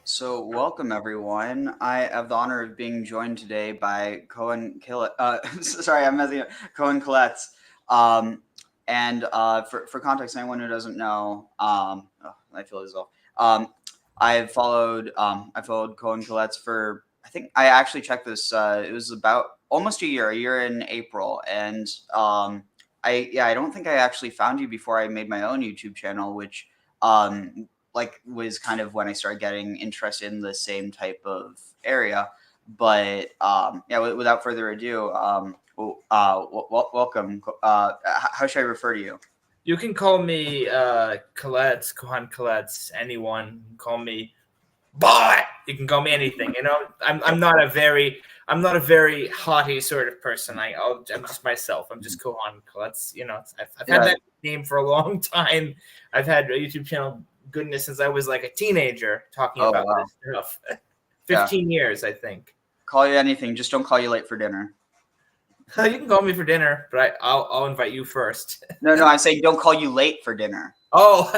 So, welcome everyone. I have the honor of being joined today by Cohen sorry, I'm messing up. Cohen Koletz. And for context, anyone who doesn't know, I feel as though I followed Cohen Koletz for, I think I actually checked this. It was about almost a year in April, and I don't think I actually found you before I made my own YouTube channel, which was kind of when I started getting interested in the same type of area. But without further ado, welcome. How should I refer to you? You can call me Koletz, Kohan Koletz. Anyone can call me boy. You can call me anything. You know, I'm not a very haughty sort of person. I'm just myself. I'm just Kohan Koletz. You know, I've had that name for a long time. I've had a YouTube channel, goodness, since I was like a teenager, talking about this stuff. 15 years, I think. Call you anything, just don't call you late for dinner. You can call me for dinner, but I'll invite you first. No, I'm saying don't call you late for dinner. Oh,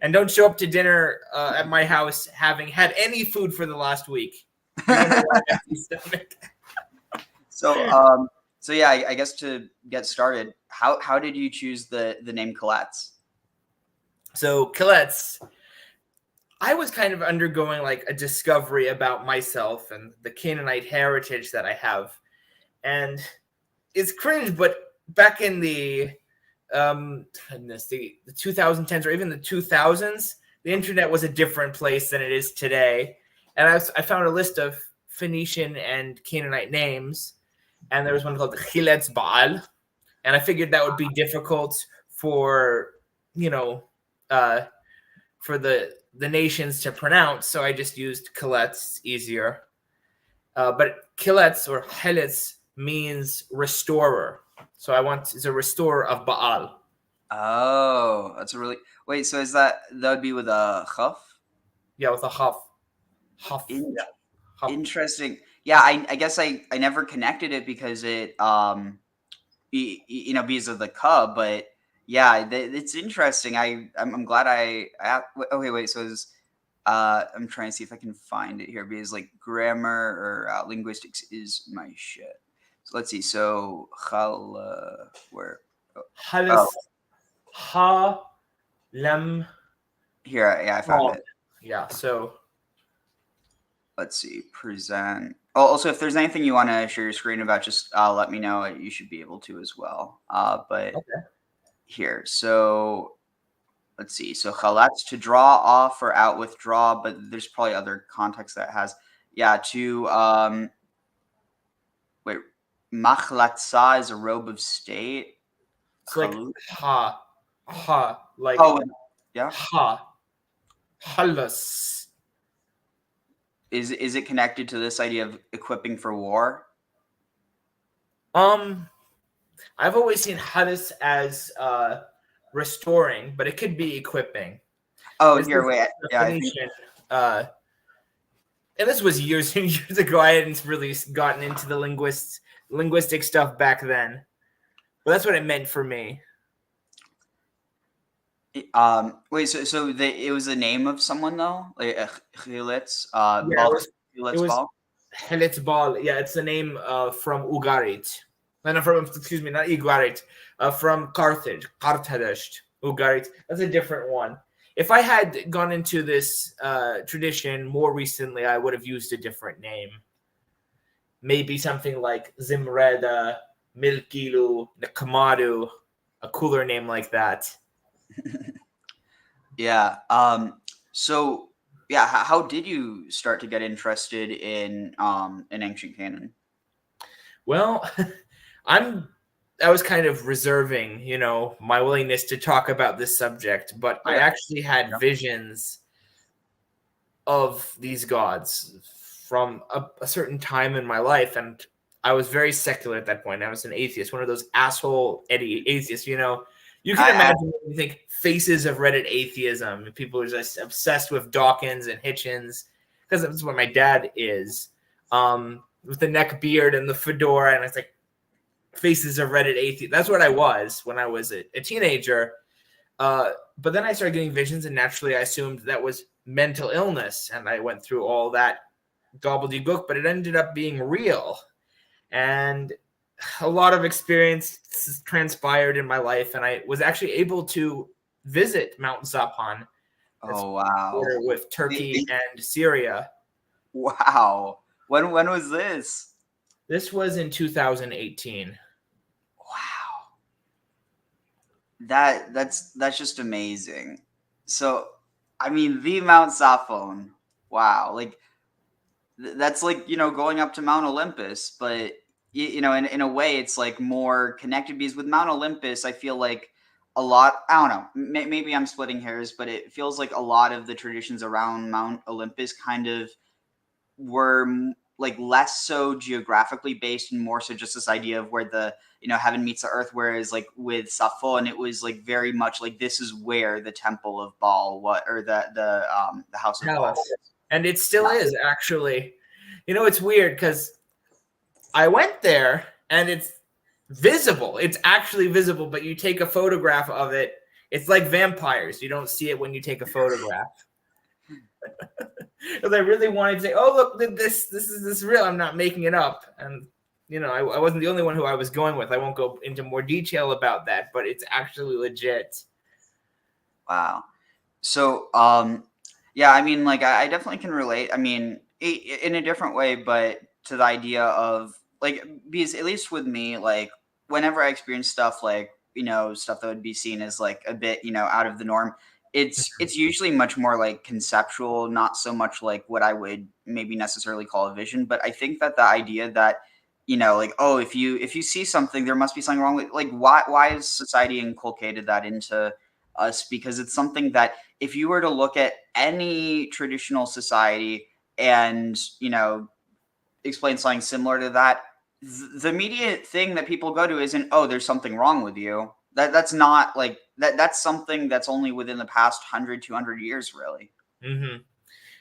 and don't show up to dinner at my house having had any food for the last week. So yeah, I guess to get started, how did you choose the name Koletz? So Koletz, I was kind of undergoing like a discovery about myself and the Canaanite heritage that I have. And it's cringe, but back in the 2010s or even the 2000s, the internet was a different place than it is today. And I found a list of Phoenician and Canaanite names, and there was one called Byblos-Bible, and I figured that would be difficult for for the nations to pronounce, so I just used Koletz, easier. But Koletz or Helitz means restorer. So it's a restorer of Baal. Oh, that's a really wait. So that would be with a chaf? Yeah, with a chaf. Interesting. Yeah, I guess I never connected it because it because of the cub, but yeah, it's interesting. I'm glad okay, wait. So I'm trying to see if I can find it here because like grammar or linguistics is my shit. So let's see. So where? Lem. Here, I found it. Yeah. So let's see. Present. Oh, also, if there's anything you want to share your screen about, just let me know. You should be able to as well. But okay. Here, so let's see. So chalatz, to draw off or out, withdraw, but there's probably other context that has. Yeah, to wait, machlatza is a robe of state. It's like Halut? like Oh, yeah. halus. Is it connected to this idea of equipping for war? I've always seen halus as restoring, but it could be equipping. Oh, This here, is wait. the Yeah, I think. Phoenician, and this was years and years ago. I hadn't really gotten into the linguistic stuff back then, but that's what it meant for me. Wait. So it was the name of someone though, like Chilitz, Yeah, it was Bal. Heletz Baal. Yeah, it's the name from Ugarit. No, from excuse me, not Ugarit. From Carthage, Ugarit. That's a different one. If I had gone into this tradition more recently, I would have used a different name. Maybe something like Zimreda, Milkilu, Nakamadu, a cooler name like that. Yeah. So yeah, how did you start to get interested in ancient canon? Well, I was kind of reserving, my willingness to talk about this subject, but I actually had visions of these gods from a certain time in my life, and I was very secular at that point. I was an atheist, one of those asshole atheists, You can imagine when you think faces of Reddit atheism, people are just obsessed with Dawkins and Hitchens, because that's what my dad is, with the neck beard and the fedora, and it's like faces of Reddit atheist. That's what I was when I was a teenager. But then I started getting visions, and naturally I assumed that was mental illness, and I went through all that gobbledygook, but it ended up being real. And a lot of experience transpired in my life, and I was actually able to visit Mount Zapan. Oh wow! With Turkey and Syria. Wow! When was this? This was in 2018. Wow! That's just amazing. So, I mean, the Mount Zaphon. Wow! Like that's like going up to Mount Olympus, but in a way it's like more connected, because with Mount Olympus I feel like a lot, I don't know, maybe I'm splitting hairs, but it feels like a lot of the traditions around Mount Olympus kind of were like less so geographically based and more so just this idea of where the heaven meets the earth, whereas like with Sappho, it was like very much like this is where the temple of Baal, the house of Baal. And it still is, actually. It's weird because I went there and it's visible. It's actually visible, but you take a photograph of it. It's like vampires. You don't see it when you take a photograph. Because I really wanted to say, oh, look, this is real. I'm not making it up. And, I wasn't the only one who I was going with. I won't go into more detail about that, but it's actually legit. Wow. So, yeah, I mean, like, I definitely can relate. I mean, in a different way, but to the idea of, like, because at least with me, like, whenever I experience stuff like, stuff that would be seen as, like, a bit, out of the norm, it's usually much more, like, conceptual, not so much, like, what I would maybe necessarily call a vision. But I think that the idea that, like, oh, if you see something, there must be something wrong with, like, why has society inculcated that into us? Because it's something that if you were to look at any traditional society and explain something similar to that, the immediate thing that people go to isn't, oh, there's something wrong with you. That's not like that's something that's only within the past 100 200 years, really.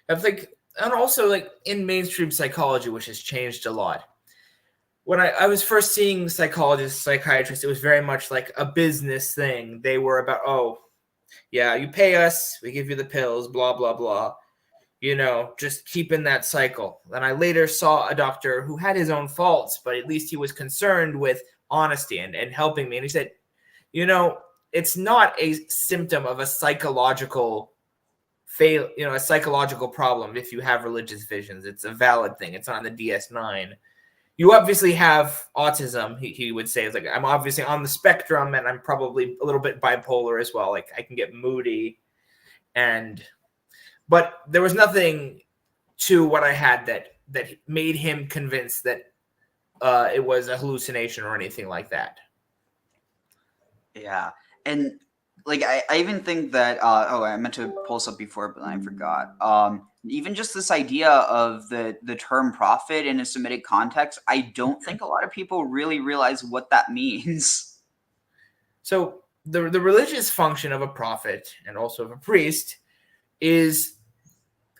I think, and also like in mainstream psychology, which has changed a lot. When I was first seeing psychologists, psychiatrists, it was very much like a business thing. They were about, oh, yeah, you pay us, we give you the pills, blah, blah, blah. Just keep in that cycle. And I later saw a doctor who had his own faults, but at least he was concerned with honesty and helping me. And he said, it's not a symptom of a psychological a psychological problem if you have religious visions. It's a valid thing. It's on the DS9. You obviously have autism, he would say. It's like, I'm obviously on the spectrum, and I'm probably a little bit bipolar as well. Like, I can get moody. But there was nothing to what I had that made him convinced that it was a hallucination or anything like that. Yeah, and like I even think that I meant to pull this up before, but I forgot. Even just this idea of the term prophet in a Semitic context, I don't think a lot of people really realize what that means. So the religious function of a prophet and also of a priest is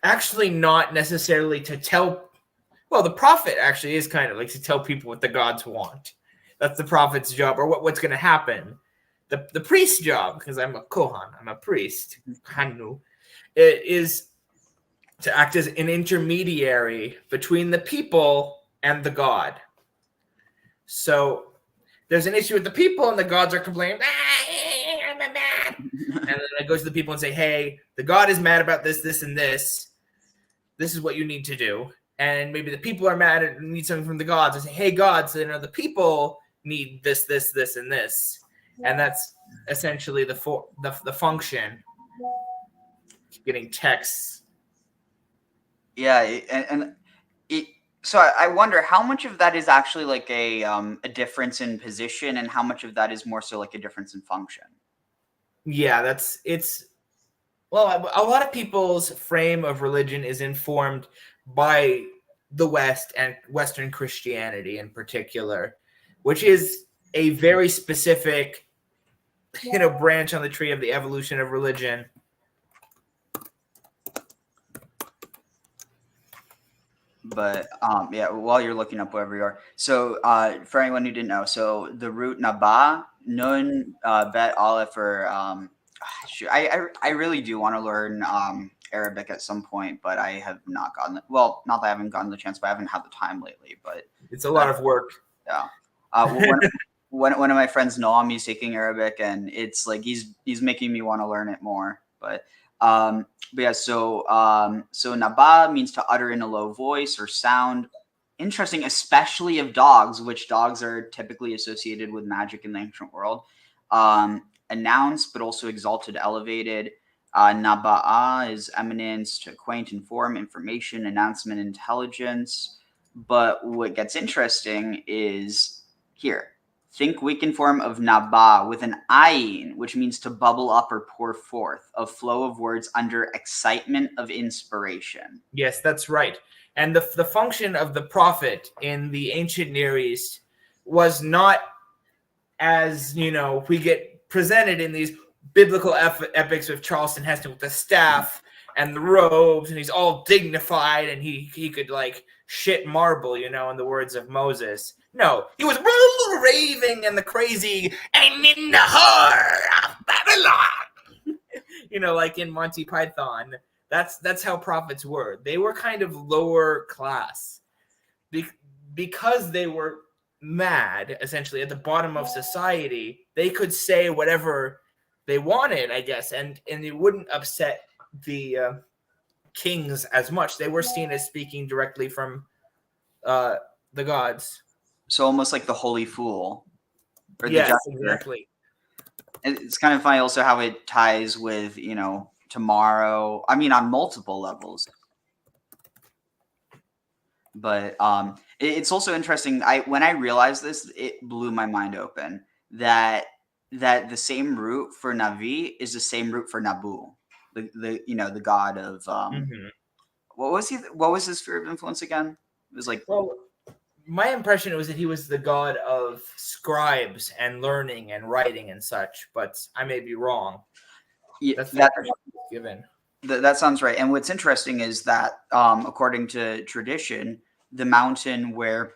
actually not necessarily to tell. Well, the prophet actually is kind of like to tell people what the gods want. That's the prophet's job, or what's going to happen. The priest's job, because I'm a Kohan, I'm a priest, Hanu, it is to act as an intermediary between the people and the god. So there's an issue with the people, and the gods are complaining, and then I go to the people and say, hey, the god is mad about this, this, and this. This is what you need to do. And maybe the people are mad and need something from the gods. I say, hey, gods, the people need this, this, this, and this. And that's essentially the function. Getting texts. Yeah, and it. So I wonder how much of that is actually like a difference in position, and how much of that is more so like a difference in function. Yeah, it's. Well, a lot of people's frame of religion is informed by the West and Western Christianity in particular, which is a very specific, branch on the tree of the evolution of religion. But yeah, while you're looking up wherever you are, so for anyone who didn't know, so the root naba, nun, bet, aleph, or I really do want to learn Arabic at some point, but I have not gotten it. Well, not that I haven't gotten the chance, but I haven't had the time lately. But it's a lot of work. Yeah. One of my friends, Noam, he's taking Arabic, and it's like he's making me want to learn it more. But yeah, so naba means to utter in a low voice or sound. Interesting, especially of dogs, which dogs are typically associated with magic in the ancient world. Announce, but also exalted, elevated. Naba'a is eminence, to acquaint, inform, information, announcement, intelligence. But what gets interesting is here. Think weakened form of naba with an ayin, which means to bubble up or pour forth, a flow of words under excitement of inspiration. Yes, that's right. And the function of the prophet in the ancient Near East was not as, we get presented in these biblical epics of Charleston Heston with the staff and the robes, and he's all dignified, and he could like shit marble, in the words of Moses. No, he was raving and the crazy, I'm in the heart of Babylon. Like in Monty Python. That's how prophets were. They were kind of lower class because they were mad, essentially at the bottom of society. They could say whatever they wanted, I guess, and it wouldn't upset the kings as much. They were seen as speaking directly from the gods. So almost like the holy fool, or the jester. Exactly. It's kind of funny also how it ties with tomorrow. I mean, on multiple levels. But it's also interesting. When I realized this, it blew my mind open that the same root for Navi is the same root for Nabu, the god of what was he? What was his sphere of influence again? It was like, well, my impression was that he was the god of scribes and learning and writing and such, but I may be wrong. Yeah, that's the impression given. That sounds right. And what's interesting is that according to tradition, the mountain where,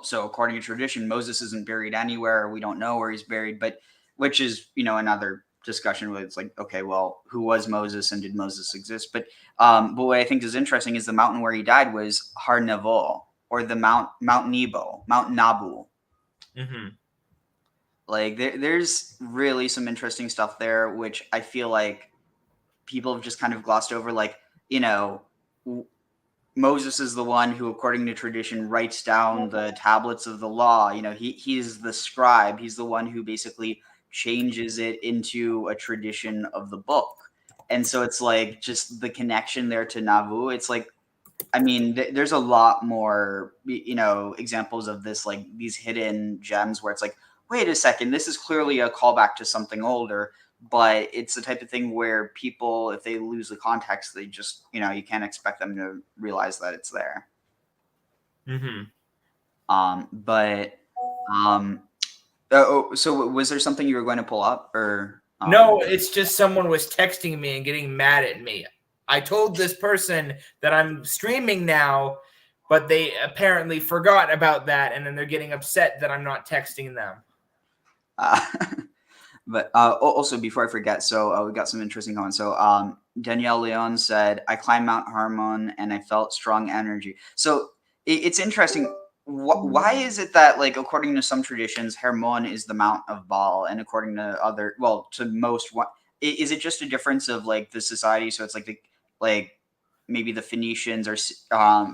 so according to tradition, Moses isn't buried anywhere. We don't know where he's buried, but which is, another discussion where it's like, okay, well, who was Moses and did Moses exist? But what I think is interesting is the mountain where he died was Har Nevo, or the Mount Nebo, Mount Nabu. Mm-hmm. Like there's really some interesting stuff there, which I feel like people have just kind of glossed over. Like, Moses is the one who, according to tradition, writes down the tablets of the law. He's the scribe. He's the one who basically changes it into a tradition of the book. And so it's like just the connection there to Nauvoo. It's like, I mean, there's a lot more, examples of this, like these hidden gems where it's like, wait a second, this is clearly a callback to something older, but it's the type of thing where people, if they lose the context, they just, you can't expect them to realize that it's there. So was there something you were going to pull up, or? No, it's just someone was texting me and getting mad at me. I told this person that I'm streaming now, but they apparently forgot about that, and then they're getting upset that I'm not texting them. But also, before I forget, so we got some interesting comments. So Danielle Leon said, I climbed Mount Hermon and I felt strong energy. So it's interesting. Why is it that, like, according to some traditions, Hermon is the Mount of Baal, and according to to most, is it just a difference of, like, the society? So it's like maybe the Phoenicians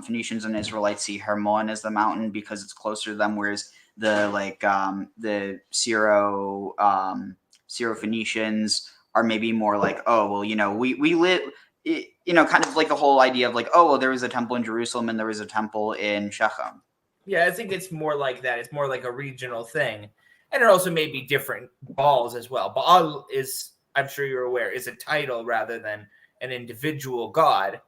Phoenicians and Israelites see Hermon as the mountain because it's closer to them, whereas the Syro-Phoenicians are maybe more like, oh, well, we live, kind of like the whole idea of like, oh, well, there was a temple in Jerusalem and there was a temple in Shechem. Yeah, I think it's more like that. It's more like a regional thing. And it also may be different Baals as well. Baal is, I'm sure you're aware, is a title rather than an individual god.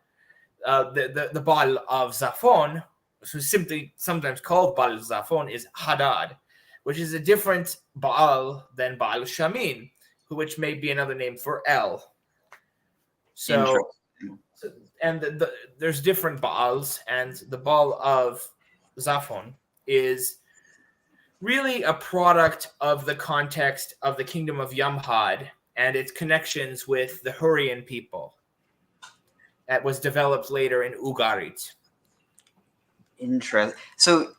The Baal of Zaphon, who's simply sometimes called Baal Zaphon, is Hadad, which is a different Baal than Baal Shamin, which may be another name for El. So, and there's different Baals, and the Baal of Zaphon is really a product of the context of the kingdom of Yamhad and its connections with the Hurrian people. That was developed later in Ugarit. Interesting. So,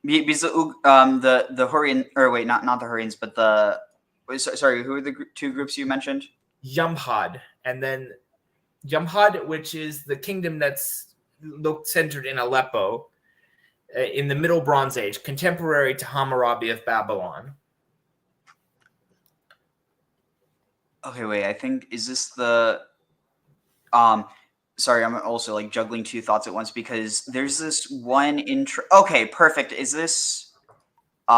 because the Hurrian, or wait, not the Hurrians, but sorry, who are the two groups you mentioned? Yamhad, and then Yamhad, which is the kingdom that's centered in Aleppo, in the Middle Bronze Age, contemporary to Hammurabi of Babylon. Okay, wait. I think, is this the? Sorry, I'm also like juggling two thoughts at once because there's this one intro. Okay, perfect. Is this? Okay,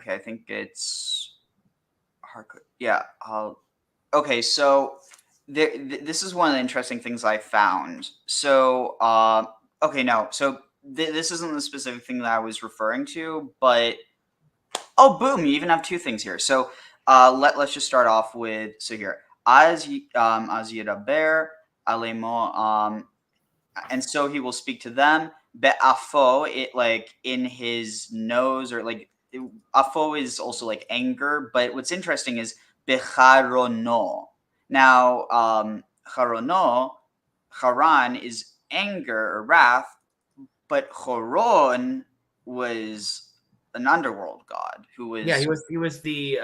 I think it's. Yeah. Okay, so this is one of the interesting things I found. So, okay, no. So this isn't the specific thing that I was referring to, but oh, boom! You even have two things here. So, let's just start off with here. As Yiraber Alemo, and so he will speak to them. Be'afo, it like in his nose, or like afo is also like anger. But what's interesting is becharono. Now, Haran is anger or wrath, but Choron was an underworld god who was. Yeah, he was the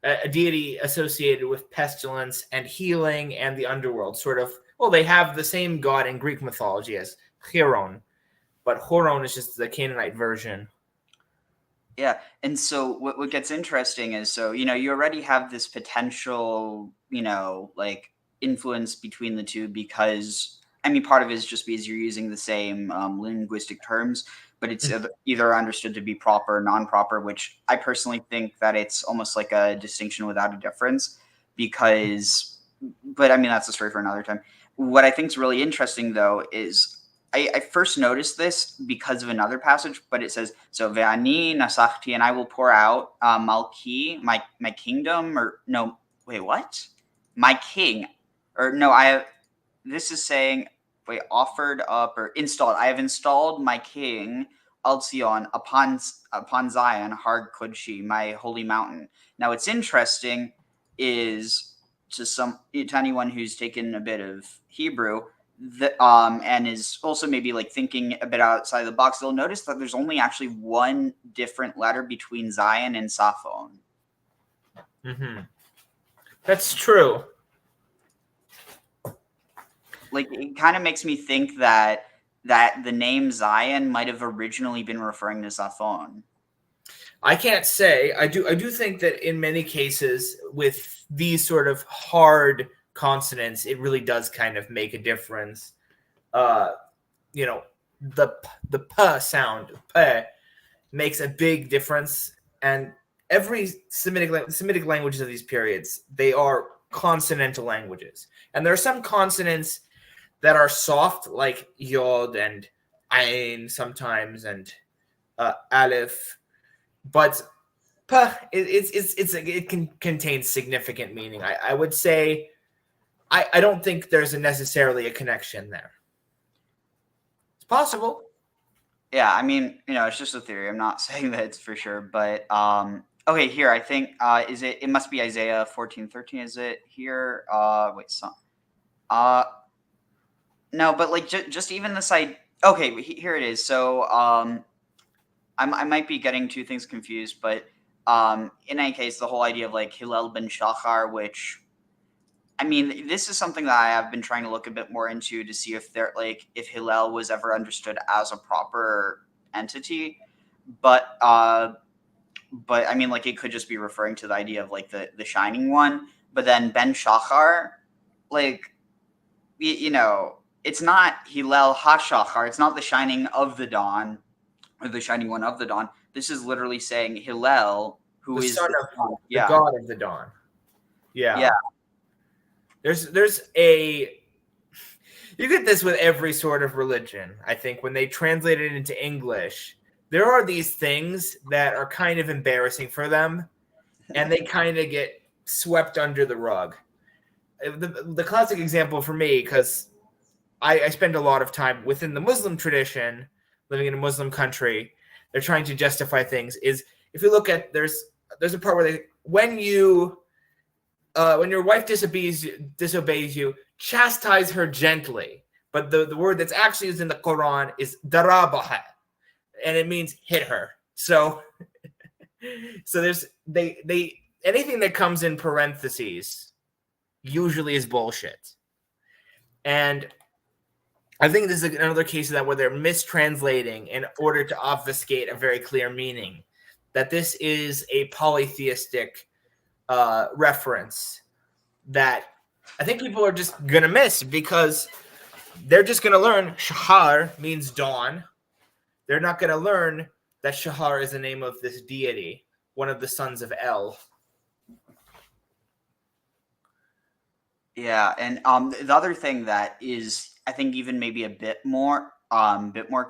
a deity associated with pestilence and healing and the underworld. Sort of. Well, they have the same god in Greek mythology as Chiron, but Horon is just the Canaanite version. Yeah, and so what gets interesting is, so you already have this potential like influence between the two, because I mean part of it is just because you're using the same linguistic terms, but it's either understood to be proper or non-proper, which I personally think that it's almost like a distinction without a difference, but I mean that's a story for another time. What I think is really interesting though is I first noticed this because of another passage, but it says, so Ve'ani nasachti, and I will pour out Malki, my kingdom, or no, wait, what? My king, or no, this is saying, wait, offered up or installed. I have installed my king, Alzion, upon Zion, Har Kodshi, my holy mountain. Now, what's interesting is to anyone who's taken a bit of Hebrew, and is also maybe like thinking a bit outside the box, they'll notice that there's only actually one different letter between Zion and Saphon. Mm-hmm. That's true. Like, it kind of makes me think that the name Zion might have originally been referring to Zaphon. I can't say. I do think that in many cases with these sort of hard consonants, it really does kind of make a difference. The p sound, p, makes a big difference. And every Semitic languages of these periods, they are consonantal languages. And there are some consonants that are soft, like yod and ain sometimes, and aleph. But it can contain significant meaning. I would say I don't think there's necessarily a connection there. It's possible. Yeah, I mean, it's just a theory. I'm not saying that it's for sure, but okay, here I think it must be Isaiah 14:13, is it here? No, but like just even this side. Okay, here it is. So I might be getting two things confused, but in any case, the whole idea of like Hillel ben Shachar, which, I mean, this is something that I have been trying to look a bit more into to see if if Hillel was ever understood as a proper entity, but I mean, like, it could just be referring to the idea of like the shining one. But then Ben Shachar, like, it's not Hillel HaShachar. It's not the shining of the dawn, or the shining one of the dawn. This is literally saying Hillel, who is the god of the dawn. Yeah. There's a, you get this with every sort of religion. I think when they translate it into English, there are these things that are kind of embarrassing for them, and they kind of get swept under the rug. The classic example for me, because I spend a lot of time within the Muslim tradition, living in a Muslim country, they're trying to justify things, is if you look at, there's a part where when your wife disobeys you, chastise her gently. But the word that's actually used in the Quran is darabaha, and it means hit her. So there's they anything that comes in parentheses usually is bullshit. And I think this is another case of that where they're mistranslating in order to obfuscate a very clear meaning, that this is a polytheistic reference that I think people are just going to miss, because they're just going to learn Shahar means dawn. They're not going to learn that Shahar is the name of this deity, one of the sons of El. Yeah, and the other thing that is, I think, even maybe a bit more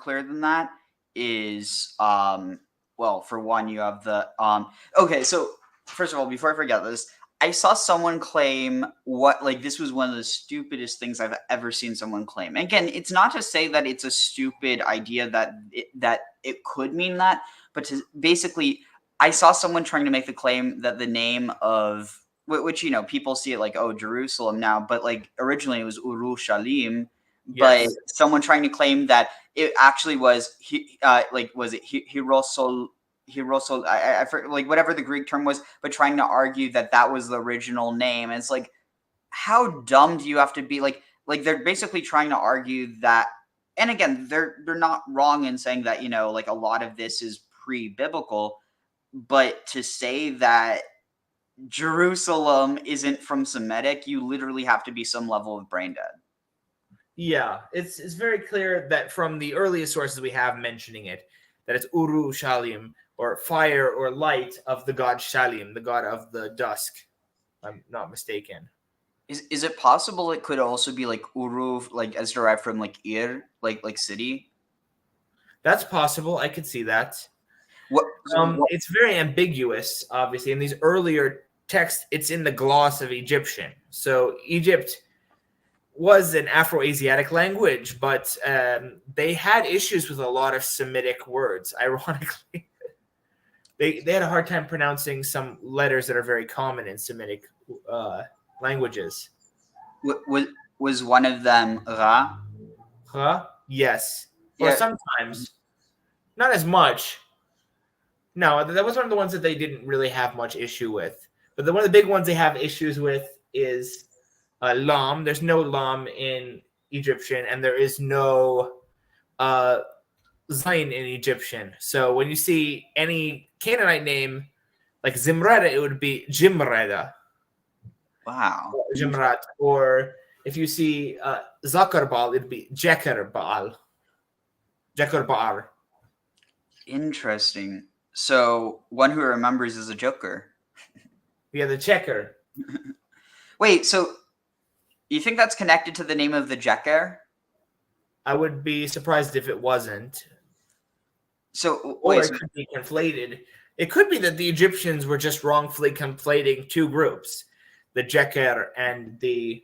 clear than that is, well, for one, you have the okay. So first of all, before I forget this, I saw someone claim this was one of the stupidest things I've ever seen someone claim. And again, it's not to say that it's a stupid idea that it could mean that, but basically, I saw someone trying to make the claim that the name of which people see it like, oh, Jerusalem now, but like originally it was Urushalim. But someone trying to claim that it actually was was it Hirosol, I forget, like, whatever the Greek term was, but trying to argue that was the original name. And it's like, how dumb do you have to be? Like they're basically trying to argue that, and again, they're not wrong in saying that like a lot of this is pre-biblical, but to say that Jerusalem isn't from Semitic, you literally have to be some level of brain dead. Yeah, it's very clear that from the earliest sources we have mentioning it, that it's Uru Shalim, or fire or light of the god Shalim, the god of the dusk. I'm not mistaken. Is it possible it could also be like Uru, like as derived from like Ir, like city? That's possible. I could see that. It's very ambiguous, obviously. In these earlier texts, it's in the gloss of Egyptian. So Egypt was an Afro-Asiatic language, but they had issues with a lot of Semitic words. Ironically, they had a hard time pronouncing some letters that are very common in Semitic languages. Was one of them Ra? Huh? Yes. Or sometimes. Not as much. No, that was one of the ones that they didn't really have much issue with. But one of the big ones they have issues with is Lam. There's no Lam in Egyptian, and there is no Zayn in Egyptian. So when you see any Canaanite name like Zimrata, it would be Jimrada. Wow. Jimrat. Or if you see Zakar Baal, it'd be Jekar Baal. Jekar Baal. Interesting. So one who remembers is a joker. Yeah, the checker. Wait, so you think that's connected to the name of the Jeker? I would be surprised if it wasn't. So Or wait, it so, could be conflated. It could be that the Egyptians were just wrongfully conflating two groups, the Jeker and the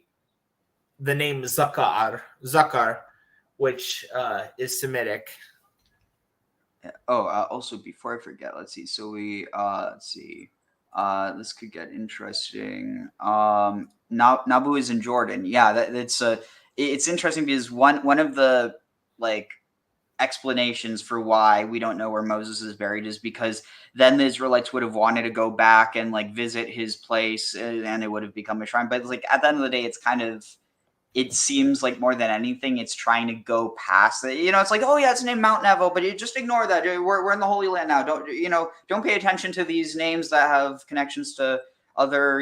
name Zakar, which is Semitic. also before I forget, let's see. So let's see. This could get interesting. Nabu is in Jordan. Yeah, that's it's interesting because one of the like explanations for why we don't know where Moses is buried is because then the Israelites would have wanted to go back and like visit his place, and it would have become a shrine. But like at the end of the day, it's kind of, it seems like more than anything, it's trying to go past it. It's like, oh yeah, it's named Mount Nebo, but you just ignore that. We're in the Holy Land now. Don't pay attention to these names that have connections to other,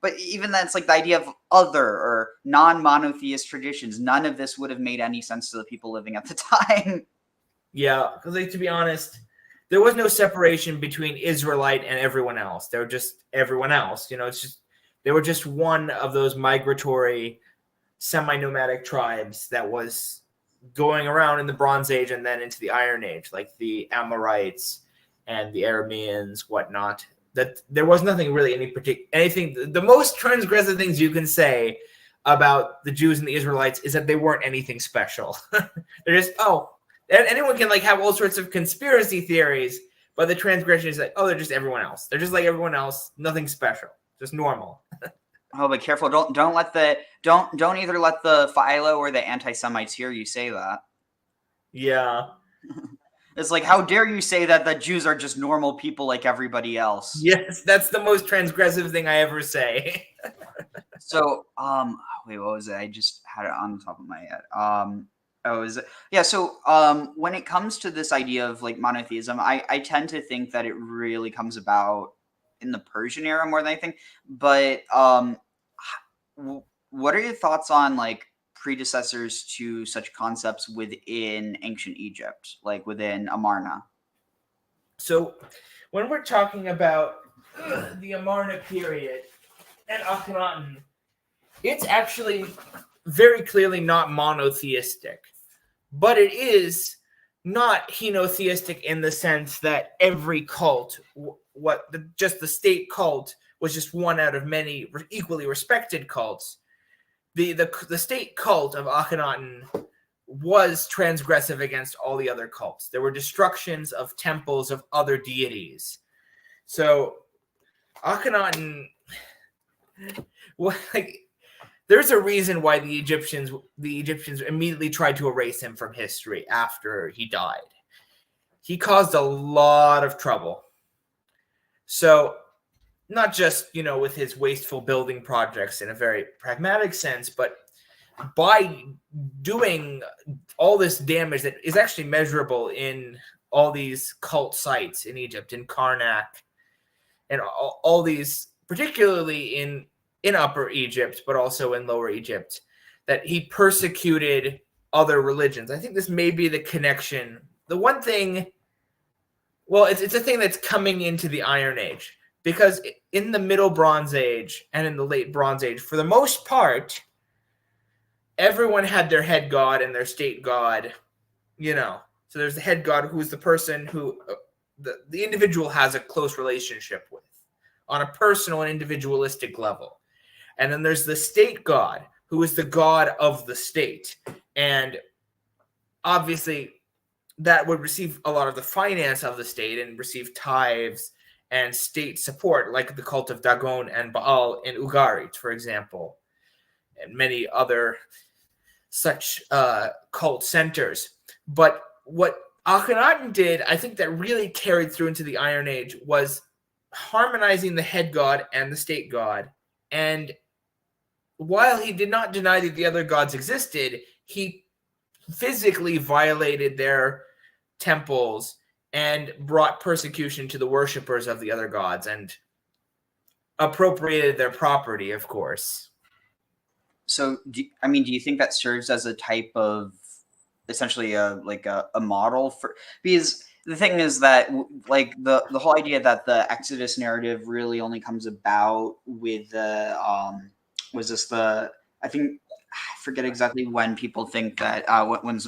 But even then, it's like the idea of other or non-monotheist traditions. None of this would have made any sense to the people living at the time. Yeah, because like, to be honest, there was no separation between Israelite and everyone else. They were just everyone else. It's just they were just one of those migratory, semi-nomadic tribes that was going around in the Bronze Age and then into the Iron Age, like the Amorites and the Arameans, whatnot. That there was nothing really anything. The most transgressive things you can say about the Jews and the Israelites is that they weren't anything special. They're just anyone can like have all sorts of conspiracy theories, but the transgression is like, they're just everyone else. They're just like everyone else, nothing special, just normal. Oh, but careful! Don't either let the Philo or the anti-Semites hear you say that. Yeah. It's like, how dare you say that the Jews are just normal people like everybody else? Yes, that's the most transgressive thing I ever say. So, wait, what was it? I just had it on the top of my head. Yeah. So, when it comes to this idea of like monotheism, I tend to think that it really comes about in the Persian era more than anything. But what are your thoughts on like predecessors to such concepts within ancient Egypt, like within Amarna? So, when we're talking about the Amarna period and Akhenaten, it's actually very clearly not monotheistic, but it is not henotheistic in the sense that every cult, just the state cult, was just one out of many equally respected cults. The state cult of Akhenaten was transgressive against all the other cults. There were destructions of temples of other deities. So Akhenaten, there's a reason why the Egyptians immediately tried to erase him from history after he died. He caused a lot of trouble. So not just, with his wasteful building projects in a very pragmatic sense, but by doing all this damage that is actually measurable in all these cult sites in Egypt, in Karnak, and all these, particularly in Upper Egypt, but also in Lower Egypt, that he persecuted other religions. I think this may be the connection. The one thing, well, it's a thing that's coming into the Iron Age, because in the Middle Bronze Age and in the Late Bronze Age, for the most part, everyone had their head god and their state god, So there's the head god, who's the person who the individual has a close relationship with on a personal and individualistic level. And then there's the state god, who is the god of the state. And obviously that would receive a lot of the finance of the state and receive tithes and state support, like the cult of Dagon and Baal in Ugarit, for example, and many other such cult centers. But what Akhenaten did, I think, that really carried through into the Iron Age, was harmonizing the head god and the state god. And while he did not deny that the other gods existed, he physically violated their temples and brought persecution to the worshippers of the other gods and appropriated their property, of course. So, do you think that serves as a type of, essentially, a model for, because the thing is that like the whole idea that the Exodus narrative really only comes about with the was this the I think I forget exactly when people think that when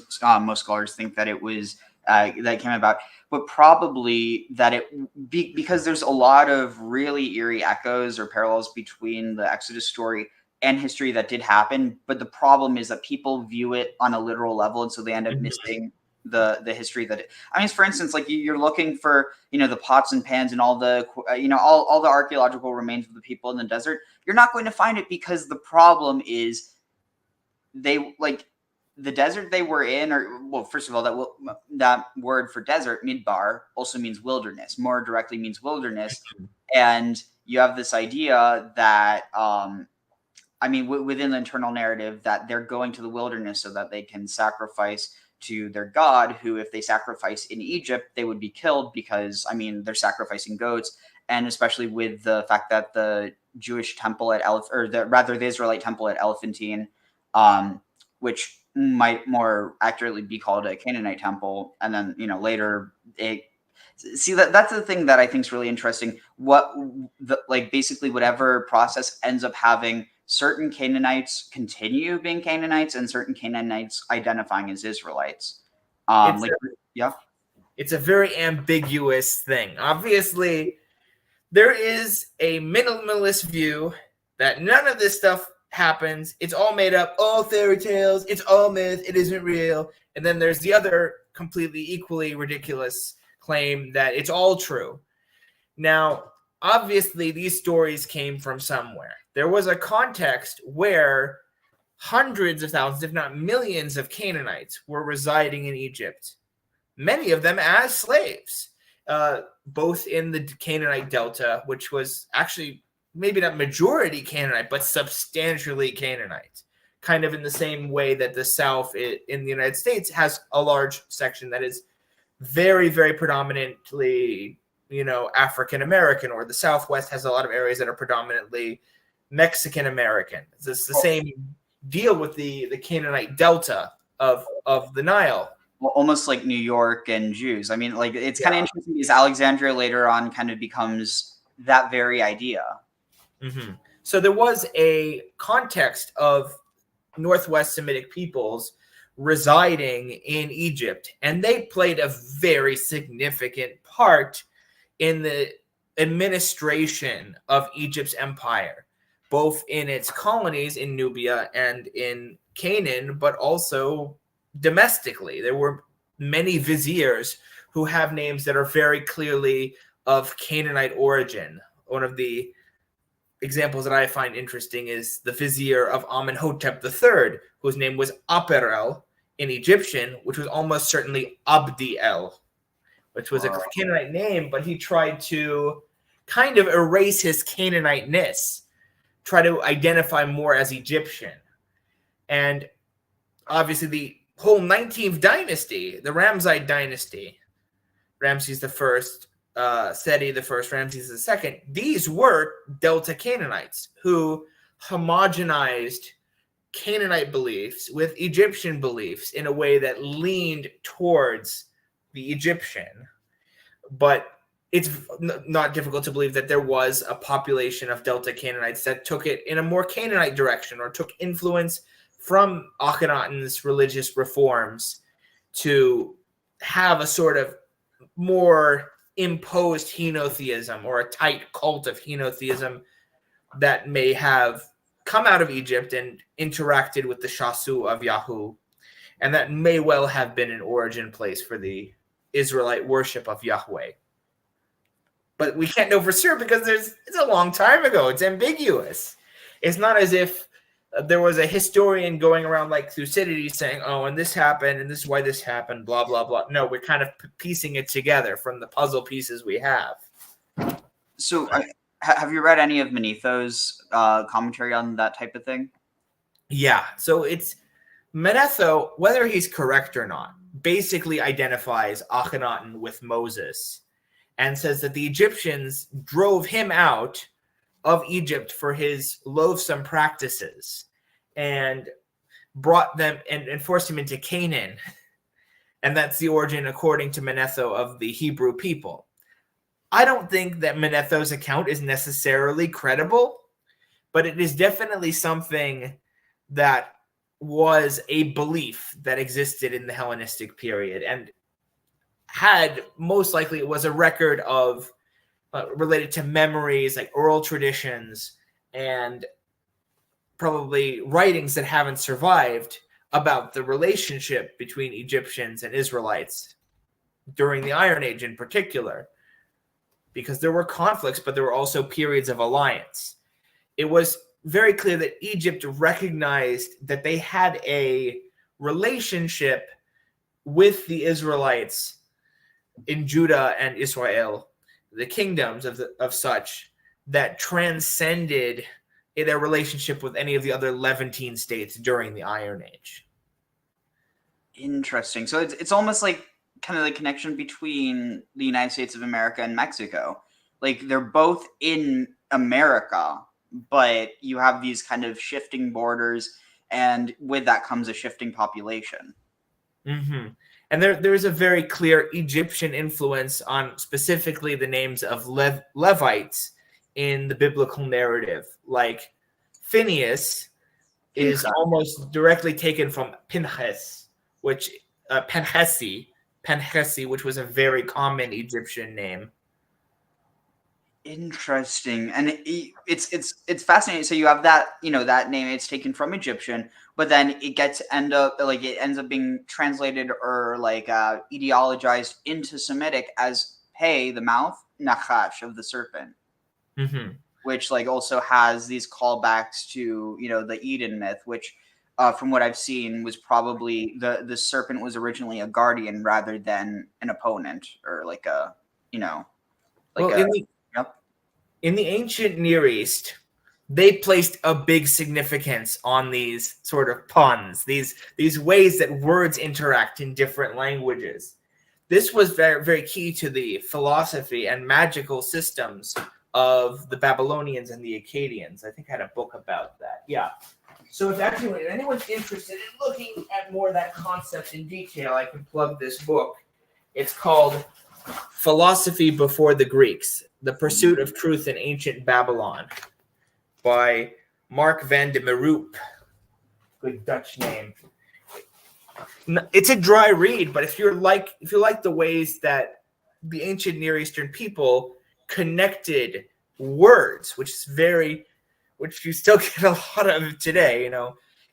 most scholars think that it was that came about, but probably that because there's a lot of really eerie echoes or parallels between the Exodus story and history that did happen. But the problem is that people view it on a literal level, and so they end up missing the history that it, I mean, for instance, like you're looking for, the pots and pans and all the, all the archaeological remains of the people in the desert. You're not going to find it because the problem is they like the desert they were in, or well, first of all, that word for desert, midbar, also means wilderness. More directly means wilderness, and you have this idea that within the internal narrative that they're going to the wilderness so that they can sacrifice to their god, who, if they sacrifice in Egypt, they would be killed because, they're sacrificing goats. And especially with the fact that the Jewish temple at the Israelite temple at Elephantine, which might more accurately be called a Canaanite temple, and then later that's the thing that I think is really interesting. Basically whatever process ends up having certain Canaanites continue being Canaanites and certain Canaanites identifying as Israelites. It's a very ambiguous thing. Obviously, there is a minimalist view that none of this stuff happens. It's all made up, all fairy tales, it's all myth, it isn't real. And then there's the other completely equally ridiculous claim that it's all true. Now, obviously, these stories came from somewhere. There was a context where hundreds of thousands, if not millions, of Canaanites were residing in Egypt, many of them as slaves, both in the Canaanite Delta, which was actually maybe not majority Canaanite, but substantially Canaanite, kind of in the same way that the South in the United States has a large section that is very, very predominantly, African American, or the Southwest has a lot of areas that are predominantly Mexican American. It's the same deal with the Canaanite Delta of the Nile. Well, almost like New York and Jews. It's kind of interesting because Alexandria later on kind of becomes that very idea. Mm-hmm. So there was a context of Northwest Semitic peoples residing in Egypt, and they played a very significant part in the administration of Egypt's empire, both in its colonies in Nubia and in Canaan, but also domestically. There were many viziers who have names that are very clearly of Canaanite origin. One of the examples that I find interesting is the vizier of Amenhotep III, whose name was Aperel in Egyptian, which was almost certainly Abdi-El, which was a Canaanite name, but he tried to kind of erase his Canaanite-ness, try to identify more as Egyptian. And obviously the whole 19th dynasty, the Ramesside dynasty, Ramses I, Seti I, Ramses II, these were Delta Canaanites who homogenized Canaanite beliefs with Egyptian beliefs in a way that leaned towards the Egyptian. But it's not difficult to believe that there was a population of Delta Canaanites that took it in a more Canaanite direction, or took influence from Akhenaten's religious reforms to have a sort of more imposed henotheism, or a tight cult of henotheism that may have come out of Egypt and interacted with the Shasu of Yahu, and that may well have been an origin place for the Israelite worship of Yahweh. But we can't know for sure because it's a long time ago. It's ambiguous. It's not as if there was a historian going around like Thucydides saying, oh, and this happened, and this is why this happened, blah, blah, blah. No, we're kind of piecing it together from the puzzle pieces we have. So have you read any of Manetho's commentary on that type of thing? Yeah. So it's Manetho, whether he's correct or not, basically identifies Akhenaten with Moses and says that the Egyptians drove him out of Egypt for his loathsome practices and brought them and forced him into Canaan And that's the origin, according to Manetho, of the Hebrew people. I don't think that Manetho's account is necessarily credible, but it is definitely something that was a belief that existed in the Hellenistic period, and most likely it was a record of related to memories, like oral traditions, and probably writings that haven't survived about the relationship between Egyptians and Israelites during the Iron Age in particular, because there were conflicts, but there were also periods of alliance. It was very clear that Egypt recognized that they had a relationship with the Israelites in Judah and Israel, the kingdoms of such, that transcended their relationship with any of the other Levantine states during the Iron Age. Interesting. So it's almost like kind of the connection between the United States of America and Mexico. Like they're both in America, but you have these kind of shifting borders, and with that comes a shifting population. Mm-hmm. And there is a very clear Egyptian influence on specifically the names of Levites in the biblical narrative. Like Phineas is almost directly taken from Pinchas, which Penhesi, which was a very common Egyptian name. Interesting, and it's fascinating. So you have that, that name. It's taken from Egyptian, but then it ends up being translated or ideologized into Semitic as Pe, the mouth, Nachash, of the serpent, which also has these callbacks to the Eden myth, which from what I've seen was probably the serpent was originally a guardian rather than an opponent or in the ancient Near East, they placed a big significance on these sort of puns, these ways that words interact in different languages. This was very, very key to the philosophy and magical systems of the Babylonians and the Akkadians. I think I had a book about that. Yeah. So if anyone's interested in looking at more of that concept in detail, I can plug this book. It's called Philosophy Before the Greeks, The Pursuit of Truth in Ancient Babylon by Mark van de Meroep. Good Dutch name. It's a dry read, but if you like the ways that the ancient Near Eastern people connected words, which you still get a lot of today,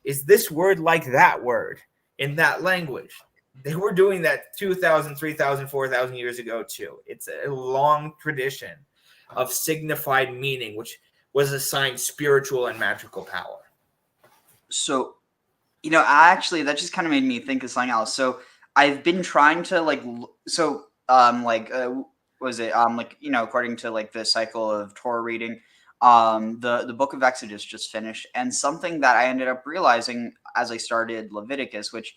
is this word like that word in that language? They were doing that 2,000, 3,000, 4,000 years ago too. It's a long tradition of signified meaning, which was assigned spiritual and magical power. So, actually, that just kind of made me think of something else. So I've been trying to according to the cycle of Torah reading, the book of Exodus just finished, and something that I ended up realizing as I started Leviticus, which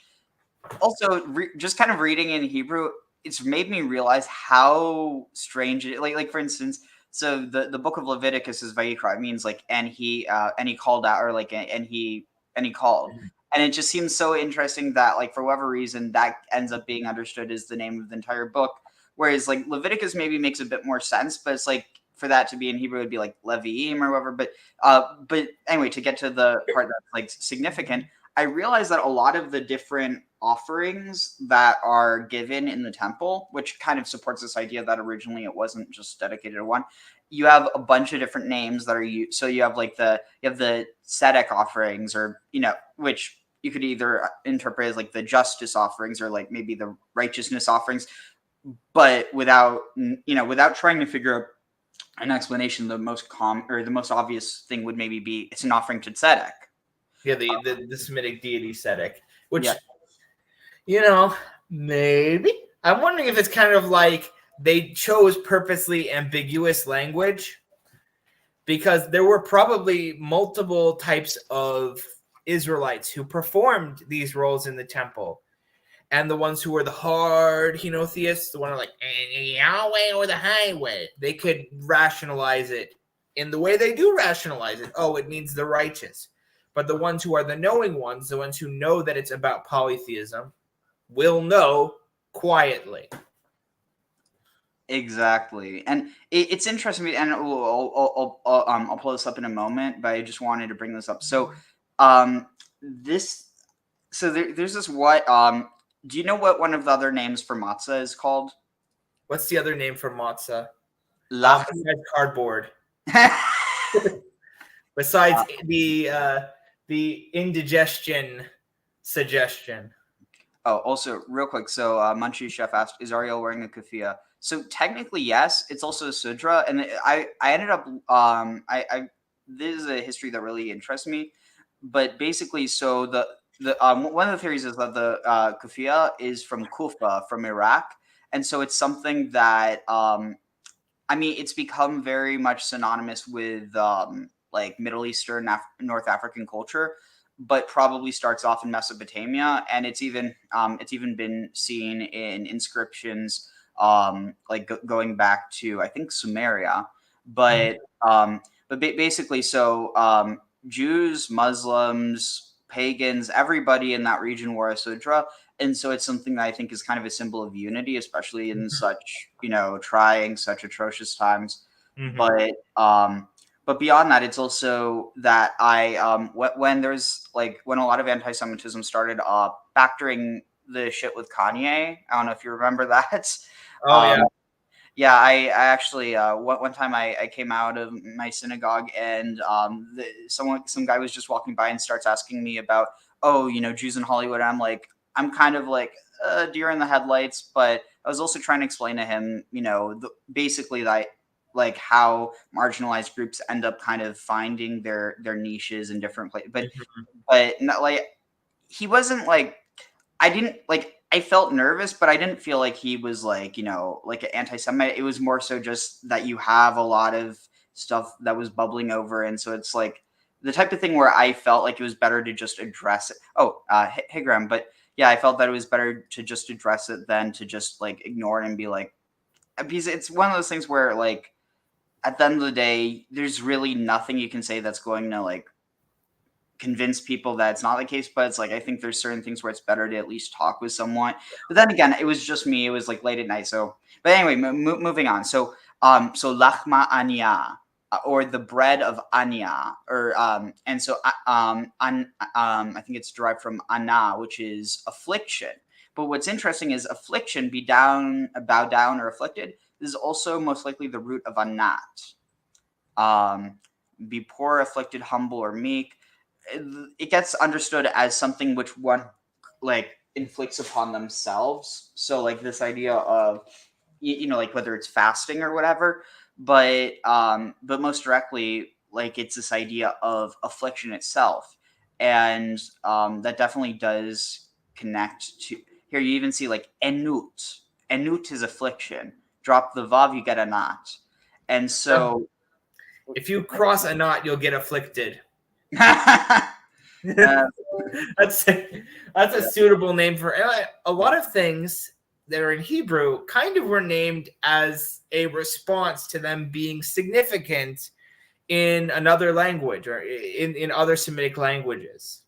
also just kind of reading in Hebrew, it's made me realize how strange it is. For instance, so the book of Leviticus is Vayikra. It means and he called out, or and he called. And it just seems so interesting that for whatever reason that ends up being understood as the name of the entire book. Whereas Leviticus maybe makes a bit more sense, but it's for that to be in Hebrew, it would be Leviim or whatever. But anyway, to get to the part that's significant, I realized that a lot of the different offerings that are given in the temple, which kind of supports this idea that originally it wasn't just dedicated to one, you have a bunch of different names that are used. So you have the tzedek offerings, or which you could either interpret as the justice offerings, or maybe the righteousness offerings, but without trying to figure out an explanation. The most common or the most obvious thing would maybe be it's an offering to tzedek. Yeah, the Semitic deity Tzedek, which, maybe. I'm wondering if it's kind of they chose purposely ambiguous language, because there were probably multiple types of Israelites who performed these roles in the temple. And the ones who were the hard henotheists, the one Yahweh or the highway, they could rationalize it in the way they do rationalize it. Oh, it means the righteous. But the ones who are the knowing ones, the ones who know that it's about polytheism, will know quietly. Exactly, and it's interesting, and I'll pull this up in a moment, but I just wanted to bring this up. So, this, there's this what do you know what one of the other names for matzah is called? What's the other name for matzah? Lach. Besides cardboard. Besides the indigestion suggestion. Oh, also, real quick. So, Munchie Chef asked, "Is Ariel wearing a keffiyeh?" So technically, yes. It's also a sudra, and I ended up I this is a history that really interests me. But basically, so the one of the theories is that the keffiyeh is from Kufa, from Iraq, and so it's something that I mean, it's become very much synonymous with like Middle Eastern, North African culture, but probably starts off in Mesopotamia, and it's even been seen in inscriptions like going back to I think Sumeria, but basically, so Jews, Muslims, pagans, everybody in that region wore a sudra. And so it's something that I think is kind of a symbol of unity, especially in such, trying, such atrocious times. But beyond that, it's also that when there's when a lot of anti-Semitism started factoring the shit with Kanye. I don't know if you remember that. Oh yeah. Yeah, I actually one time I came out of my synagogue and some guy was just walking by and starts asking me about Jews in Hollywood. I'm like, I'm kind of like deer in the headlights, but I was also trying to explain to him, basically that like how marginalized groups end up kind of finding their niches in different places, but not like he wasn't like I felt nervous, but I didn't feel like he was like like an anti-Semite. It was more so just that you have a lot of stuff that was bubbling over, and so it's like the type of thing where I felt like it was better to just address it. Hey Graham, but yeah, I felt that it was better to just address it than to just like ignore it and be like, because it's one of those things where like at the end of the day, there's really nothing you can say that's going to like convince people that it's not the case. But it's like I think there's certain things where it's better to at least talk with someone. But then again, it was just me. It was like late at night. So, but anyway, moving on. So lachma anya, or the bread of anya, or and so I think it's derived from ana, which is affliction. But what's interesting is affliction, bow down, or afflicted. This is also most likely the root of anat. Be poor, afflicted, humble, or meek. It gets understood as something which one like inflicts upon themselves. So like this idea of like whether it's fasting or whatever, but most directly like it's this idea of affliction itself, and that definitely does connect to here. You even see like enut. Enut is affliction. Drop the vav, you get a knot, and so if you cross a knot, you'll get afflicted. That's a suitable name for a lot of things that are in Hebrew. Kind of were named as a response to them being significant in another language or in other Semitic languages.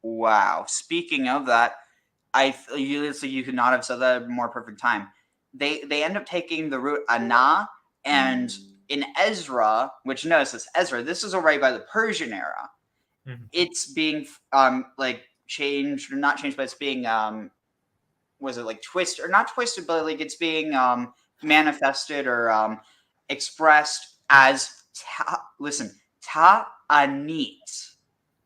Wow. Speaking of that, you could not have said that at a more perfect time. They end up taking the root ana, and in Ezra, which notice this Ezra, this is already by the Persian era. It's being like changed, or not changed, but it's being was it like twisted, or not twisted, but like it's being manifested or expressed as ta'anit,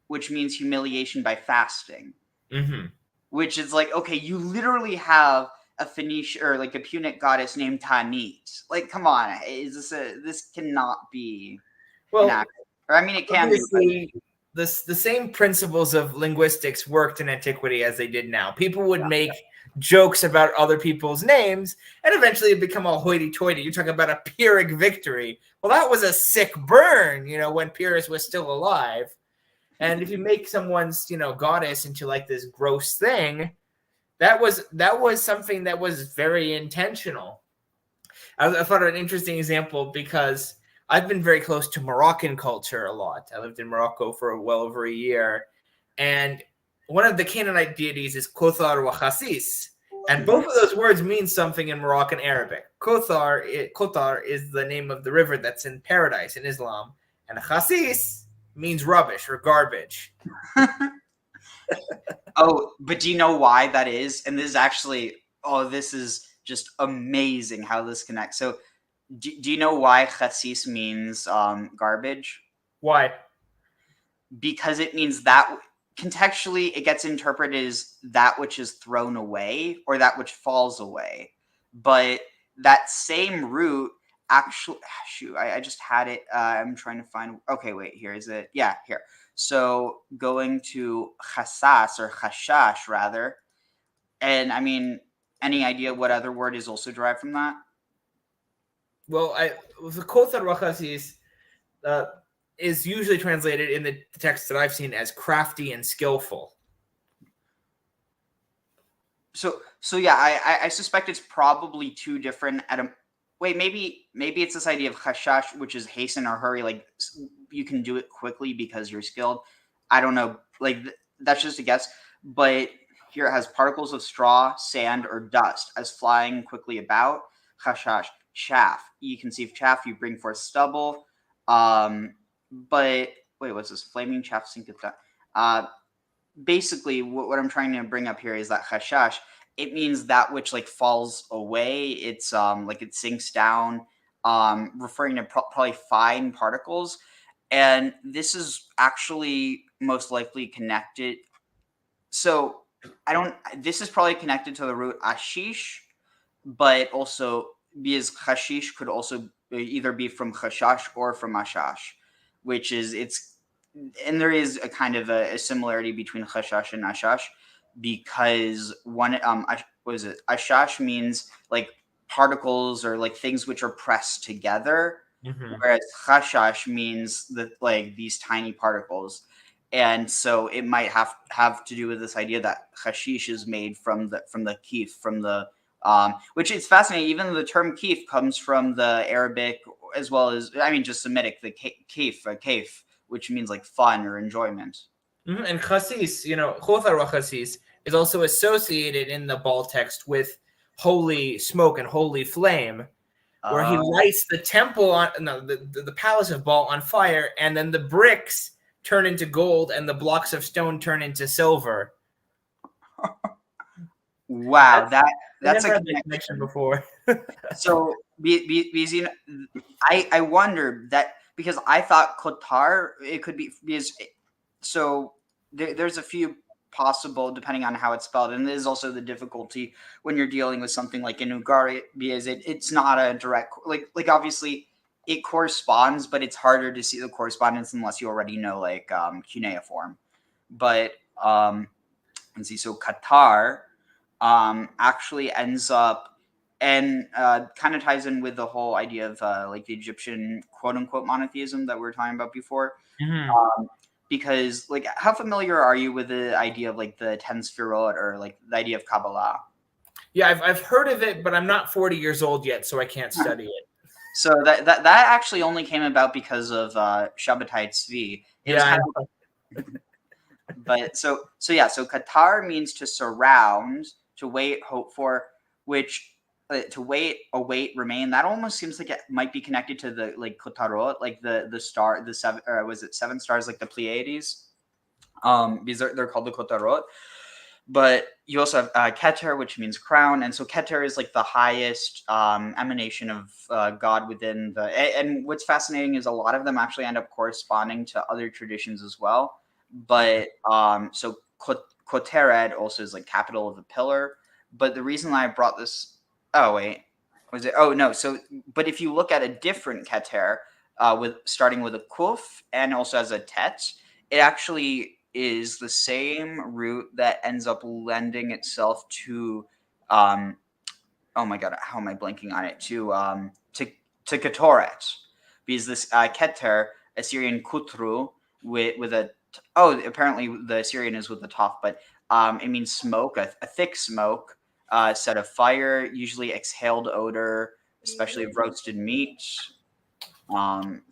which means humiliation by fasting. Which is like, okay, you literally have a Phoenician or like a Punic goddess named Tanit. Like, come on, this cannot be inaccurate. Or I mean, it can be. The same principles of linguistics worked in antiquity as they did now. People would make jokes about other people's names, and eventually it become all hoity-toity. You talk about a Pyrrhic victory. Well, that was a sick burn, when Pyrrhus was still alive. And if you make someone's, goddess into like this gross thing, that was something that was very intentional. I thought of an interesting example because I've been very close to Moroccan culture a lot. I lived in Morocco for well over a year. And one of the Canaanite deities is Kothar-wa-Khasis. And both of those words mean something in Moroccan Arabic. Kothar is the name of the river that's in paradise in Islam. And Khasis means rubbish or garbage. Oh, but do you know why that is? And this is actually, this is just amazing how this connects. So, do you know why Khasis means garbage? Why? Because it means that contextually it gets interpreted as that which is thrown away or that which falls away. But that same root actually, I just had it. I'm trying to find. Okay, wait, here is it. Yeah, here. So going to chasas or chashash rather, and I mean, any idea what other word is also derived from that? Well, the Kothar-wa-Khasis is usually translated in the text that I've seen as crafty and skillful. So yeah, I suspect it's probably two different. Wait, maybe it's this idea of chashash, which is hasten or hurry, like you can do it quickly because you're skilled. I don't know, like that's just a guess. But here it has particles of straw, sand, or dust as flying quickly about. Chashash, chaff. You conceive chaff, you bring forth stubble. But wait, what's this? Flaming chaff sinketh down. Basically, what I'm trying to bring up here is that chashash. It means that which like falls away. It's like it sinks down, referring to probably fine particles. And this is actually most likely connected. So this is probably connected to the root ashish, but also because chashish could also either be from chashash or from ashash, which is and there is a kind of a similarity between chashash and ashash, because one what is it? Ashash means like particles or like things which are pressed together, whereas chashash means that like these tiny particles. And so it might have to do with this idea that hashish is made from the keef, from the which is fascinating. Even the term keef comes from the Arabic as well as, I mean, just Semitic, the kaif, which means like fun or enjoyment. And Khasis, Kothar-wa-Khasis is also associated in the Baal text with holy smoke and holy flame, where he lights the temple the palace of Baal on fire, and then the bricks turn into gold and the blocks of stone turn into silver. Wow, that's a connection before. So, because I wonder that, because I thought Kothar, it could be because so there's a few possible depending on how it's spelled, and there's also the difficulty when you're dealing with something like in Ugari, because it's not a direct like obviously it corresponds, but it's harder to see the correspondence unless you already know like cuneiform. But let's see, so Qatar actually ends up and kind of ties in with the whole idea of like the Egyptian quote unquote monotheism that we were talking about before. Because like, how familiar are you with the idea of like the 10 Sefirot or like the idea of Kabbalah? Yeah, I've heard of it, but I'm not 40 years old yet, so I can't study it. So that actually only came about because of Shabbatai Tzvi. But so Qatar means to surround, to wait, hope for, which to wait, await, remain. That almost seems like it might be connected to the like Kotarot, like the star, the seven, or was it 7 stars, like the Pleiades? Because they're called the Kotarot. But you also have Keter, which means crown, and so Keter is like the highest emanation of God within the. And what's fascinating is a lot of them actually end up corresponding to other traditions as well. But so Kotered also is like capital of the pillar. But the reason I brought this, but if you look at a different Keter, with starting with a kuf and also as a tet, it actually is the same root that ends up lending itself to oh my god, how am I blanking on it, to Ketoret, because this Keter, Assyrian kutru, with a apparently the Assyrian is with the taf, but it means smoke, a thick smoke, set of fire, usually exhaled odor, especially of roasted meat,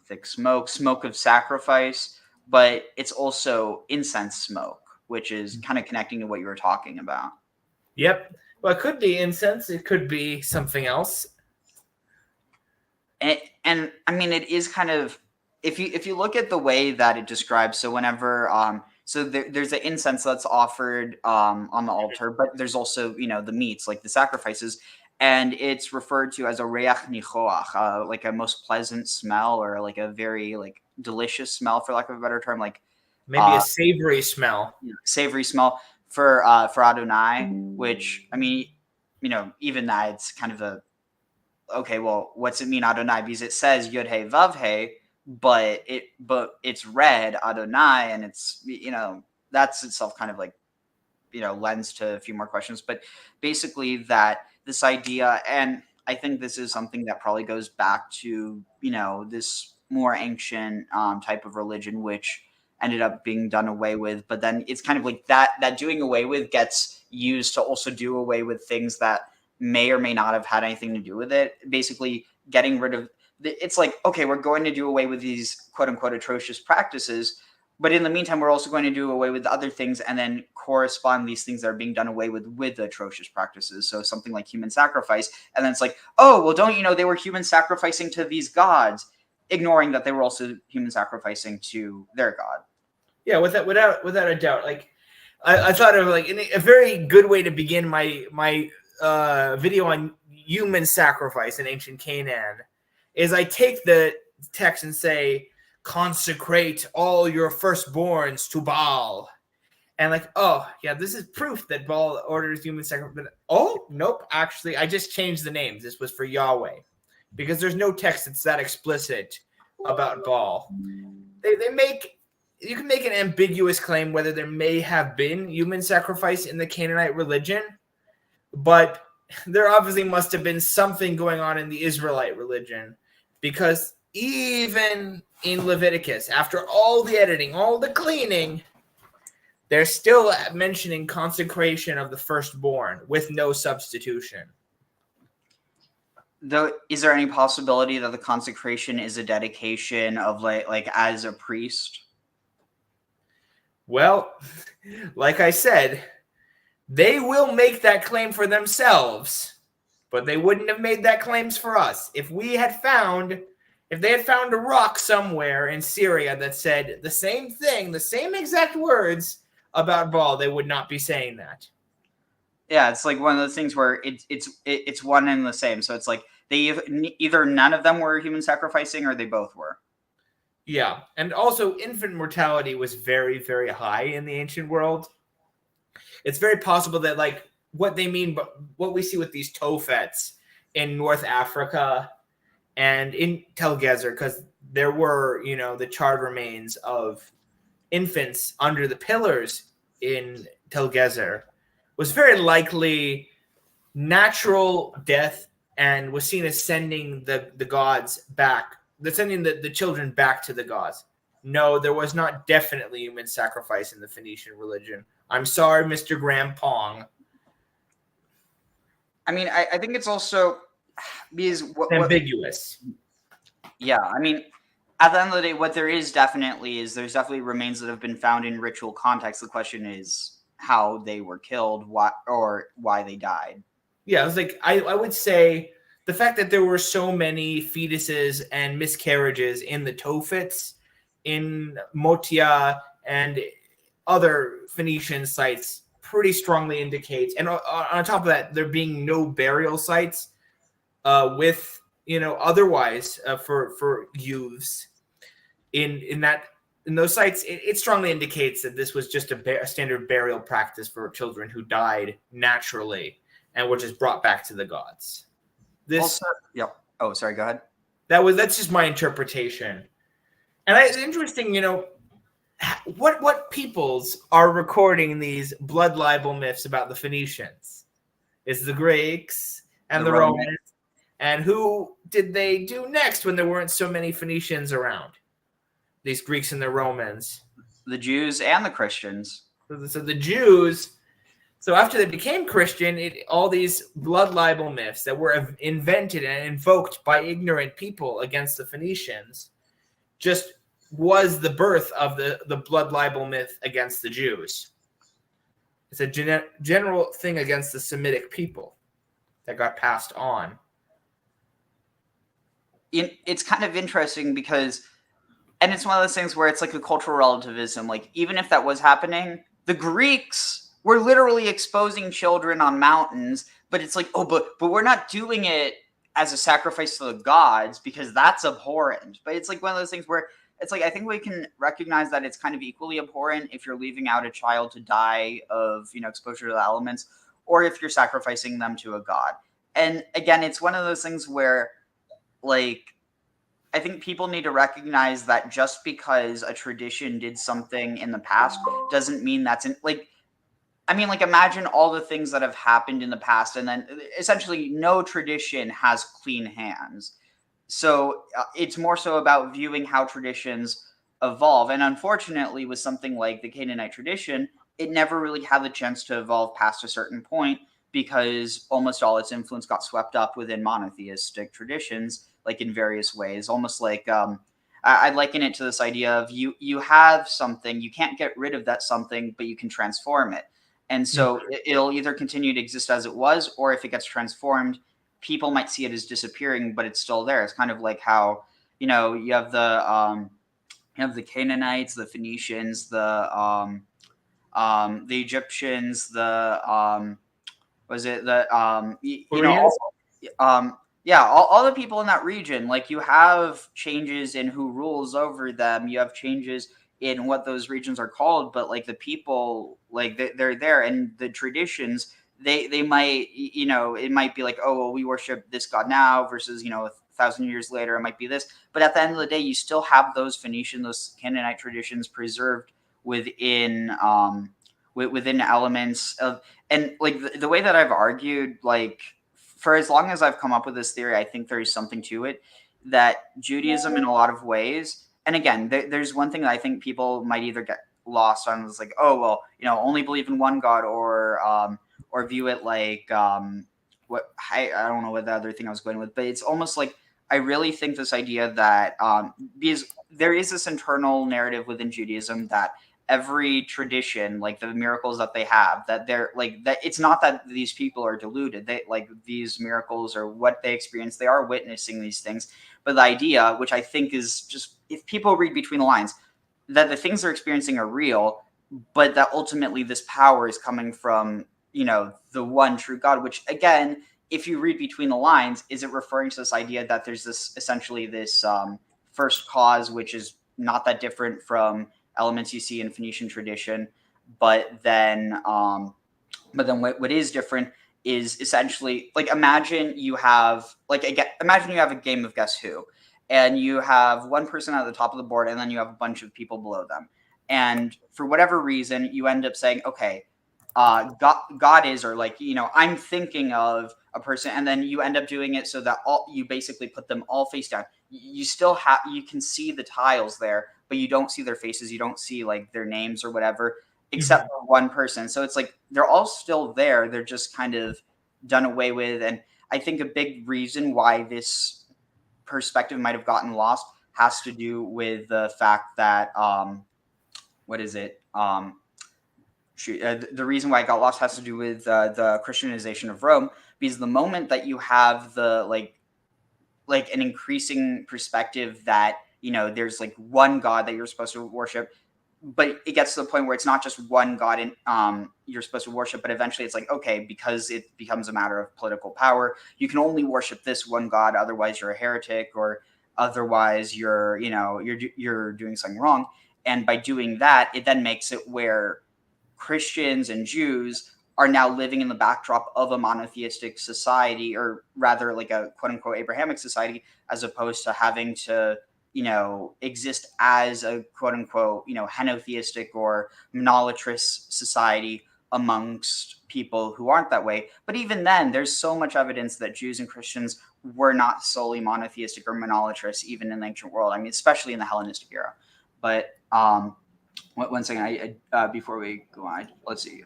thick smoke of sacrifice. But it's also incense smoke, which is kind of connecting to what you were talking about. Yep. Well, it could be incense. It could be something else. And I mean, it is kind of, if you look at the way that it describes, so whenever so there's an incense that's offered on the altar, but there's also, you know, the meats, like the sacrifices, and it's referred to as a reach nichoach, like a most pleasant smell, or like a very like delicious smell, for lack of a better term, like Maybe a savory smell. savory smell for Adonai, which, I mean, you know, even that, it's kind of a, okay, well, what's it mean Adonai? Because it says Yud Hey Vav Hey, but it's read Adonai, and it's, you know, that's itself kind of like, you know, lends to a few more questions. But basically, that this idea, and I think this is something that probably goes back to, you know, this more ancient type of religion, which ended up being done away with. But then it's kind of like that doing away with gets used to also do away with things that may or may not have had anything to do with it. Basically, getting rid of, it's like, okay, we're going to do away with these quote unquote atrocious practices, but in the meantime, we're also going to do away with other things, and then correspond these things that are being done away with atrocious practices. So something like human sacrifice, and then it's like, oh, well, don't you know they were human sacrificing to these gods, ignoring that they were also human sacrificing to their god. Yeah, without a doubt. Like, I thought of like a very good way to begin my video on human sacrifice in ancient Canaan is I take the text and say, consecrate all your firstborns to Baal. And like, oh, yeah, this is proof that Baal orders human sacrifice. Oh, nope, actually, I just changed the names. This was for Yahweh. Because there's no text that's that explicit about Baal. You can make an ambiguous claim whether there may have been human sacrifice in the Canaanite religion, but there obviously must have been something going on in the Israelite religion, because even in Leviticus, after all the editing, all the cleaning, they're still mentioning consecration of the firstborn with no substitution. Though, is there any possibility that the consecration is a dedication of like as a priest? Well, like I said, they will make that claim for themselves, but they wouldn't have made that claims for us. If they had found a rock somewhere in Syria that said the same thing, the same exact words about Baal, they would not be saying that. Yeah, it's like one of those things where it's one and the same. So it's like they either none of them were human sacrificing, or they both were. Yeah, and also infant mortality was very, very high in the ancient world. It's very possible that like what they mean, but what we see with these Tophets in North Africa and in Tel Gezer, because there were, you know, the charred remains of infants under the pillars in Tel Gezer, was very likely natural death, and was seen as sending the gods back, sending the children back to the gods. No, there was not definitely human sacrifice in the Phoenician religion. I'm sorry, Mr. Graham Pong. I mean, I think it's also because ambiguous. Yeah, I mean, at the end of the day, what there is definitely is there's definitely remains that have been found in ritual context. The question is how they were killed, why they died. Yeah, I was like, I would say the fact that there were so many fetuses and miscarriages in the Tophets, in Motia, and other Phoenician sites pretty strongly indicates, and on top of that, there being no burial sites with, you know, otherwise for youths in those sites, it strongly indicates that this was just a standard burial practice for children who died naturally and were just brought back to the gods. Yep. Oh, sorry. Go ahead. That's just my interpretation, and it's interesting, you know, what peoples are recording these blood libel myths about the Phoenicians? It's the Greeks and the Romans. And who did they do next when there weren't so many Phoenicians around? These Greeks and the Romans. The Jews and the Christians. So the Jews, so after they became Christian, all these blood libel myths that were invented and invoked by ignorant people against the Phoenicians just was the birth of the blood libel myth against the Jews. It's a general thing against the Semitic people that got passed on. It's kind of interesting because, and it's one of those things where it's like a cultural relativism. Like, even if that was happening, the Greeks were literally exposing children on mountains, but it's like, oh, but we're not doing it as a sacrifice to the gods because that's abhorrent. But it's like one of those things where it's like, I think we can recognize that it's kind of equally abhorrent if you're leaving out a child to die of, exposure to the elements, or if you're sacrificing them to a god. And again, it's one of those things where, like, I think people need to recognize that just because a tradition did something in the past doesn't mean that's imagine all the things that have happened in the past, and then essentially no tradition has clean hands. So it's more so about viewing how traditions evolve. And unfortunately, with something like the Canaanite tradition, it never really had the chance to evolve past a certain point because almost all its influence got swept up within monotheistic traditions, like in various ways. Almost like I liken it to this idea of you have something, you can't get rid of that something, but you can transform it. And so it'll either continue to exist as it was, or if it gets transformed, people might see it as disappearing, but it's still there. It's kind of like how, you have the Canaanites, the Phoenicians, the Egyptians, all the people in that region. Like, you have changes in who rules over them. You have changes in what those regions are called, but like the people, like they're there, and the traditions, they might, it might be like, oh, well, we worship this god now versus, 1,000 years later, it might be this. But at the end of the day, you still have those Phoenician, those Canaanite traditions preserved within within elements of, and like the way that I've argued, like, for as long as I've come up with this theory, I think there is something to it, that Judaism in a lot of ways, and again, there's one thing that I think people might either get lost on, is like, oh, well, only believe in one God, or view it like, what I don't know what the other thing I was going with, but it's almost like, I really think this idea that because there is this internal narrative within Judaism that every tradition, like the miracles that they have, that they're like, that it's not that these people are deluded. They, like, these miracles or what they experience, they are witnessing these things. But the idea, which I think is just, if people read between the lines, that the things they're experiencing are real, but that ultimately this power is coming from, the one true God, which, again, if you read between the lines, is it referring to this idea that there's this, essentially this first cause, which is not that different from elements you see in Phoenician tradition, but then what is different is essentially, like, imagine you have a game of Guess Who, and you have one person at the top of the board, and then you have a bunch of people below them, and for whatever reason, you end up saying, okay, God is, or like, I'm thinking of a person, and then you end up doing it so that you basically put them all face down. You still you can see the tiles there, but you don't see their faces. You don't see like their names or whatever, except for one person. So it's like they're all still there. They're just kind of done away with. And I think a big reason why this perspective might have gotten lost has to do with the fact that the reason why it got lost has to do with the Christianization of Rome, because the moment that you have the like an increasing perspective that, there's like one God that you're supposed to worship, but it gets to the point where it's not just one God and you're supposed to worship, but eventually it's like, okay, because it becomes a matter of political power, you can only worship this one God, otherwise you're a heretic, or otherwise you're doing something wrong. And by doing that, it then makes it where Christians and Jews are now living in the backdrop of a monotheistic society, or rather like a quote unquote Abrahamic society, as opposed to having to, exist as a quote unquote, henotheistic or monolatrous society amongst people who aren't that way. But even then, there's so much evidence that Jews and Christians were not solely monotheistic or monolatrous, even in the ancient world. I mean, especially in the Hellenistic era. But one second, before we go on, let's see.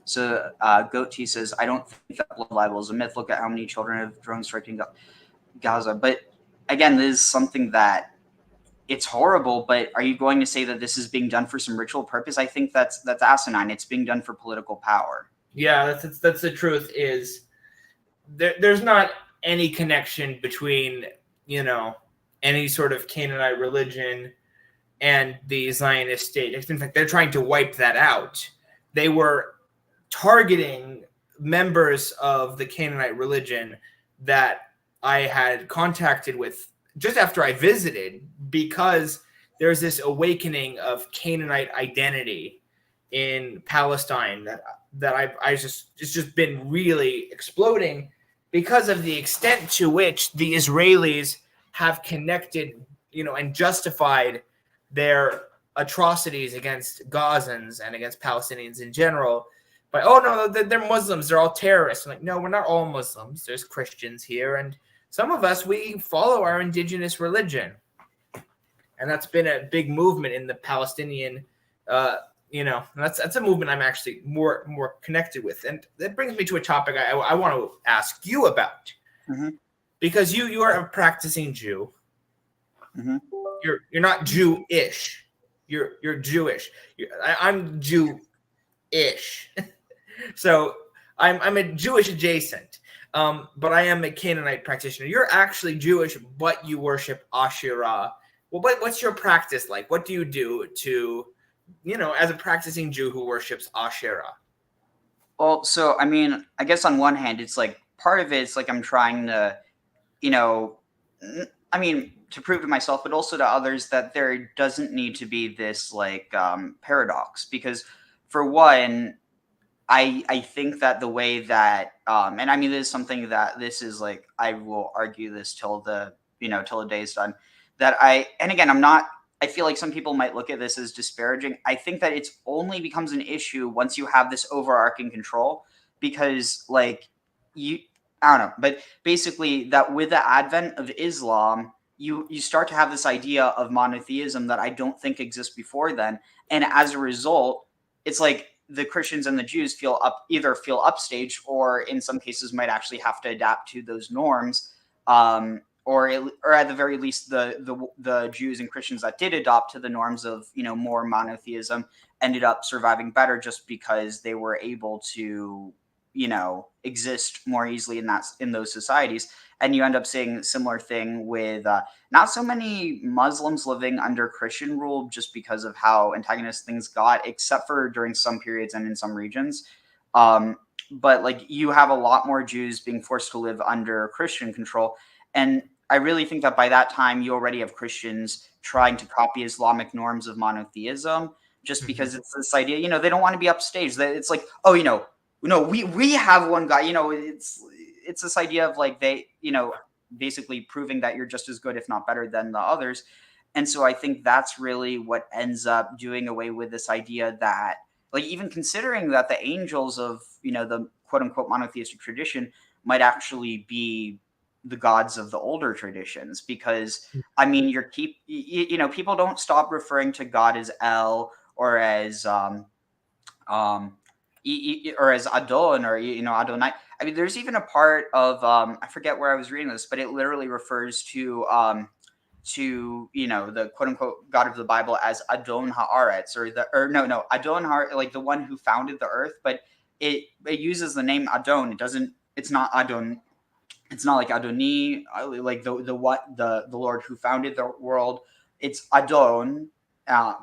So Goat T says, I don't think that blood libel is a myth. Look at how many children have drones striking Gaza. But again, this is something that it's horrible, but are you going to say that this is being done for some ritual purpose? I think that's asinine. It's being done for political power. Yeah, that's the truth. Is there's not any connection between, you know, any sort of Canaanite religion and the Zionist state. In fact, they're trying to wipe that out. They were targeting members of the Canaanite religion that I had contacted with just after I visited, because there's this awakening of Canaanite identity in Palestine that it's just been really exploding because of the extent to which the Israelis have connected, you know, and justified their atrocities against Gazans and against Palestinians in general. But, oh, no, they're Muslims. They're all terrorists. I'm like, no, we're not all Muslims. There's Christians here. And some of us, we follow our indigenous religion. And that's been a big movement in the Palestinian, you know, that's a movement I'm actually more connected with. And that brings me to a topic I want to ask you about. Mm-hmm. Because you are a practicing Jew. Mm-hmm. You're not Jewish. You're Jewish. I'm Jew-ish. So I'm a Jewish adjacent, but I am a Canaanite practitioner. You're actually Jewish, but you worship Asherah. Well, what's your practice like? What do you do to, you know, as a practicing Jew who worships Asherah? Well, so I mean, I guess on one hand, it's like part of it's like I'm trying to, you know, I mean, to prove to myself, but also to others that there doesn't need to be this like paradox, because for one, I think that the way that and I mean, this is something that this is like I will argue this till the day is done. That and again, I feel like some people might look at this as disparaging. I think that it's only becomes an issue once you have this overarching control, because like I don't know, but basically that with the advent of Islam, you start to have this idea of monotheism that I don't think exists before then, and as a result, it's like the Christians and the Jews either feel upstaged, or in some cases might actually have to adapt to those norms, or at the very least, the Jews and Christians that did adopt to the norms of more monotheism ended up surviving better, just because they were able to exist more easily in those societies. And you end up seeing a similar thing with not so many Muslims living under Christian rule, just because of how antagonist things got, except for during some periods and in some regions. But like you have a lot more Jews being forced to live under Christian control. And I really think that by that time, you already have Christians trying to copy Islamic norms of monotheism, just because it's this idea, they don't want to be upstaged. It's like, oh, no, we have one guy, it's this idea of like they, basically proving that you're just as good, if not better than the others. And so I think that's really what ends up doing away with this idea that, like, even considering that the angels of, the quote unquote monotheistic tradition might actually be the gods of the older traditions, because I mean, people don't stop referring to God as El, or as or as Adon, or Adonai. I mean, there's even a part of I forget where I was reading this, but it literally refers to the quote unquote God of the Bible as Adon Haaretz, Adon Haaretz, like the one who founded the earth, but it uses the name Adon. It's not Adon. It's not like Adoni, like the Lord who founded the world. It's Adon,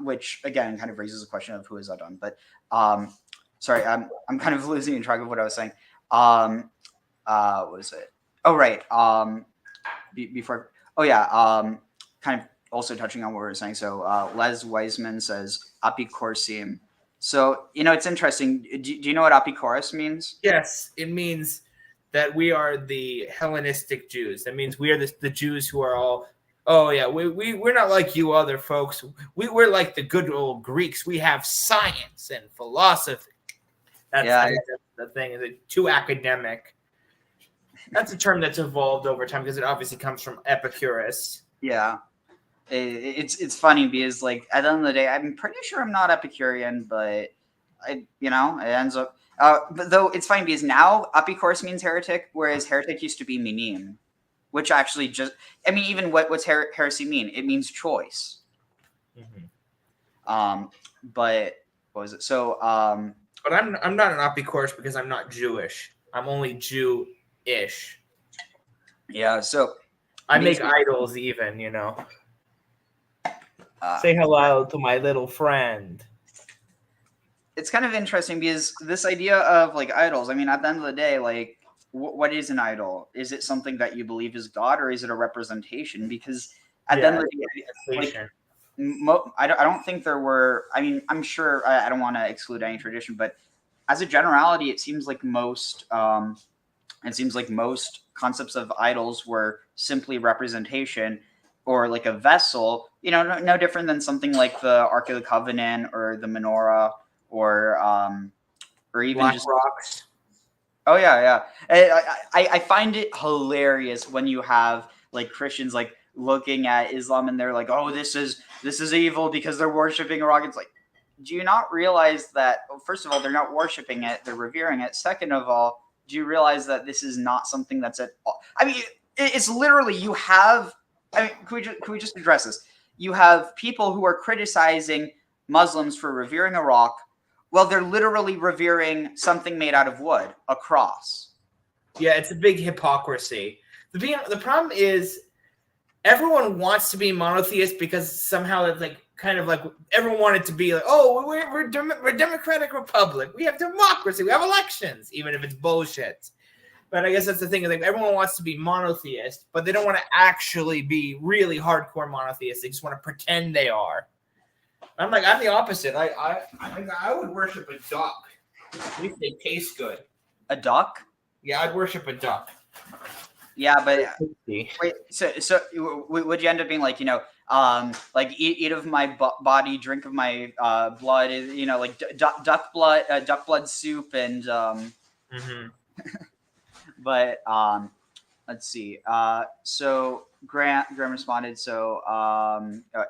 which again kind of raises a question of who is Adon. But sorry, I'm kind of losing track of what I was saying. What was it? Oh, right. Before. Oh, yeah. Kind of also touching on what we were saying. So Les Wiseman says apikorsim. So it's interesting. Do you know what apikoros means? Yes, it means that we are the Hellenistic Jews. That means we are the Jews who are all. Oh yeah, we're not like you other folks. We're like the good old Greeks. We have science and philosophy. That's the thing. Is it too academic? That's a term that's evolved over time because it obviously comes from Epicurus. Yeah, it's funny because like at the end of the day, I'm pretty sure I'm not Epicurean, but it ends up. But though it's funny because now Epicurus means heretic, whereas heretic used to be minim. which actually just, I mean, even what's heresy mean? It means choice. But what was it? So, but I'm not an Apikoros because I'm not Jewish. I'm only Jew-ish. Yeah, so I make idols even, you know. Say hello to my little friend. It's kind of interesting because this idea of like idols, I mean, at the end of the day, like, what is an idol? Is it something that you believe is God, or is it a representation? Because at the end of the day, like, I don't think there were, I mean, I'm sure, I don't want to exclude any tradition, but as a generality, it seems like most concepts of idols were simply representation, or like a vessel, you know, no different than something like the Ark of the Covenant or the menorah, or even Black just rocks. Oh yeah. I find it hilarious when you have like Christians like looking at Islam and they're like, oh, this is evil because they're worshiping a rock. It's like, do you not realize that, well, first of all, they're not worshiping it, they're revering it. Second of all, do you realize that this is not something that's at all, I mean, it's literally, you have, I mean, can we just address this? You have people who are criticizing Muslims for revering a rock. Well, they're literally revering something made out of wood, a cross. Yeah, it's a big hypocrisy. The problem is everyone wants to be monotheist because somehow it's like kind of like everyone wanted to be like, oh, we're democratic republic. We have democracy. We have elections, even if it's bullshit. But I guess that's the thing. Like everyone wants to be monotheist, but they don't want to actually be really hardcore monotheist. They just want to pretend they are. I'm the opposite. I would worship a duck. At least they taste good. A duck? Yeah, I'd worship a duck. Yeah, but wait. So would you end up being like, you know, like eat of my body, drink of my blood? You know, like duck blood soup, and But let's see. So Graham responded. So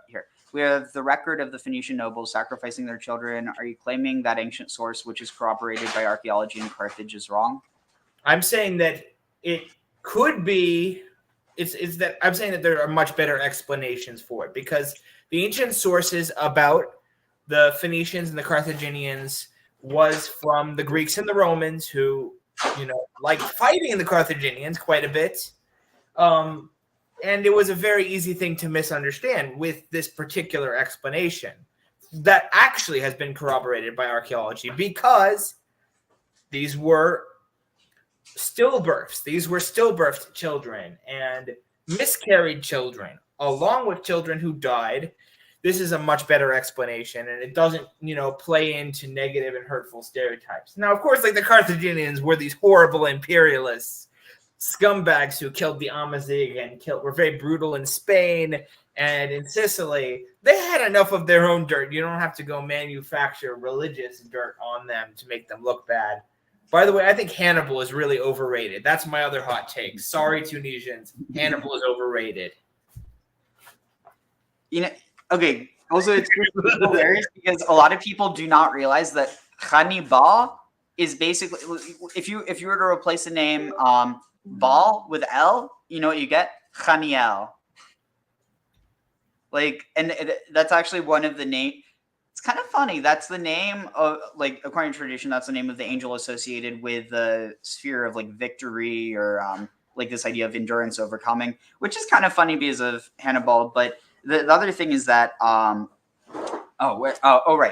here. We have the record of the Phoenician nobles sacrificing their children. Are you claiming that ancient source, which is corroborated by archaeology in Carthage, is wrong? I'm saying that it could be. It's that I'm saying that there are much better explanations for it, because the ancient sources about the Phoenicians and the Carthaginians was from the Greeks and the Romans, who, you know, liked fighting the Carthaginians quite a bit. And it was a very easy thing to misunderstand with this particular explanation that actually has been corroborated by archaeology, because these were stillbirths. These were stillbirthed children and miscarried children, along with children who died. This is a much better explanation, and it doesn't, you know, play into negative and hurtful stereotypes. Now, of course, like the Carthaginians were these horrible imperialists, scumbags who killed the Amazigh and were very brutal in Spain and in Sicily. They had enough of their own dirt. You don't have to go manufacture religious dirt on them to make them look bad. By the way, I think Hannibal is really overrated. That's my other hot take. Sorry, Tunisians. Hannibal is overrated. You know, okay. Also, it's hilarious because a lot of people do not realize that Hannibal is basically, if you were to replace the name Baal with L, you know what you get? Haniel. Like, and that's actually one of the name. It's kind of funny. That's the name of, like, according to tradition, that's the name of the angel associated with the sphere of like victory, or like this idea of endurance, overcoming, which is kind of funny because of Hannibal. But the other thing is that right.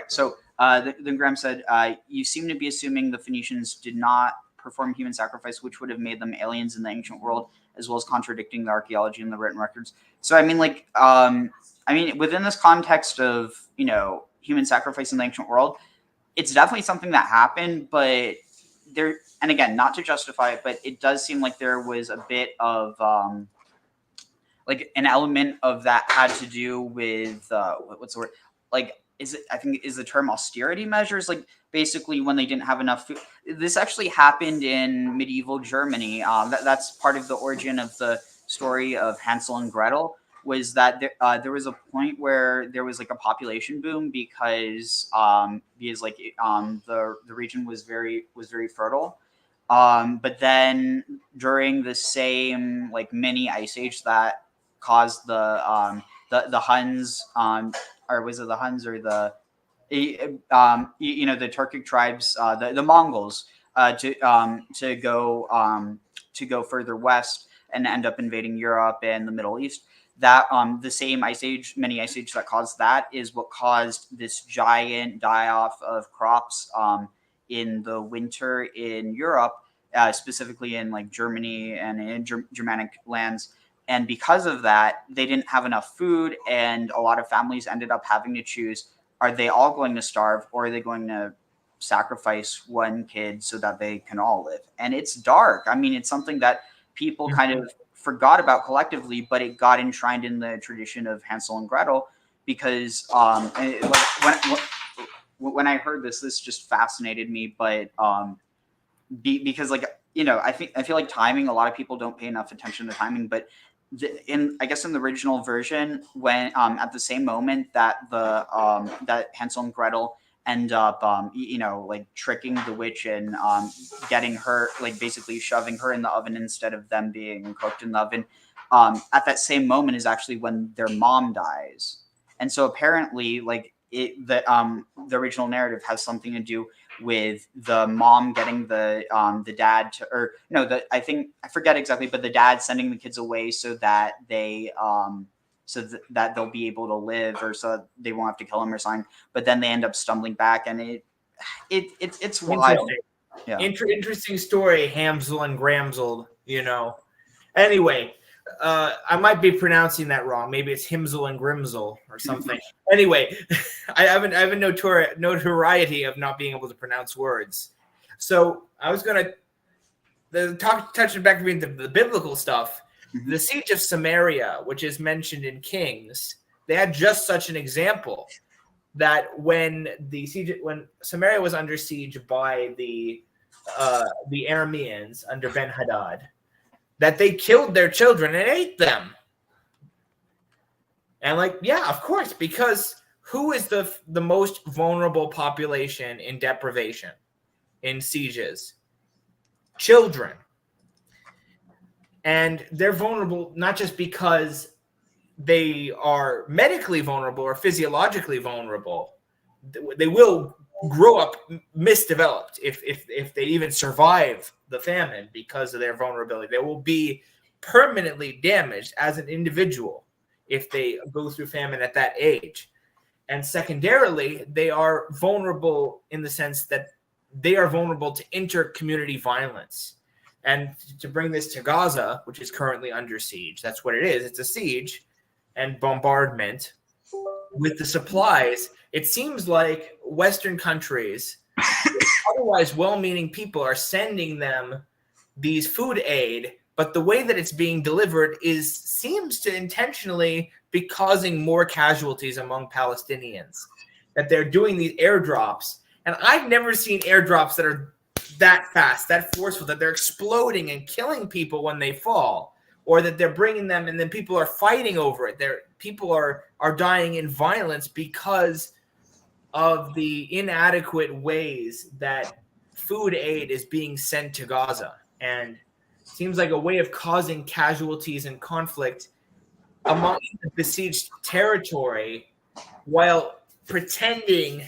So then Graham said, you seem to be assuming the Phoenicians did not perform human sacrifice, which would have made them aliens in the ancient world, as well as contradicting the archaeology and the written records. So I mean, like, within this context of, you know, human sacrifice in the ancient world, it's definitely something that happened, but there, and again, not to justify it, but it does seem like there was a bit of like an element of that had to do with what's the word? Like, is the term austerity measures? Like, basically when they didn't have enough food. This actually happened in medieval Germany. That's part of the origin of the story of Hansel and Gretel. Was that there was a point where there was like a population boom because like the region was very fertile, But then during the same like mini ice age that caused the Huns, or was it the Huns or the the Turkic tribes, the Mongols, to go further west and end up invading Europe and the Middle East. That the same ice age, mini ice age that caused that is what caused this giant die off of crops in the winter in Europe, specifically in like Germany and in Germanic lands. And because of that, they didn't have enough food, and a lot of families ended up having to choose: are they all going to starve, or are they going to sacrifice one kid so that they can all live? And it's dark. I mean, it's something that people kind of forgot about collectively, but it got enshrined in the tradition of Hansel and Gretel because when I heard this just fascinated me. But because like I feel like timing. A lot of people don't pay enough attention to timing, but in the original version, when at the same moment that that Hansel and Gretel end up like tricking the witch and getting her, like basically shoving her in the oven instead of them being cooked in the oven, at that same moment is actually when their mom dies. And so apparently like the original narrative has something to do with the mom getting the dad to, or no, I think I forget exactly, but the dad sending the kids away so that that they'll be able to live, or so that they won't have to kill him or something. But then they end up stumbling back, and it's wild. Yeah. Interesting story, Hamsel and Gramsel. Anyway, I might be pronouncing that wrong. Maybe it's Himsel and Grimsel or something. Anyway, I have a notoriety of not being able to pronounce words. So I was going to touching back to the biblical stuff. Mm-hmm. The siege of Samaria, which is mentioned in Kings, they had just such an example that when Samaria was under siege by the Arameans under Ben-Hadad, that they killed their children and ate them. And of course, because who is the most vulnerable population in deprivation, in sieges? Children. And they're vulnerable not just because they are medically vulnerable or physiologically vulnerable. They will grow up misdeveloped if they even survive the famine because of their vulnerability. They will be permanently damaged as an individual if they go through famine at that age. And secondarily, they are vulnerable in the sense that they are vulnerable to inter-community violence. And to bring this to Gaza, which is currently under siege, that's what it is. It's a siege and bombardment with the supplies. It seems like Western countries, otherwise well-meaning people, are sending them these food aid, but the way that it's being delivered seems to intentionally be causing more casualties among Palestinians. That they're doing these airdrops, and I've never seen airdrops that are that fast, that forceful, that they're exploding and killing people when they fall, or that they're bringing them and then people are fighting over it. People are dying in violence because of the inadequate ways that food aid is being sent to Gaza. And it seems like a way of causing casualties and conflict among the besieged territory while pretending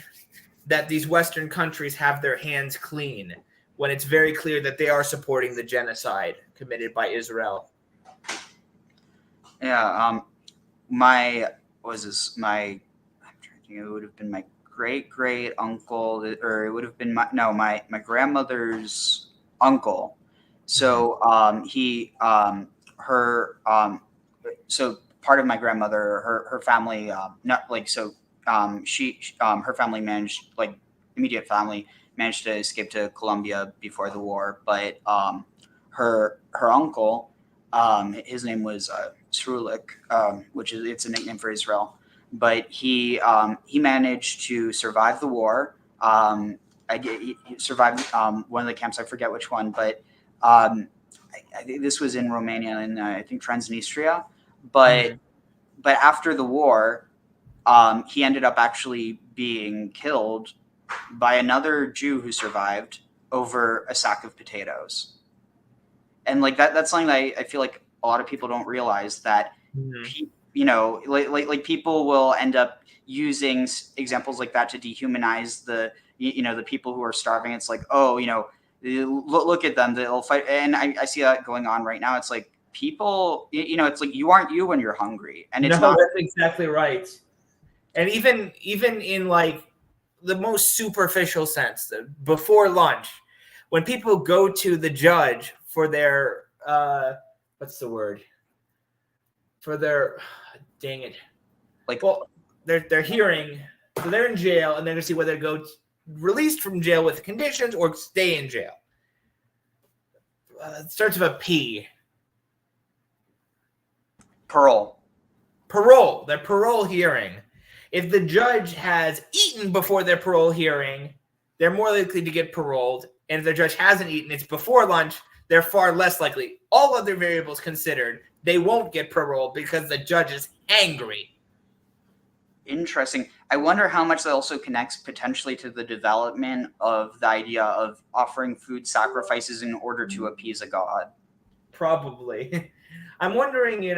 that these Western countries have their hands clean, when it's very clear that they are supporting the genocide committed by Israel. Yeah, my I'm trying to think, it would have been my great uncle, or it would have been my grandmother's uncle. So so part of my grandmother, her family, her family managed, like immediate family managed to escape to Colombia before the war, but her uncle, his name was Srulik, which is, it's a nickname for Israel, but he managed to survive the war. He survived one of the camps. I forget which one, but I think this was in Romania and I think Transnistria. But after the war, he ended up actually being killed by another Jew who survived, over a sack of potatoes. And like that's something that I feel like a lot of people don't realize, that like people will end up using examples like that to dehumanize the the people who are starving. It's like, oh, look at them, they'll fight. And I see that going on right now. It's like people, it's like, you aren't you when you're hungry, and it's not. That's exactly right. And even in like the most superficial sense, before lunch, when people go to the judge for their what's the word? For their dang it. Like, well, they're hearing, so they're in jail, and they're gonna see whether they go released from jail with conditions or stay in jail. It starts with a P. Parole. Their parole hearing. If the judge has eaten before their parole hearing, they're more likely to get paroled. And if the judge hasn't eaten, it's before lunch, they're far less likely. All other variables considered, they won't get parole because the judge is angry. Interesting. I wonder how much that also connects potentially to the development of the idea of offering food sacrifices in order to appease a god. Probably. I'm wondering,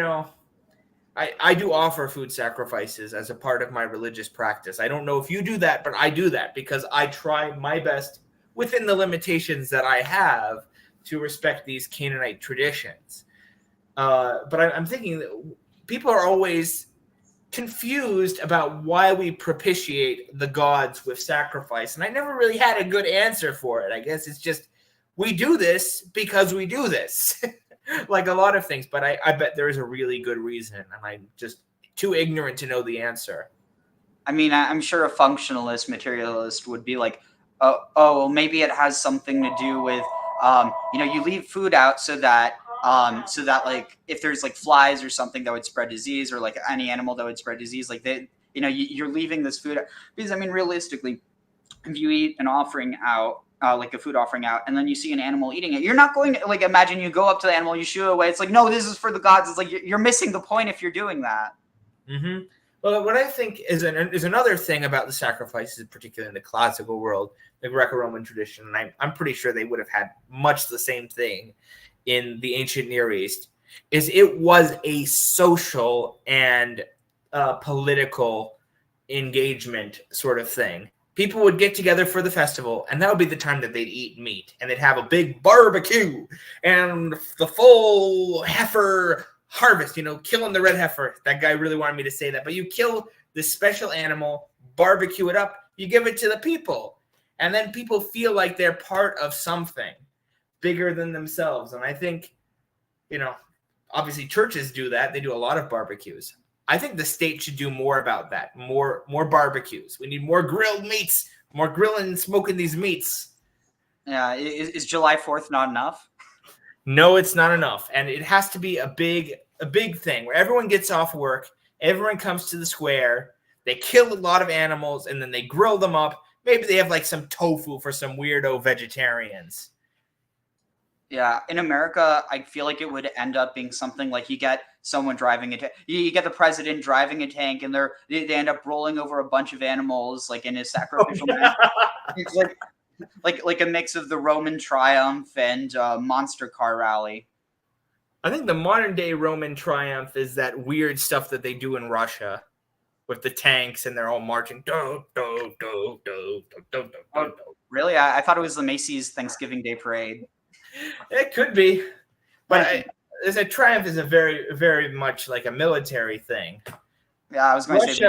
I do offer food sacrifices as a part of my religious practice. I don't know if you do that, but I do that because I try my best within the limitations that I have to respect these Canaanite traditions. But I'm thinking that people are always confused about why we propitiate the gods with sacrifice. And I never really had a good answer for it. I guess it's just, we do this because we do this. Like a lot of things, but I bet there is a really good reason, and I'm just too ignorant to know the answer. I mean, I'm sure a functionalist materialist would be like, oh, well, maybe it has something to do with, you leave food out so that like if there's like flies or something that would spread disease, or like any animal that would spread disease, like you're leaving this food out. Because I mean, realistically, if you eat an offering out, like a food offering out, and then you see an animal eating it, you're not going to, like, imagine you go up to the animal, you shoo it away. It's like, no, this is for the gods. It's like you're missing the point if you're doing that. Mm-hmm. Well, what I think is another thing about the sacrifices, particularly in the classical world, the Greco-Roman tradition, and I'm pretty sure they would have had much the same thing in the ancient Near East, is it was a social and political engagement sort of thing. People would get together for the festival, and that would be the time that they'd eat meat, and they'd have a big barbecue and the full heifer harvest, killing the red heifer. That guy really wanted me to say that, but you kill this special animal, barbecue it up, you give it to the people, and then people feel like they're part of something bigger than themselves. And I think, obviously churches do that. They do a lot of barbecues. I think the state should do more about that. More barbecues. We need more grilled meats, more grilling and smoking these meats. Yeah, is July 4th not enough? No, it's not enough. And it has to be a big thing where everyone gets off work, everyone comes to the square, they kill a lot of animals, and then they grill them up. Maybe they have like some tofu for some weirdo vegetarians. Yeah, in America, I feel like it would end up being something like you get someone driving a tank. You get the president driving a tank, and they end up rolling over a bunch of animals, like in his sacrificial. It's like a mix of the Roman triumph and monster car rally. I think the modern day Roman triumph is that weird stuff that they do in Russia with the tanks, and they're all marching. Do, do, do, do, do, do, do, do. Really? I thought it was the Macy's Thanksgiving Day Parade. It could be, but as a triumph is a very, very much like a military thing. Yeah, I was going to say.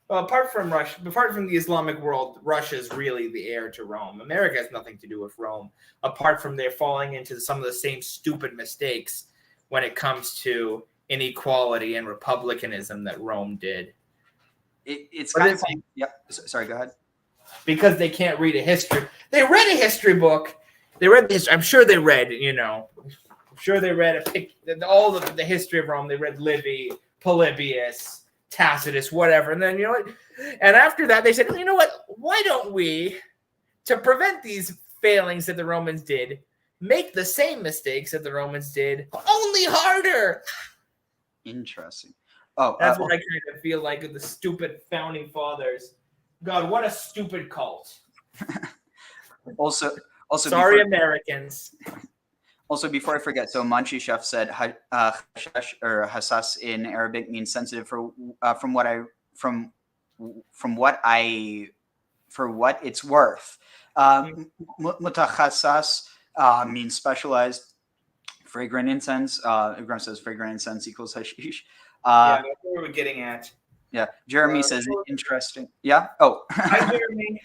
Well, apart from the Islamic world, Russia is really the heir to Rome. America has nothing to do with Rome, apart from they're falling into some of the same stupid mistakes when it comes to inequality and republicanism that Rome did. It's kind of like, yeah. Sorry, go ahead. Because they can't read a history. They read a history book. They read this. I'm sure they read, I'm sure they read all of the history of Rome. They read Livy, Polybius, Tacitus, whatever. And then, and after that, they said, you know what? Why don't we, to prevent these failings that the Romans did, make the same mistakes that the Romans did, only harder? Interesting. Oh, that's what I kind of feel like with the stupid founding fathers. God, what a stupid cult. Also, Sorry, Americans. Also, before I forget, so Manchi Chef said hashash or hassas in Arabic means sensitive from what I from what I for what it's worth. Mutakhasas means specialized. Fragrant incense. Ibrahim says fragrant incense equals hashish. Yeah, that's what we were getting at. Yeah. Jeremy says interesting. Yeah. Oh. Hi, Jeremy.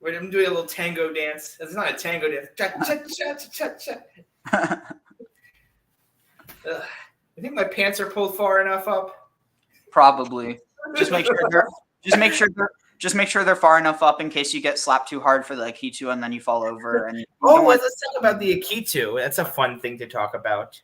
Wait, I'm doing a little tango dance. It's not a tango dance. Cha cha cha cha cha. I think my pants are pulled far enough up. Probably. Just make sure they're far enough up in case you get slapped too hard for the akitu and then you fall over. And let's talk about the akitu. That's a fun thing to talk about.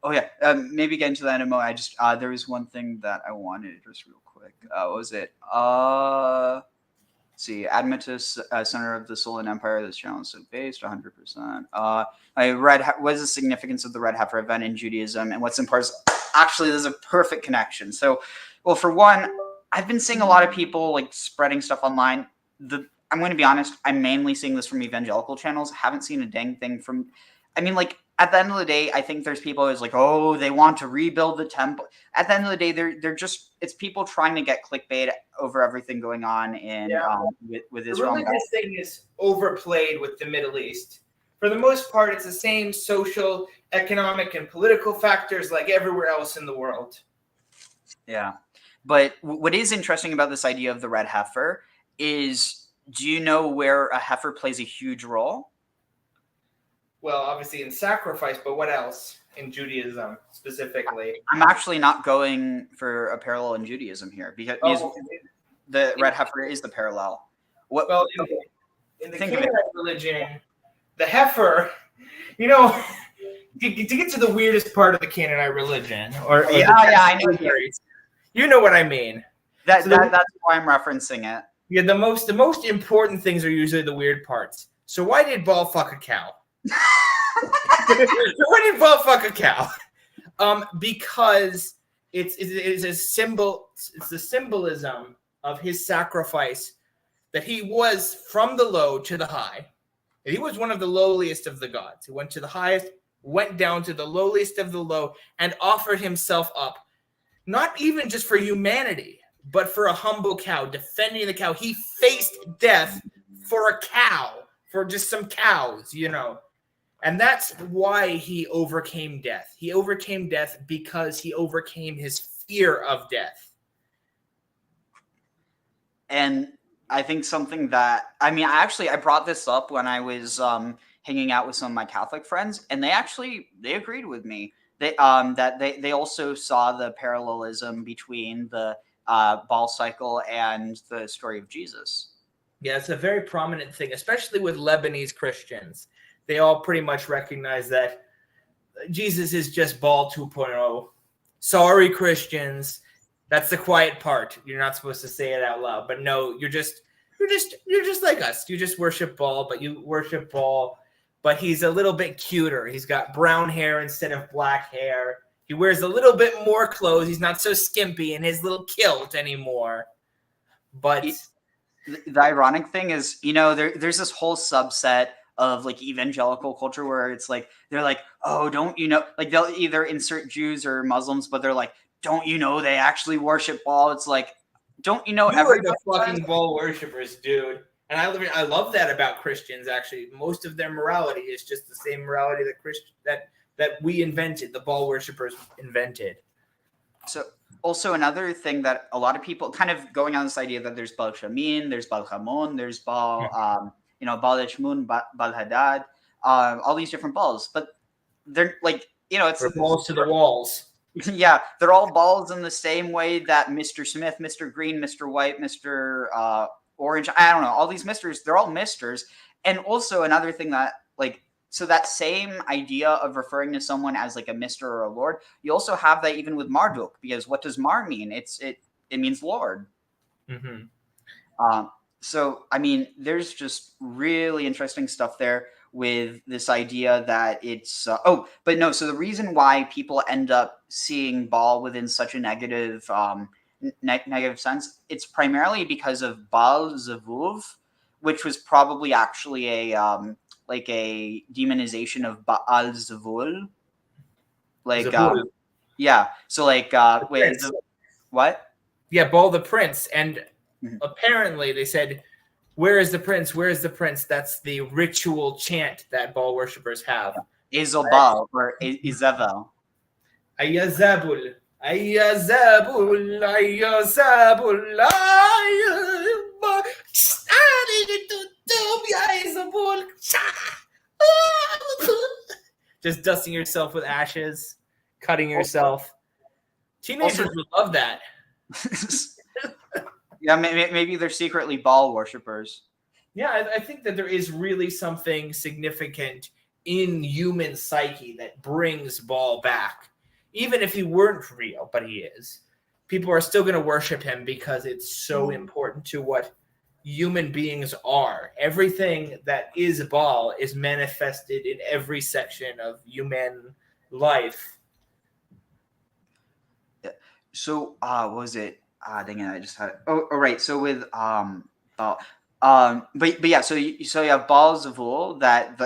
Oh yeah, maybe get into that in a moment. I just there was one thing that I wanted just real quick. What was it? Let's see, Admetus, center of the Solan Empire. This channel is so based 100%. I read what is the significance of the red heifer event in Judaism, and what's important. Actually, there's a perfect connection. So, well, for one, I've been seeing a lot of people like spreading stuff online. I'm going to be honest. I'm mainly seeing this from evangelical channels. I haven't seen a dang thing from. I mean, like at the end of the day, I think there's people who's like, oh, they want to rebuild the temple. At the end of the day, they're just it's people trying to get clickbait over everything going on in with Israel. The religious thing is overplayed with the Middle East. For the most part, it's the same social, economic, and political factors like everywhere else in the world. Yeah. But what is interesting about this idea of the red heifer is, do you know where a heifer plays a huge role? Well, obviously in sacrifice, but what else in Judaism specifically? I'm actually not going for a parallel in Judaism here because the red heifer is the parallel. Well, in the Canaanite religion, the heifer, you know, to get to the weirdest part of the Canaanite religion, I know. You know what I mean. That's why I'm referencing it. Yeah, the most important things are usually the weird parts. So why did Baal fuck a cow? Why did Baal fuck a cow? Because it's a symbol. It's the symbolism of his sacrifice that he was from the low to the high. And he was one of the lowliest of the gods. He went to the highest, went down to the lowliest of the low, and offered himself up. Not even just for humanity, but for a humble cow, defending the cow. He faced death for a cow, for just some cows, you know. And that's why he overcame death. He overcame death because he overcame his fear of death. And I think something that, I brought this up when I was hanging out with some of my Catholic friends, and they agreed with me. They also saw the parallelism between the Baal cycle and the story of Jesus. Yeah, it's a very prominent thing, especially with Lebanese Christians. They all pretty much recognize that Jesus is just Baal 2.0. Sorry, Christians. That's the quiet part. You're not supposed to say it out loud. But no, you're just like us. You just worship Baal, but he's a little bit cuter. He's got brown hair instead of black hair. He wears a little bit more clothes. He's not so skimpy in his little kilt anymore. But the ironic thing is, there's this whole subset of like evangelical culture where it's like they're like, oh, don't you know, like they'll either insert Jews or Muslims, but they're like, don't you know they actually worship Baal? It's like, don't you know everybody the fucking Baal worshippers, dude. And I love that about Christians. Actually, most of their morality is just the same morality that we invented, the Baal worshippers invented. So also another thing that a lot of people kind of going on this idea that there's Baal Shamin, there's Baal Hamon, there's Baal, Baal Eshmun, Baal Hadad, all these different Baals, but they're like, it's they're balls to the walls. Yeah, they're all balls in the same way that Mr. Smith, Mr. Green, Mr. White, Mr. Orange, I don't know, all these misters, they're all misters. And also another thing that so that same idea of referring to someone as like a mister or a lord, you also have that even with Marduk, because what does Mar mean? It means lord. Mm-hmm. So, there's just really interesting stuff there with this idea that it's so the reason why people end up seeing Baal within such a negative negative sense, it's primarily because of Baal Zavuv, which was probably actually a like a demonization of Baal Zavul. Like Zabul, yeah, so like wait, prince. what? Yeah, Baal the prince. And Mhm. apparently they said, "Where is the prince? Where is the prince?" That's the ritual chant that Baal worshippers have. Izobal or Izevel. Ayazabul, Ayazabul, Ayazabul, just dusting yourself with ashes, cutting yourself. Teenagers would love that. Yeah, maybe they're secretly Baal worshippers. Yeah, I think that there is really something significant in human psyche that brings Baal back. Even if he weren't real, but he is. People are still going to worship him because it's so important to what human beings are. Everything that is Baal is manifested in every section of human life. So what was it? Dang it, I just had it. Oh, right. So with Baal, but yeah, so you have Baal Zavul that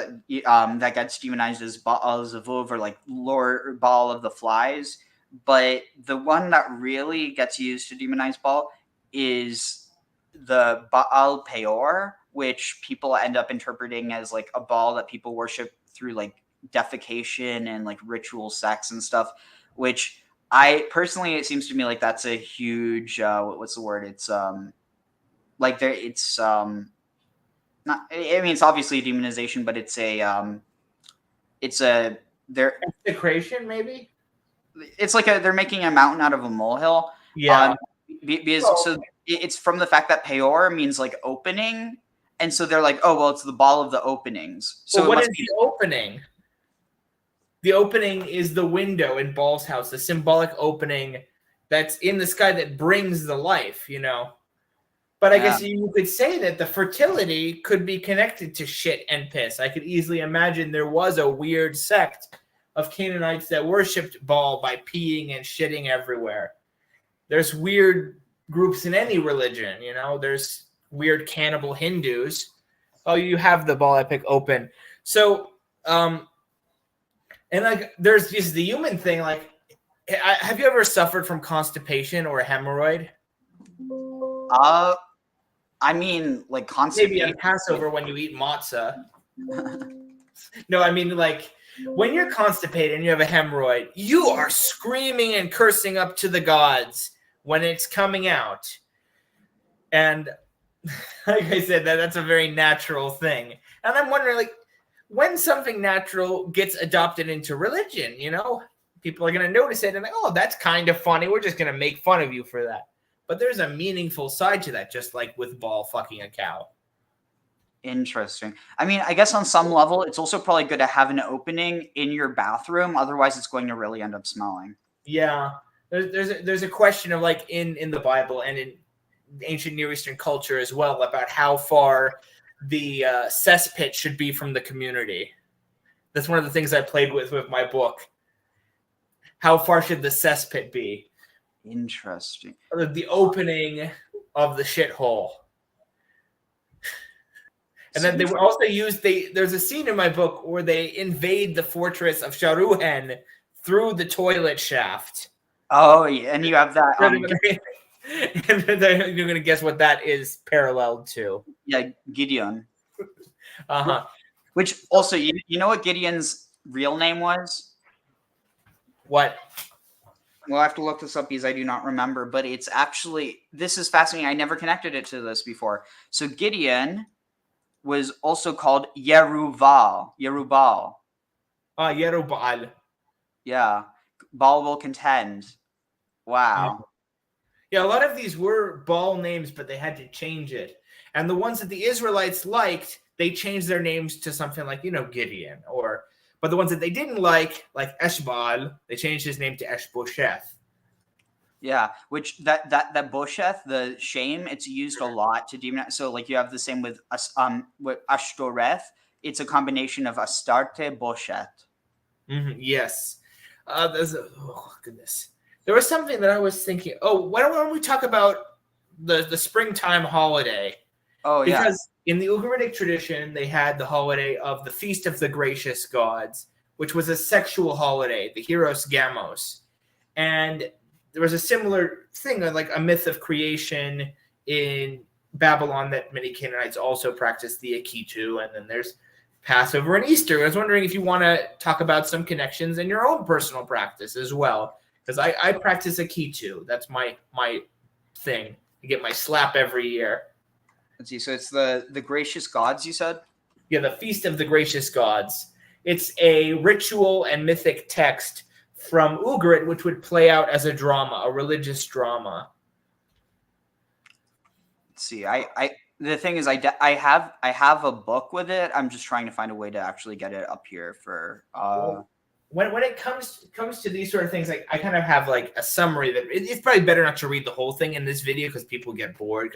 gets demonized as Baal Zavul, or like Lord Baal of the flies. But the one that really gets used to demonize Baal is the Baal Peor, which people end up interpreting as like a Baal that people worship through like defecation and like ritual sex and stuff, which I personally, it seems to me like that's a huge what's the word? It's like there it's not, I mean it's obviously a demonization, but it's a they're Desecration, maybe? it's like they're making a mountain out of a molehill. Yeah. Because so it's from the fact that Peor means like opening, and so they're like, oh well, it's the Baal of the openings. So what is the opening? The opening is the window in Baal's house, the symbolic opening that's in the sky that brings the life, you know. But I guess you could say that the fertility could be connected to shit and piss. I could easily imagine there was a weird sect of Canaanites that worshipped Baal by peeing and shitting everywhere. There's weird groups in any religion, you know. There's weird cannibal Hindus. Oh, you have the Baal epic open. So, and like, there's just the human thing. Like, have you ever suffered from constipation or a hemorrhoid? I mean, like constipation. Maybe on Passover when you eat matzah. No, I mean, like, when you're constipated and you have a hemorrhoid, you are screaming and cursing up to the gods when it's coming out. And like I said, that's a very natural thing. And I'm wondering, like, when something natural gets adopted into religion, you know, people are going to notice it and like, oh, that's kind of funny. We're just going to make fun of you for that. But there's a meaningful side to that, just like with Baal fucking a cow. Interesting. I mean, I guess on some level, it's also probably good to have an opening in your bathroom. Otherwise, it's going to really end up smelling. Yeah. There's a question of, like, in the Bible and in ancient Near Eastern culture as well, about how far the cesspit should be from the community. That's one of the things I played with my book. How far should the cesspit be? Interesting. The opening of the shithole. And then they were also used. There's a scene in my book where they invade the fortress of Sharuhen through the toilet shaft. Oh, yeah, and you have that. And then you're gonna guess what that is paralleled to. Yeah, Gideon. Uh-huh. Which also, you know what Gideon's real name was? What? Well, I have to look this up because I do not remember, but it's actually, this is fascinating. I never connected it to this before. So Gideon was also called Yerubal. Yerubal. Yeah. Baal will contend. Wow. Yeah, a lot of these were Baal names, but they had to change it. And the ones that the Israelites liked, they changed their names to something like, you know, Gideon. But the ones that they didn't like Eshbaal, they changed his name to Eshbosheth. Yeah, which that Bosheth, the shame, it's used a lot to demonize. So like you have the same with Ashtoreth. It's a combination of Astarte Bosheth. Mm-hmm, yes. Oh goodness. There was something that I was thinking. Oh, why don't we talk about the springtime holiday? Oh, because In the Ugaritic tradition, they had the holiday of the Feast of the Gracious Gods, which was a sexual holiday, the Hieros Gamos. And there was a similar thing, like a myth of creation in Babylon that many Canaanites also practiced, the Akitu, and then there's Passover and Easter. I was wondering if you want to talk about some connections in your own personal practice as well, because I practice Akitu. That's my thing. I get my slap every year. Let's see. So it's the gracious gods, you said? Yeah, the Feast of the Gracious Gods. It's a ritual and mythic text from Ugarit, which would play out as a drama, a religious drama. Let's see. The thing is, I have a book with it. I'm just trying to find a way to actually get it up here for. When it comes to these sort of things, I kind of have like a summary that it's probably better not to read the whole thing in this video because people get bored.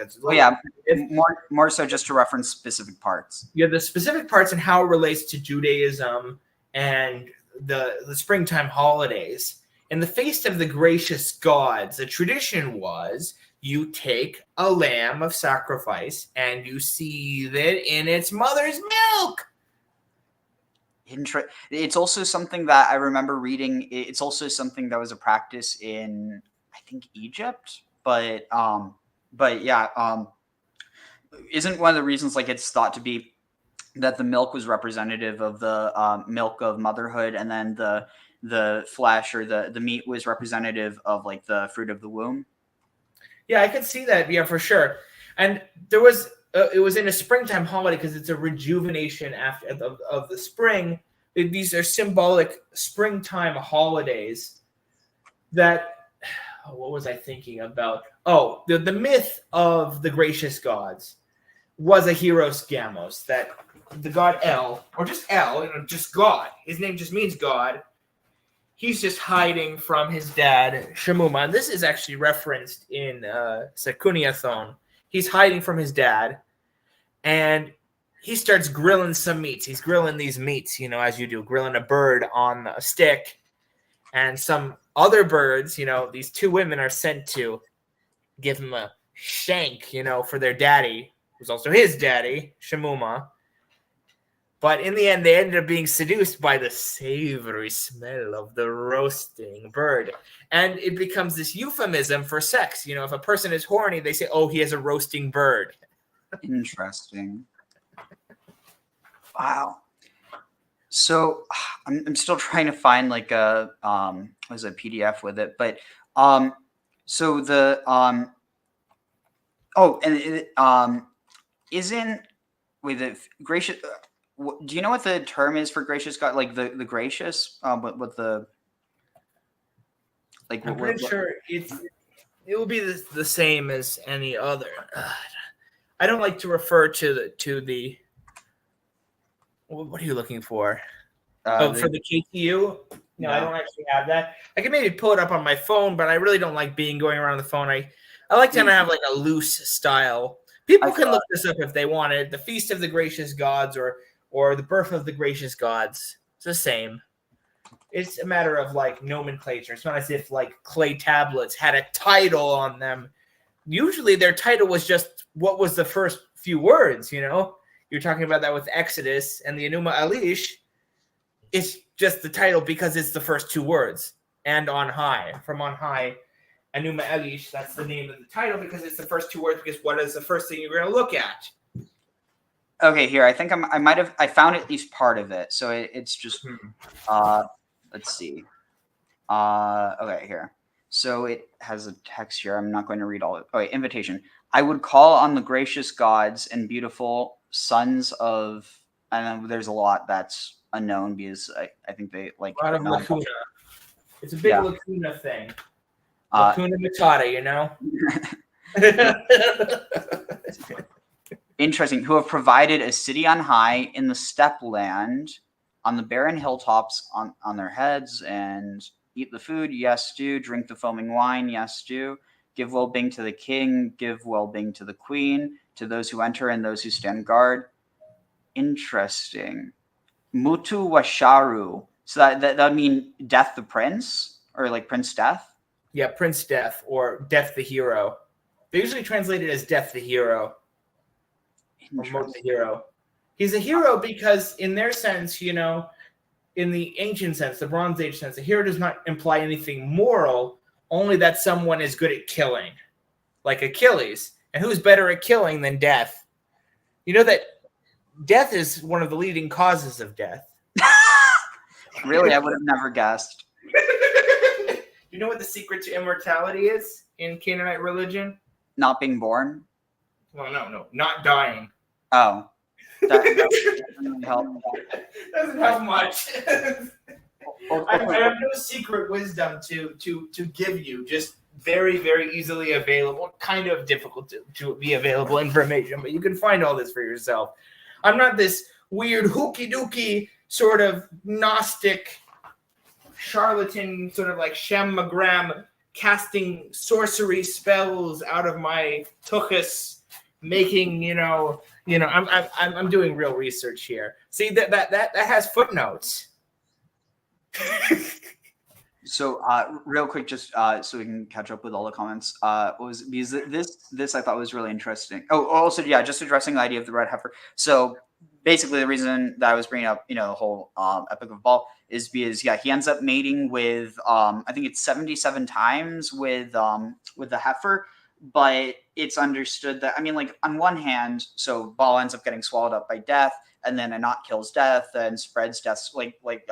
More so just to reference specific parts. Yeah, the specific parts and how it relates to Judaism and the springtime holidays. In the Feast of the Gracious Gods, the tradition was you take a lamb of sacrifice and you seethe it in its mother's milk. It's also something that I remember reading. It's also something that was a practice in, I think, Egypt. But yeah, isn't one of the reasons like it's thought to be that the milk was representative of the milk of motherhood, and then the flesh or the meat was representative of like the fruit of the womb? Yeah, I could see that. Yeah, for sure. And there was it was in a springtime holiday because it's a rejuvenation of the spring. These are symbolic springtime holidays that, what was I thinking about? Oh, the myth of the gracious gods was a Hieros Gamos, that the god El, or just El, just God. His name just means God. He's just hiding from his dad, Shemuma. And this is actually referenced in Sekuniathon. He's hiding from his dad, and he starts grilling some meats. He's grilling these meats, as you do, grilling a bird on a stick. And some other birds, these two women are sent to give him a shank, for their daddy, who's also his daddy, Shemuma. But in the end, they ended up being seduced by the savory smell of the roasting bird. And it becomes this euphemism for sex. If a person is horny, they say, oh, he has a roasting bird. Interesting. Wow. So I'm still trying to find like a PDF with it, but so the isn't with the gracious. Do you know what the term is for gracious God? Like the gracious, what the like? I'm pretty sure it will be the same as any other. I don't like to refer to the. What are you looking for? For the KTU? No, I don't actually have that. I can maybe pull it up on my phone, but I really don't like going around the phone. I like to have like a loose style. People can look this up if they wanted. The Feast of the Gracious Gods or the Birth of the Gracious Gods. It's the same. It's a matter of like nomenclature. It's not as if like clay tablets had a title on them. Usually their title was just what was the first few words, You're talking about that with Exodus and the Enuma Elish. It's just the title because it's the first two words. And on high, from on high, Enuma Elish, that's the name of the title because it's the first two words, because what is the first thing you're going to look at? Okay, here, I think I found at least part of it. So it's just, let's see. Okay, here. So it has a text here. I'm not going to read all of it. Okay, invitation. I would call on the gracious gods and beautiful sons of, and there's a lot that's unknown because I think they like a lot of lacuna. It's a big lacuna thing. Lacuna Matata, Interesting. Who have provided a city on high in the steppe land, on the barren hilltops on their heads, and eat the food, yes do, drink the foaming wine, yes do, give well-being to the king, give well-being to the queen, to those who enter and those who stand guard. Interesting. Mutu Washaru. So that would mean Death the Prince, or like Prince Death? Yeah, Prince Death, or Death the Hero. They usually translate it as Death the Hero. Promote the hero. He's a hero because, in their sense, in the ancient sense, the Bronze Age sense, a hero does not imply anything moral, only that someone is good at killing, like Achilles. And who's better at killing than death? You know that death is one of the leading causes of death. Really, I would have never guessed. You know what the secret to immortality is in Canaanite religion? Not being born? Well, no, not dying. Oh. That doesn't help. Doesn't help much. I have no secret wisdom to give you. Just very, very easily available, kind of difficult to be available information, but you can find all this for yourself. I'm not this weird hooky-dooky sort of Gnostic charlatan, sort of like Shem Magram, casting sorcery spells out of my tuchus, making I'm doing real research here. See that has footnotes. So real quick, just so we can catch up with all the comments, was because this I thought was really interesting. Oh, also, yeah, just addressing the idea of the red heifer. So basically, the reason that I was bringing up, the whole Epic of Baal is because, he ends up mating with, I think it's 77 times with the heifer, but it's understood that, on one hand, so Baal ends up getting swallowed up by death, and then Anat kills death and spreads death, like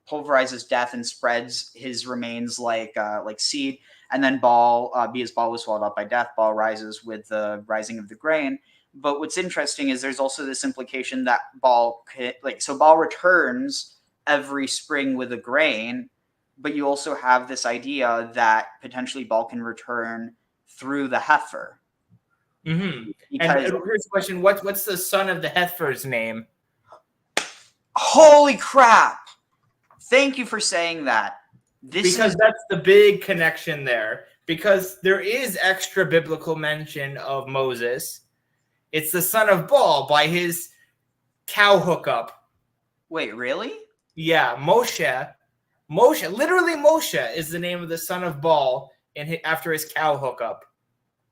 pulverizes death and spreads his remains like seed, and then Baal, because Baal was swallowed up by death, Baal rises with the rising of the grain. But what's interesting is there's also this implication that Baal returns every spring with a grain, but you also have this idea that potentially Baal can return through the heifer. Mm-hmm. And here's the question: what's the son of the heifer's name? Holy crap! Thank you for saying that. Because that's the big connection there. Because there is extra biblical mention of Moses. It's the son of Baal by his cow hookup. Wait, really? Yeah, Moshe, literally Moshe is the name of the son of Baal after his cow hookup.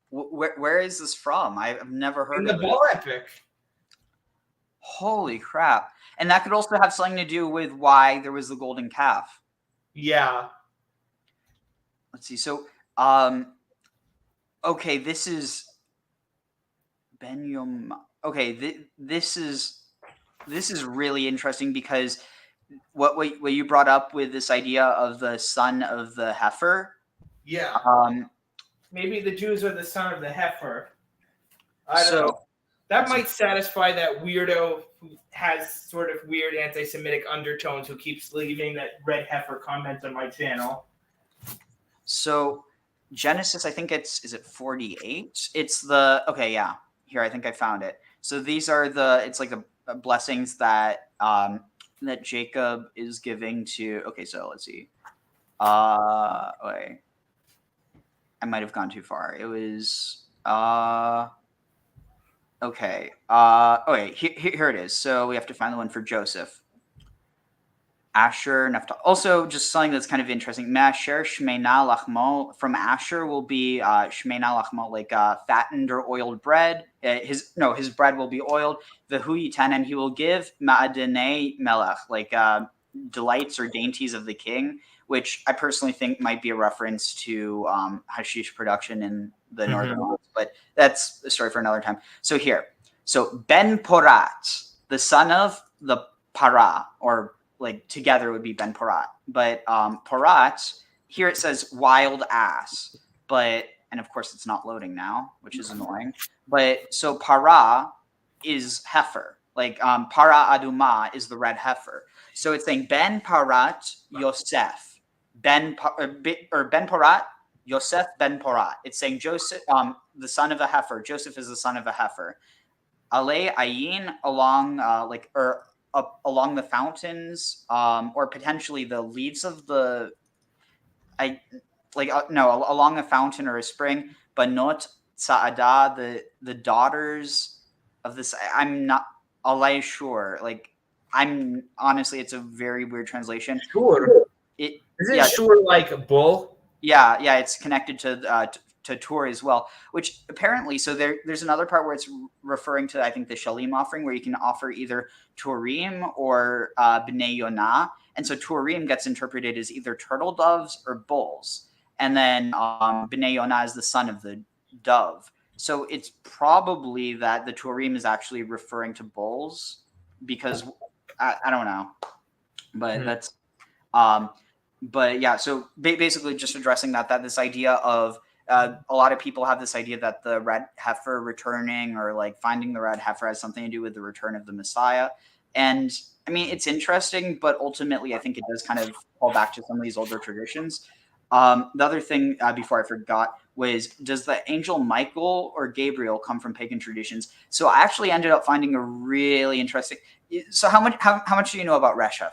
Where is this from? I've never heard of it. In the Baal epic. Holy crap. And that could also have something to do with why there was the golden calf. Yeah. Let's see. So, okay, this is Ben-Yom. Okay, this is really interesting because what you brought up with this idea of the son of the heifer. Yeah. Maybe the Jews are the son of the heifer. I don't know. That might satisfy that weirdo who has sort of weird anti-Semitic undertones who keeps leaving that red heifer comment on my channel. So Genesis, I think is it 48? It's the, okay, yeah. Here, I think I found it. So these are it's like the blessings that that Jacob is giving to, okay, so let's see. Wait. I might have gone too far. It was, okay. Okay, here it is. So we have to find the one for Joseph. Asher, Naphtali. Also, just something that's kind of interesting. Ma'asher Shmeina Lachmo. From Asher will be Shmeina Lachmo, like fattened or oiled bread. His bread will be oiled. V'hu yiten, and he will give Ma'adenei Melech, like delights or dainties of the king, which I personally think might be a reference to hashish production in the northern lands, but that's a story for another time. So Ben Porat, the son of the Para, or like together would be Ben Porat, but Porat, here it says wild ass, and of course it's not loading now, which is annoying. But so Para is heifer, like Para Aduma is the red heifer. So it's saying Ben Parat Yosef, Ben Porat Yosef Ben Porat. It's saying Joseph, the son of a heifer. Joseph is the son of a heifer. Ale Ayin along along the fountains, or potentially the leaves of along a fountain or a spring. Banot Sa'ada, the daughters of this. I'm not alay sure. I'm honestly, it's a very weird translation. Sure. Is it sure like a bull? Yeah, it's connected to to Tur as well, which apparently, so there's another part where it's referring to, I think, the Shalim offering, where you can offer either Turim or B'nai Yonah. And so Turim gets interpreted as either turtle doves or bulls. And then B'nai Yonah is the son of the dove. So it's probably that the Turim is actually referring to bulls, because I don't know. But that's but yeah, so basically just addressing that this idea of a lot of people have this idea that the red heifer returning, or like finding the red heifer, has something to do with the return of the Messiah. And I mean, it's interesting, but ultimately I think it does kind of fall back to some of these older traditions. The other thing, before I forgot, was, does the angel Michael or Gabriel come from pagan traditions? So I actually ended up finding a really interesting. So how much do you know about Reshef?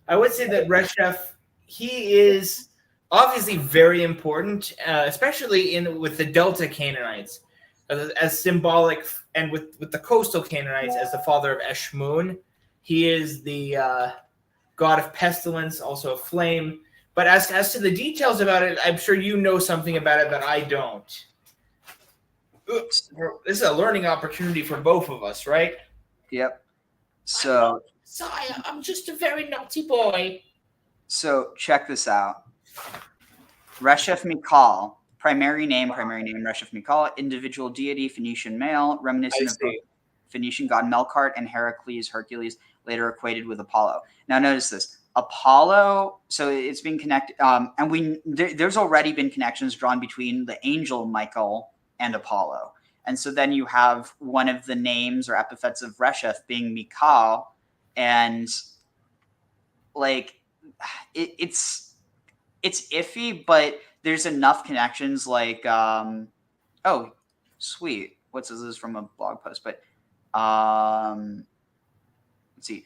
I would say that Reshef, he is obviously very important, especially with the Delta Canaanites, as symbolic, and with the coastal Canaanites as the father of Eshmun. He is the god of pestilence, also of flame. But as to the details about it, I'm sure you know something about it that I don't. Oops. This is a learning opportunity for both of us, right? Yep. So, Messiah, I'm just a very naughty boy. So check this out. Reshef Mikal, primary name, Reshef Mikal, individual deity, Phoenician male, reminiscent of both Phoenician god Melkart and Hercules, later equated with Apollo. Now notice this. Apollo, so it's being connected, and there's already been connections drawn between the angel Michael and Apollo. And so then you have one of the names or epithets of Reshef being Mikal, and like it's iffy, but there's enough connections. Like, oh, sweet. What's this? This is from a blog post, but let's see.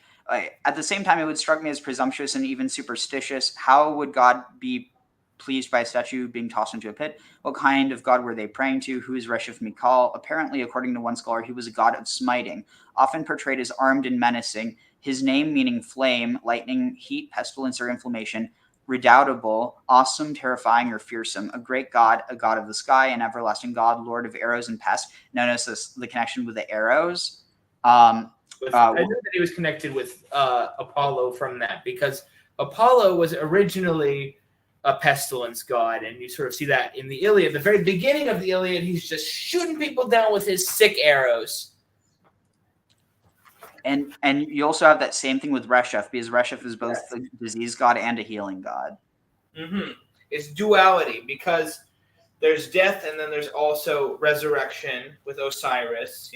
At the same time, it would strike me as presumptuous and even superstitious. How would God be pleased by a statue being tossed into a pit? What kind of god were they praying to? Who is Reshef Mikal? Apparently, according to one scholar, he was a god of smiting, often portrayed as armed and menacing. His name meaning flame, lightning, heat, pestilence, or inflammation. Redoubtable, awesome, terrifying, or fearsome. A great god, a god of the sky, an everlasting god, lord of arrows and pests. Notice this, the connection with the arrows. I knew that he was connected with Apollo from that, because Apollo was originally a pestilence god, and you sort of see that in the Iliad. The very beginning of the Iliad, he's just shooting people down with his sick arrows. And you also have that same thing with Reshef, because Reshef is both a disease god and a healing god. Mm-hmm. It's duality, because there's death, and then there's also resurrection with Osiris,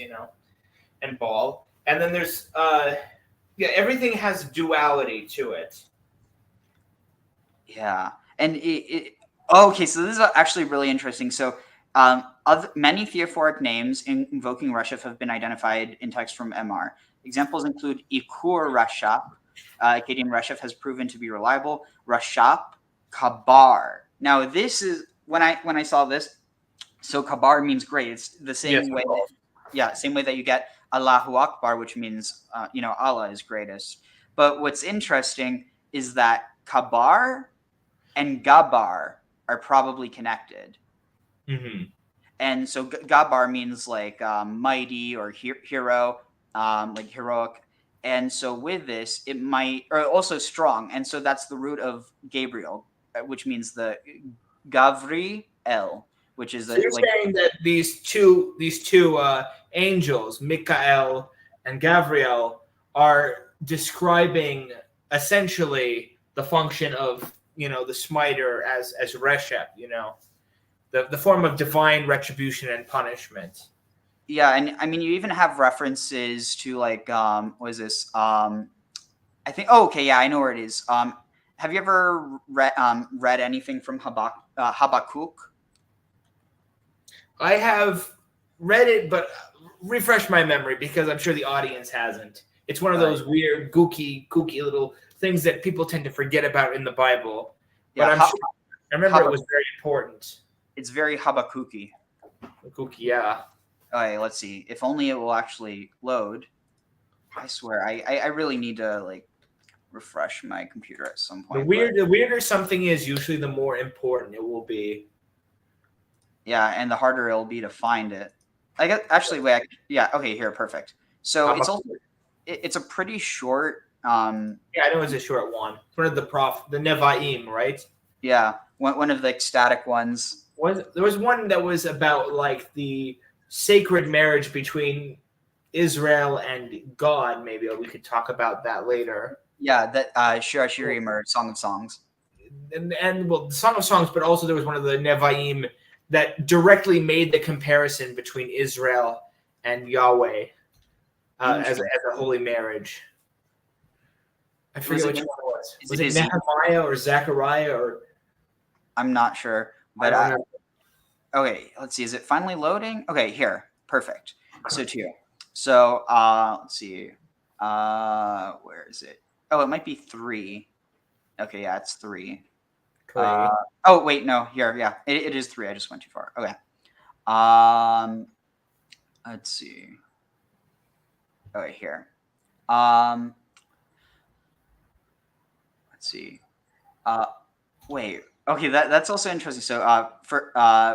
and Baal. And then there's everything has duality to it. Yeah. And okay, so this is actually really interesting. So many theophoric names invoking Reshef have been identified in text from MR. Examples include Ikur Rashap. Akkadian Reshef has proven to be reliable. Rashap, Kabar. Now this is when I saw this. So Kabar means great. It's the same way. Same way that you get Allahu Akbar, which means Allah is greatest. But what's interesting is that Kabar and Gabar are probably connected. Mm-hmm. And so Gabar means like mighty or hero, like heroic. And so with this, it might, or also strong. And so that's the root of Gabriel, which means the Gavri El, which is so you're saying that these two angels, Michael and Gabriel, are describing essentially the function of the smiter as Reshef, the form of divine retribution and punishment. Yeah, and I mean, you even have references to like, what is this? I think. Oh, okay, yeah, I know where it is. Have you ever read anything from Habakkuk? I have read it, but refresh my memory, because I'm sure the audience hasn't. It's one of those weird, kooky little things that people tend to forget about in the Bible. But I remember it was very important. It's very Habakkuk-y. Kooky, yeah. Okay, let's see. If only it will actually load. I swear, I really need to like refresh my computer at some point. The weirder something is, usually the more important it will be. Yeah, and the harder it'll be to find it. I guess actually, wait. Yeah, okay, here, perfect. So it's also it's a pretty short. Yeah, I know it's a short one. It's one of the Nevaim, right? Yeah, one of the ecstatic ones. There was one that was about like the sacred marriage between Israel and God. Maybe we could talk about that later. Yeah, that Shira Shirim or Song of Songs. And well, the Song of Songs, but also there was one of the Nevaim that directly made the comparison between Israel and Yahweh as a holy marriage. I forget which one it was. Was it Nehemiah or Zechariah or? I'm not sure, but okay. Let's see. Is it finally loading? Okay, here. Perfect. So two. So let's see. Where is it? Oh, it might be 3. Okay, yeah, it's 3. Oh wait, no. Here, yeah, it is 3. I just went too far. Okay. Let's see. Okay, here. Let's see. Wait. Okay, that's also interesting. So, for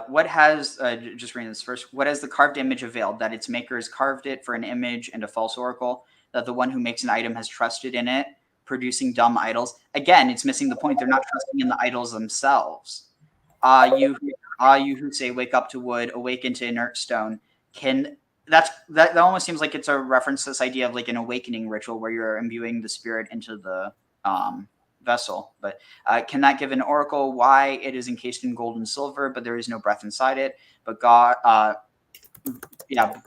what has just reading this first? What has the carved image availed? That its maker has carved it for an image and a false oracle. That the one who makes an item has trusted in it, producing dumb idols. Again, it's missing the point. They're not trusting in the idols themselves. You who say, "Wake up to wood, awaken to inert stone." That almost seems like it's a reference to this idea of like an awakening ritual where you're imbuing the spirit into the vessel. But can that give an oracle why it is encased in gold and silver, but there is no breath inside it? But God,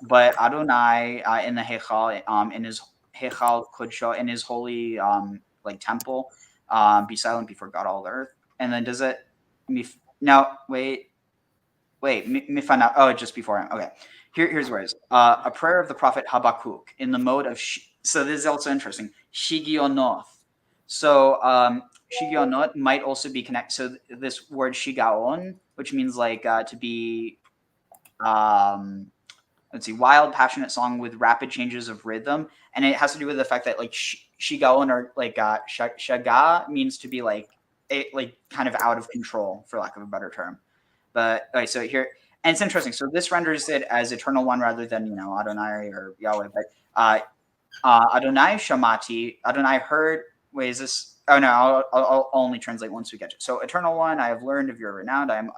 but Adonai in the Heichal, in his Heichal Kodsho, in his holy like temple, be silent before God all the earth. And then does it? No, wait. Mifana. Oh, just before him. Okay. Here's where it is. A prayer of the prophet Habakkuk in the mode of. So this is also interesting. Shigionoth. So Shigionot might also be connected. So this word Shigaon, which means like to be, let's see, wild, passionate song with rapid changes of rhythm, and it has to do with the fact that like Shigaon or like Shaga means to be like kind of out of control, for lack of a better term. But okay, so here, and it's interesting. So this renders it as eternal one rather than Adonai or Yahweh. But Adonai Shamati, Adonai heard. Wait, is this? Oh no, I'll only translate once we get to it. So eternal one, I have learned of your renown. I'm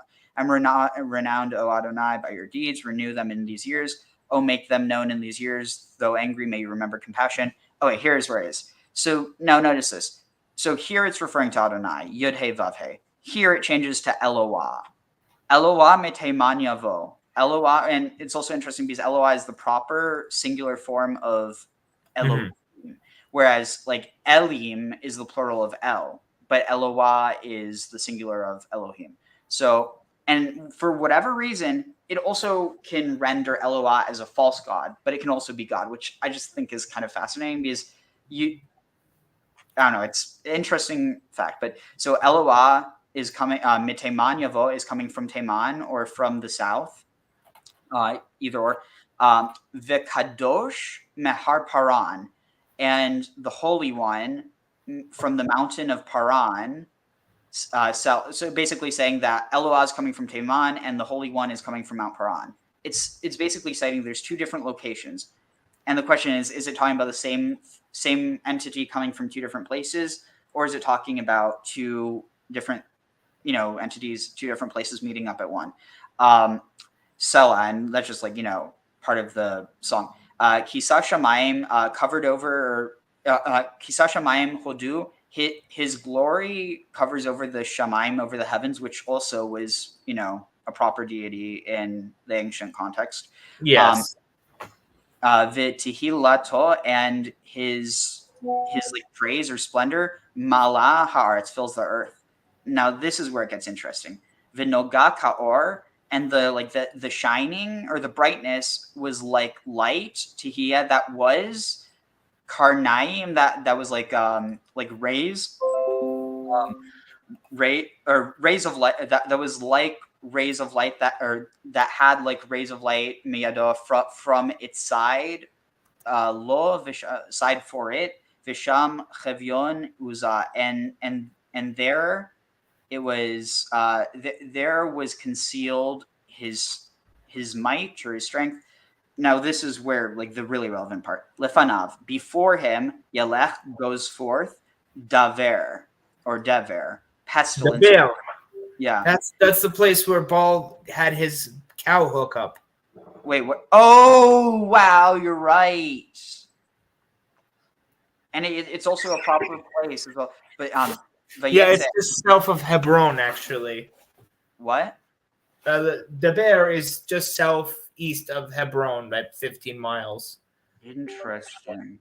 renowned, O Adonai, by your deeds. Renew them in these years. Oh, make them known in these years. Though angry, may you remember compassion. Oh wait, here's where it is. So now notice this. So here it's referring to Adonai, Yud He Vav He. Here it changes to Eloah. Eloah meteiman yavo. Eloah, and it's also interesting because Eloah is the proper singular form of Elohim, whereas like Elim is the plural of El, but Eloah is the singular of Elohim. So, and for whatever reason, it also can render Eloah as a false god, but it can also be God, which I just think is kind of fascinating because I don't know, it's an interesting fact. But so Eloah is coming, Miteman Yavo is coming from Teman or from the south, either or. The Kadosh Mehar Paran, and the Holy One from the mountain of Paran. So basically saying that Eloah is coming from Teman and the Holy One is coming from Mount Paran. It's basically citing there's 2 different locations. And the question is it talking about the same entity coming from 2 different places, or is it talking about 2 different, entities, 2 different places meeting up at one? Sela, and that's just like, part of the song. Kisa Shamayim covered over, Kisa Shamayim Hodu, his glory covers over the Shamayim, over the heavens, which also was, a proper deity in the ancient context. Yes. V'tihilato, and his like praise or splendor, Mala haaretz, fills the earth. Now this is where it gets interesting. V'noga kaor, and the shining or the brightness was like light. Tihia, that was karnaim, that was like rays, rays of light, that was like rays of light that had like rays of light miyado from its side, side for it, visham chevion uza, and there it was there was concealed his might or his strength. Now this is where like the really relevant part. Lefanav, before him, Yelech goes forth, Daver or Dever, pestilence. Baal. Yeah. That's the place where Baal had his cow hookup. Wait, what? Oh, wow, you're right. And it's also a proper place as well. But yeah, it's just south of Hebron, actually. What? The Bear is just southeast of Hebron, at 15 miles. Interesting.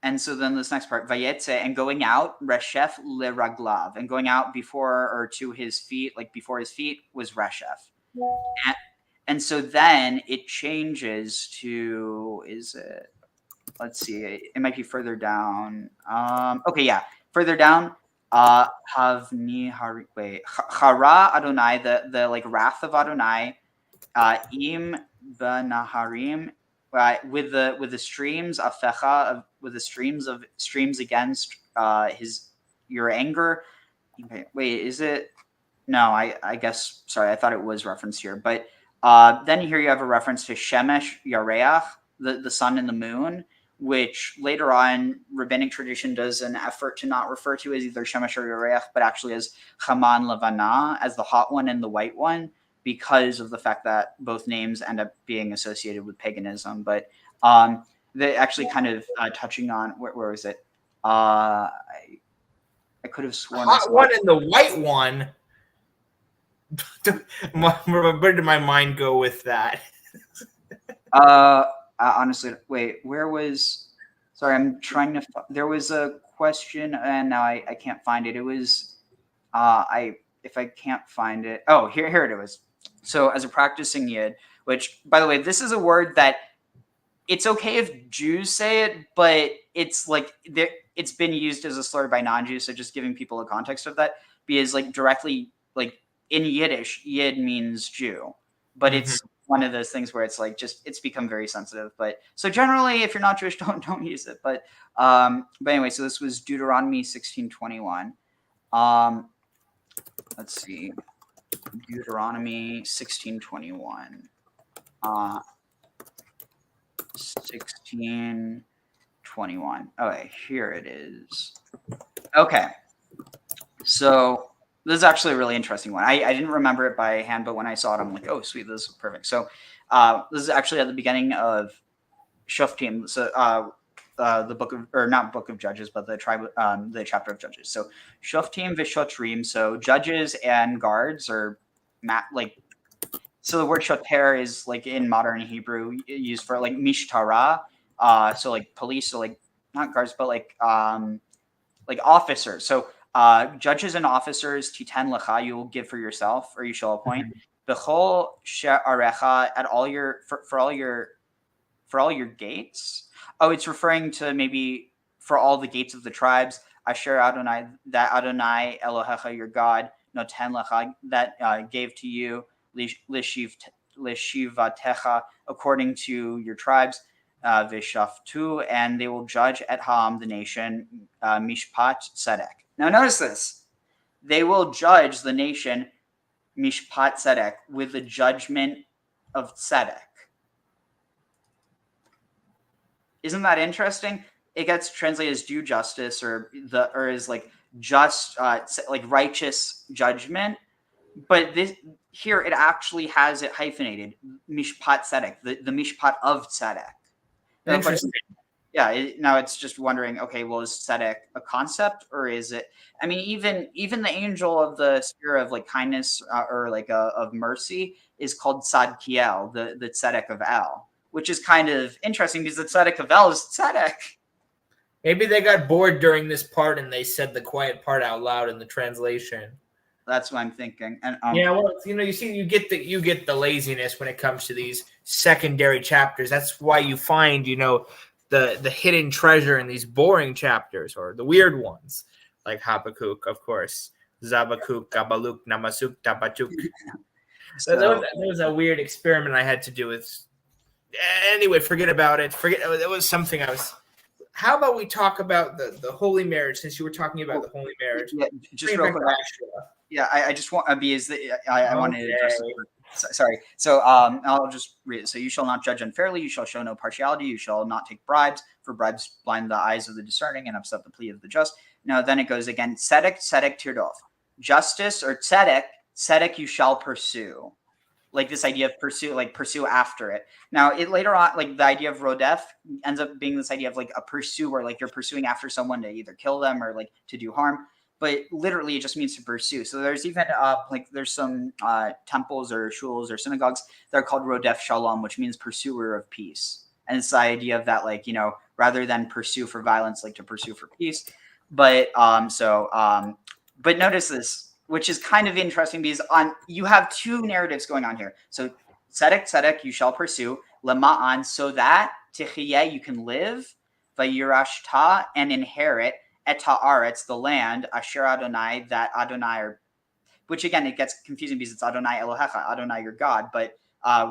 And so then this next part, Vayetze, and going out, Reshef leraglav, and going out before or to his feet, like before his feet was Reshef. And so then it changes to, is it, let's see, it might be further down. Okay, yeah, further down, Havni Hari, wait, Hara Adonai, the like wrath of Adonai, Im Banaharim, with the streams Afecha, with the streams against your anger. Wait, is it? No, I guess, sorry, I thought it was referenced here, but then here you have a reference to Shemesh Yareach, the sun and the moon, which later on rabbinic tradition does an effort to not refer to as either Shemesh or Yareach, but actually as Haman Levana, as the hot one and the white one, because of the fact that both names end up being associated with paganism. But they actually kind of touching on, where was it? I could have sworn the hot one and the white one. Where did my mind go with that? Honestly, wait, where was? Sorry, I'm trying to. There was a question, and now I can't find it. It was, if I can't find it. Oh, here it was. So, as a practicing Yid, which, by the way, this is a word that it's okay if Jews say it, but it's like it's been used as a slur by non-Jews. So, just giving people a context of that, because like directly, like in Yiddish, Yid means Jew, but it's one of those things where it's like it's become very sensitive. But so generally, if you're not Jewish, don't use it. But anyway, so this was Deuteronomy 16:21. Let's see, Deuteronomy 16:21. 16:21. Okay, here it is. Okay, so this is actually a really interesting one. I didn't remember it by hand, but when I saw it, I'm like, oh, sweet, this is perfect. So this is actually at the beginning of Shoftim, so the book of, or not book of Judges, but the chapter of Judges. So Shoftim v'shotrim, so judges and guards, or so the word shoter is like in modern Hebrew used for like mishtara, so like police, so like not guards, but like officers. So judges and officers, titen lecha, you will give for yourself, or you shall appoint. B'chol she'arecha, at all your for all your gates. Oh, it's referring to maybe for all the gates of the tribes. Asherah Adonai, that Adonai Elohecha, your God, noten lecha, that gave to you, lishivatecha, according to your tribes. Vishaftu, and they will judge at Ham, the nation, mishpat tzedek. Now notice this. They will judge the nation, mishpat tzedek, with the judgment of tzedek. Isn't that interesting? It gets translated as due justice, or is like just, like righteous judgment. But this here, it actually has it hyphenated, mishpat tzedek, the mishpat of tzedek. Interesting. Yeah. Now it's just wondering. Okay, well, is tzedek a concept, or is it? I mean, even the angel of the spirit of like kindness, or like of mercy, is called tzadkiel, the tzedek of El, which is kind of interesting because the tzedek of El is tzedek. Maybe they got bored during this part and they said the quiet part out loud in the translation. That's what I'm thinking. And yeah, well, you see, you get the laziness when it comes to these secondary chapters. That's why you find, the hidden treasure in these boring chapters, or the weird ones, like Habakkuk, of course, Zabakuk, Gabaluk, Namasuk, Tabachuk. So that was a weird experiment I had to do with. Anyway, forget about it. It was something I how about we talk about the holy marriage, since you were talking about the holy marriage? Yeah, just real quick. Yeah, I just want I wanted to address it. Sorry. So I'll just read it. So you shall not judge unfairly. You shall show no partiality. You shall not take bribes, for bribes blind the eyes of the discerning and upset the plea of the just. Now then it goes again. Tzedek, tzedek tirdof. Justice or tzedek, tzedek you shall pursue. Like this idea of pursue after it. Now it later on, like the idea of rodef ends up being this idea of like a pursuer, like you're pursuing after someone to either kill them or like to do harm. But literally it just means to pursue. So there's even like there's some temples or shuls or synagogues that are called rodef shalom, which means pursuer of peace. And it's the idea of that, like, you know, rather than pursue for violence, like to pursue for peace. But but notice this, which is kind of interesting because you have two narratives going on here. So tzedek, tzedek, you shall pursue, lema'an, so that tichiyeh, you can live, vayirashta, and inherit, et ha'aretz, the land, Asherah Adonai, that Adonai, which again, it gets confusing because it's Adonai Elohecha, Adonai your God, but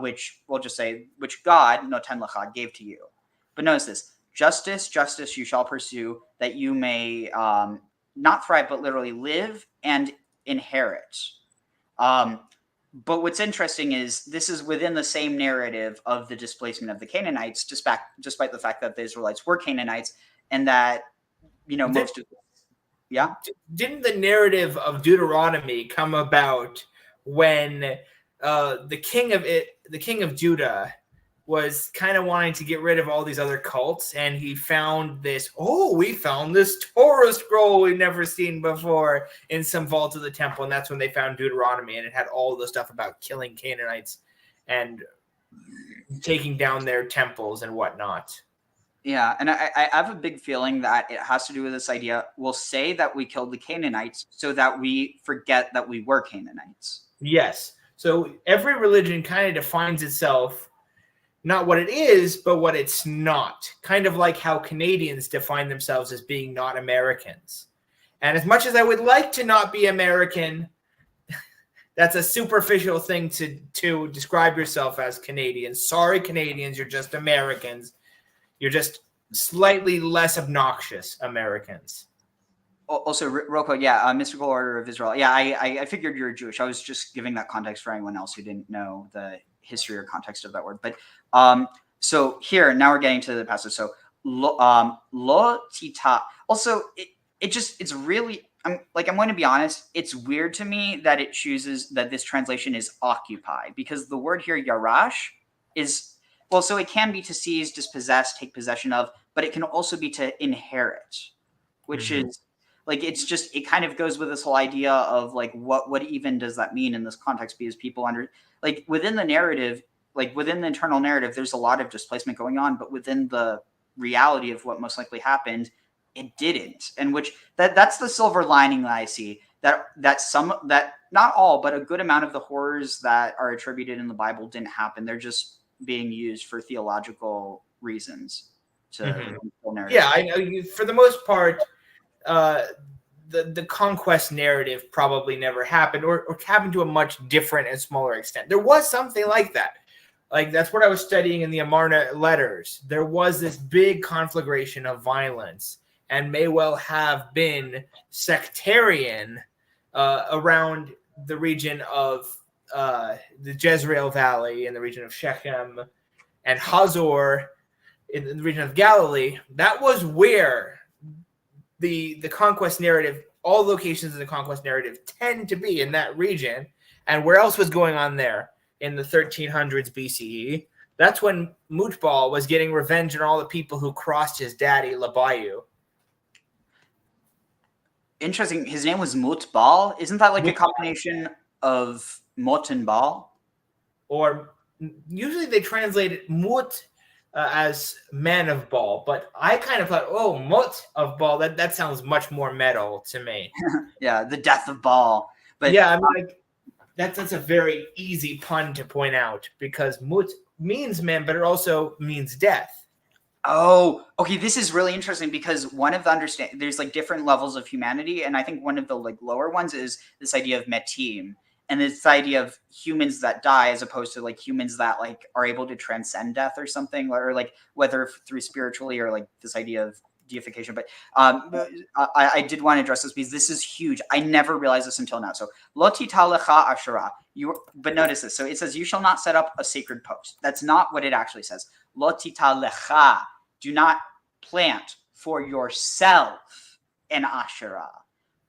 which we'll just say, which God, noten lecha, gave to you. But notice this, justice, justice you shall pursue, that you may not thrive, but literally live and inherit. But what's interesting is this is within the same narrative of the displacement of the Canaanites, despite the fact that the Israelites were Canaanites, and that, you know, didn't the narrative of Deuteronomy come about when the king of Judah was kind of wanting to get rid of all these other cults, and he found we found this Torah scroll we've never seen before in some vault of the temple, and that's when they found Deuteronomy, and it had all the stuff about killing Canaanites and taking down their temples and whatnot. Yeah, and I have a big feeling that it has to do with this idea. We'll say that we killed the Canaanites so that we forget that we were Canaanites. Yes. So every religion kind of defines itself, not what it is, but what it's not. Kind of like how Canadians define themselves as being not Americans. And as much as I would like to not be American, that's a superficial thing to describe yourself as Canadians. Sorry, Canadians, you're just Americans. You're just slightly less obnoxious Americans. Also, real quick, yeah, Mystical Order of Israel. Yeah, I figured you were Jewish. I was just giving that context for anyone else who didn't know the history or context of that word. But so here, now we're getting to the passage. So lo tita. Also, it's really, I'm going to be honest. It's weird to me that it chooses that this translation is occupy, because the word here yarash is, well, so it can be to seize, dispossess, take possession of, but it can also be to inherit, which is like, it's just, it kind of goes with this whole idea of like, what even does that mean in this context? Because people like within the narrative, like within the internal narrative, there's a lot of displacement going on, but within the reality of what most likely happened, it didn't. And which that's the silver lining that I see, that not all, but a good amount of the horrors that are attributed in the Bible didn't happen. They're just being used for theological reasons to yeah, I know. For the most part, the conquest narrative probably never happened, or happened to a much different and smaller extent. There was something like that. Like, that's what I was studying in the Amarna letters. There was this big conflagration of violence, and may well have been sectarian around the region of the Jezreel Valley, in the region of Shechem, and Hazor in the region of Galilee. That was where the conquest narrative, all locations in the conquest narrative tend to be in that region. And where else was going on there? In the 1300s BCE. That's when Mutbal was getting revenge on all the people who crossed his daddy, Labayu. Interesting. His name was Mutbal. Isn't that like a combination of Mut and Baal? Or usually they translate it Mut as man of Baal, but I kind of thought, Mut of Baal, that sounds much more metal to me. Yeah, the death of Baal. But yeah, I'm like, that's a very easy pun to point out, because Mut means man, but it also means death. Oh, okay. This is really interesting, because one of the there's like different levels of humanity, and I think one of the like lower ones is this idea of metim, and this idea of humans that die, as opposed to like humans that like are able to transcend death or something, or like whether through spiritually or like this idea of deification, but I did want to address this because this is huge. I never realized this until now. So lo tita lecha Asherah. But notice this. So it says you shall not set up a sacred post. That's not what it actually says. Lo tita lecha. Do not plant for yourself an Asherah.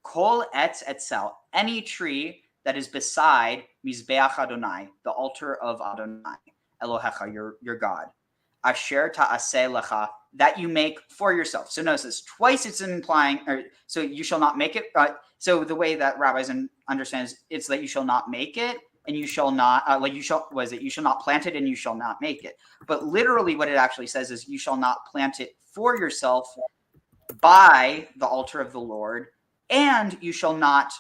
Kol etz etzel. Any tree that is beside Mizbeach Adonai, the altar of Adonai, Elohecha, your God. Asher ta'aseh lecha, that you make for yourself. So notice this. Twice it's implying, so you shall not make it. So the way that rabbis understands it's that you shall not make it, and you shall not, you shall not plant it, and you shall not make it. But literally what it actually says is you shall not plant it for yourself by the altar of the Lord, and you shall not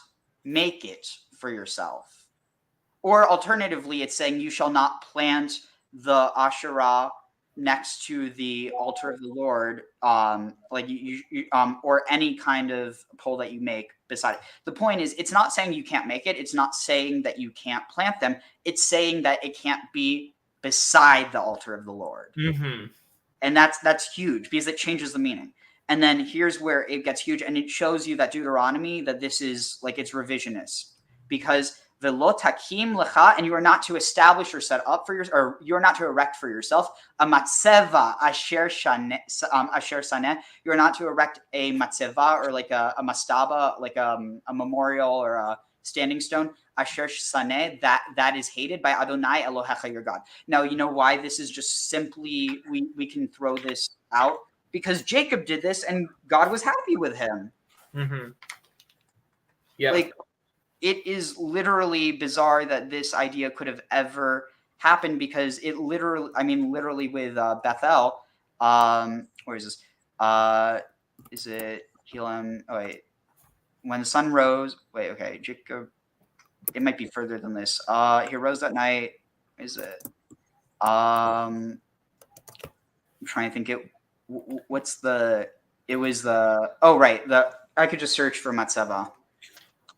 make it for yourself. Or alternatively, it's saying you shall not plant the Asherah next to the altar of the Lord, or any kind of pole that you make beside it. The point is, it's not saying you can't make it. It's not saying that you can't plant them. It's saying that it can't be beside the altar of the Lord. Mm-hmm. And that's huge because it changes the meaning. And then here's where it gets huge, and it shows you that Deuteronomy, that this is like it's revisionist, because velo takim lecha, and you are not to establish or set up for your, or you are not to erect for yourself a matzeva asher saneh. You are not to erect a matzeva, or like a mastaba, like a memorial or a standing stone, asher saneh, that is hated by Adonai Elohecha, your God. Now you know why this is just simply we can throw this out. Because Jacob did this and God was happy with him. Mm-hmm. Yeah. Like, it is literally bizarre that this idea could have ever happened, because it literally with Bethel, where is this? Is it Helam? Oh, wait. When the sun rose, Jacob, it might be further than this. He rose that night. Is it? I'm trying to think I could just search for Matzeva.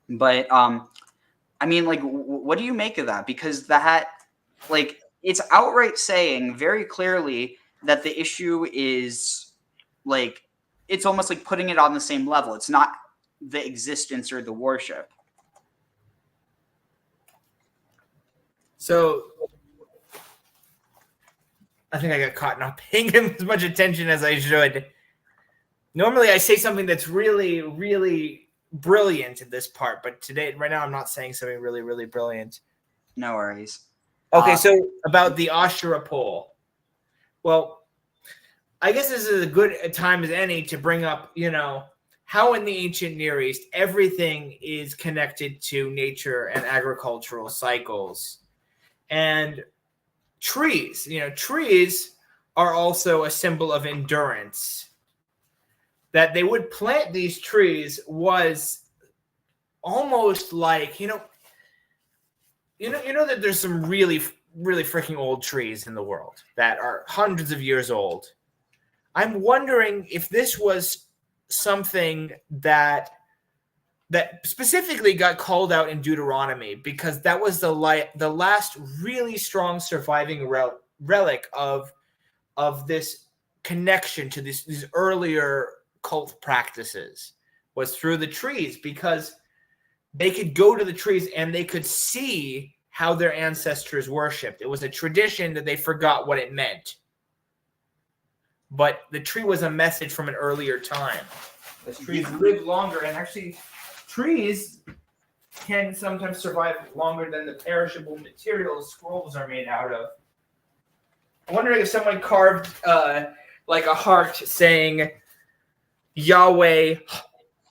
But what do you make of that? Because that, it's outright saying very clearly that the issue is it's almost like putting it on the same level. It's not the existence or the worship. So I think I got caught not paying as much attention as I should. Normally I say something that's really, really brilliant in this part, but right now I'm not saying something really, really brilliant. No worries. Okay, so about the Asherah pole. Well, I guess this is a good time as any to bring up, how in the ancient Near East everything is connected to nature and agricultural cycles. And trees are also a symbol of endurance. That they would plant these trees was almost like, that there's some really, really freaking old trees in the world that are hundreds of years old. I'm wondering if this was something that specifically got called out in Deuteronomy, because that was the last really strong surviving relic of this connection to these earlier cult practices, was through the trees, because they could go to the trees and they could see how their ancestors worshipped. It was a tradition that they forgot what it meant. But the tree was a message from an earlier time. The trees live longer, and actually trees can sometimes survive longer than the perishable materials scrolls are made out of. I'm wondering if someone carved like a heart saying Yahweh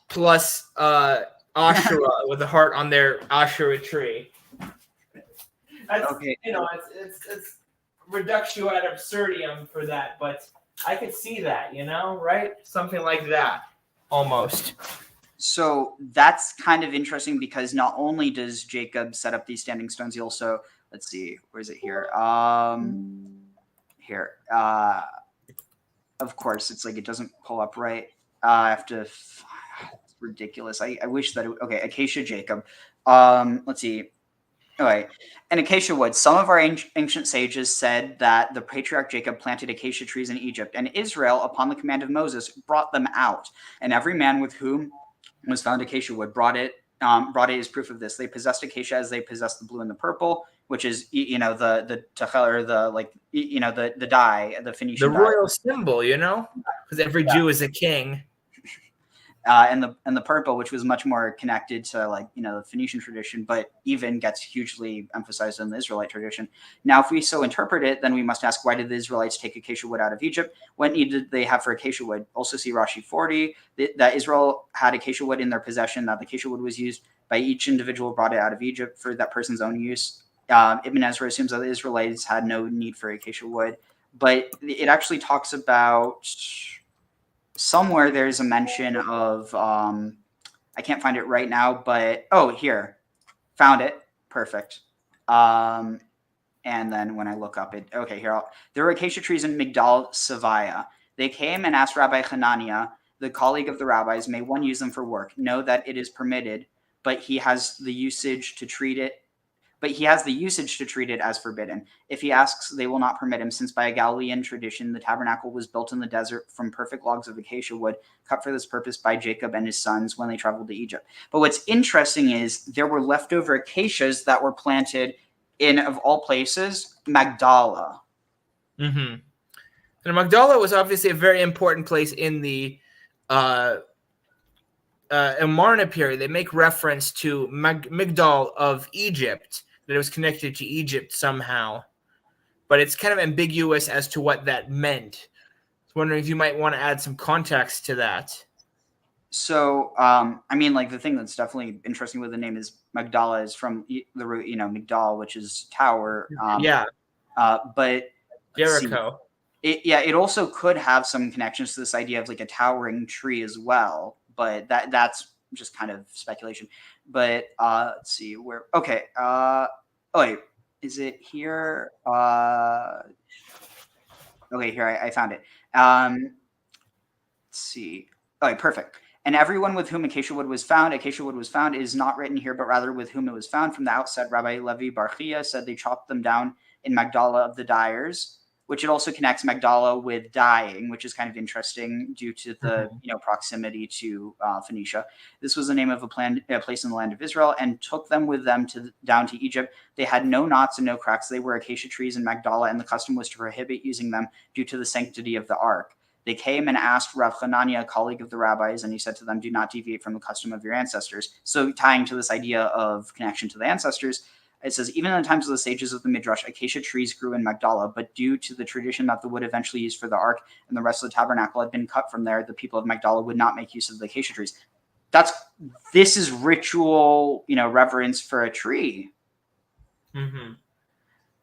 plus Asherah with a heart on their Asherah tree. That's, okay. It's reductio ad absurdum for that, but I could see that, right? Something like that, almost. So that's kind of interesting, because not only does Jacob set up these standing stones, he also, let's see, where is it here? Here. Of course, it's like it doesn't pull up right. I have to. It's ridiculous. I wish that. Okay, Acacia Jacob. Let's see. All right. And acacia wood. Some of our ancient sages said that the patriarch Jacob planted acacia trees in Egypt, and Israel, upon the command of Moses, brought them out. And every man with whom was found acacia wood brought it as proof of this. They possessed acacia as they possessed the blue and the purple, which is the techel, or the dye, the The Phoenician dye. royal symbol, because every Jew is a king. And the purple, which was much more connected to the Phoenician tradition, but even gets hugely emphasized in the Israelite tradition. Now, if we so interpret it, then we must ask, why did the Israelites take acacia wood out of Egypt? What need did they have for acacia wood? Also see Rashi 40, that Israel had acacia wood in their possession, that the acacia wood was used by each individual brought it out of Egypt for that person's own use. Ibn Ezra assumes that the Israelites had no need for acacia wood, but it actually talks about... Somewhere there's a mention of, I can't find it right now, but, here, found it, perfect. And then when I look up it, okay, here, there were acacia trees in Migdal Savaya. They came and asked Rabbi Hananiah, the colleague of the rabbis, may one use them for work? Know that it is permitted, but he has the usage to treat it as forbidden. If he asks, they will not permit him, since by a Galilean tradition, the tabernacle was built in the desert from perfect logs of acacia wood, cut for this purpose by Jacob and his sons when they traveled to Egypt. But what's interesting is there were leftover acacias that were planted in, of all places, Magdala. Mm-hmm. And Magdala was obviously a very important place in the Amarna period. They make reference to Migdal of Egypt, that it was connected to Egypt somehow, but it's kind of ambiguous as to what that meant. I was wondering if you might want to add some context to that. So, the thing that's definitely interesting with the name is Magdala is from the root, Migdal, which is tower. But Jericho. It also could have some connections to this idea of like a towering tree as well, but that's just kind of speculation. But let's see where. Okay. Wait, is it here? Okay, here I found it. Let's see. Okay, perfect. And everyone with whom acacia wood was found is not written here, but rather with whom it was found. From the outset, Rabbi Levi Bar Chia said they chopped them down in Magdala of the dyers, which it also connects Magdala with dyeing, which is kind of interesting due to the proximity to Phoenicia. This was the name of a place in the land of Israel, and took them with them down to Egypt. They had no knots and no cracks. They were acacia trees in Magdala, and the custom was to prohibit using them due to the sanctity of the ark. They came and asked Rav Hananiah, a colleague of the rabbis, and he said to them, do not deviate from the custom of your ancestors. So tying to this idea of connection to the ancestors, it says, even in the times of the sages of the Midrash, acacia trees grew in Magdala, but due to the tradition that the wood eventually used for the ark and the rest of the tabernacle had been cut from there, the people of Magdala would not make use of the acacia trees. This is ritual, reverence for a tree. Mm-hmm.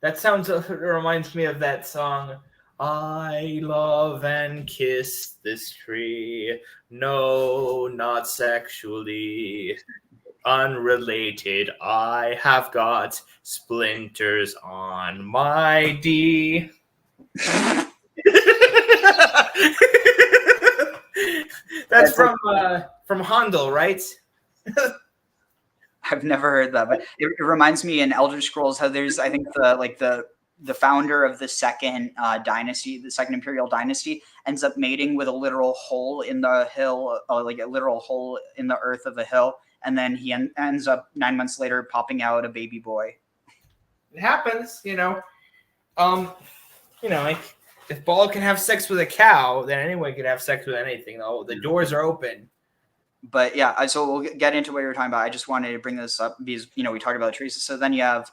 That reminds me of that song, I love and kiss this tree, no, not sexually. Unrelated, I have got splinters on my D. That's from Handel, right? I've never heard that, but it reminds me in Elder Scrolls how there's, I think, the founder of the second dynasty, the second imperial dynasty, ends up mating with a literal hole in the hill, like a literal hole in the earth of a hill, and then he ends up 9 months later popping out a baby boy. It happens, like if Baal can have sex with a cow, then anyone can have sex with anything. Though the doors are open. But yeah, so we'll get into what you were talking about. I just wanted to bring this up because we talked about the trees. So then you have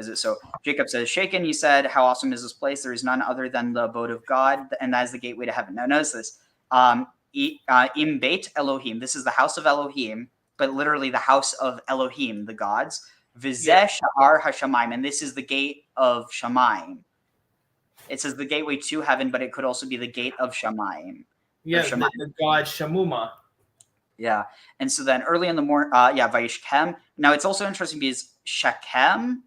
So Jacob says, Shaken, he said, how awesome is this place? There is none other than the abode of God, and that is the gateway to heaven. Now notice this. Im Beit Elohim. This is the house of Elohim, but literally the house of Elohim, the gods. Vizeh Sha'ar HaShamayim, and this is the gate of Shamayim. It says the gateway to heaven, but it could also be the gate of Shamayim. Yeah, the god Shamuma. Yeah, and so then early in the morning, Vayishkem. Now it's also interesting because Shechem,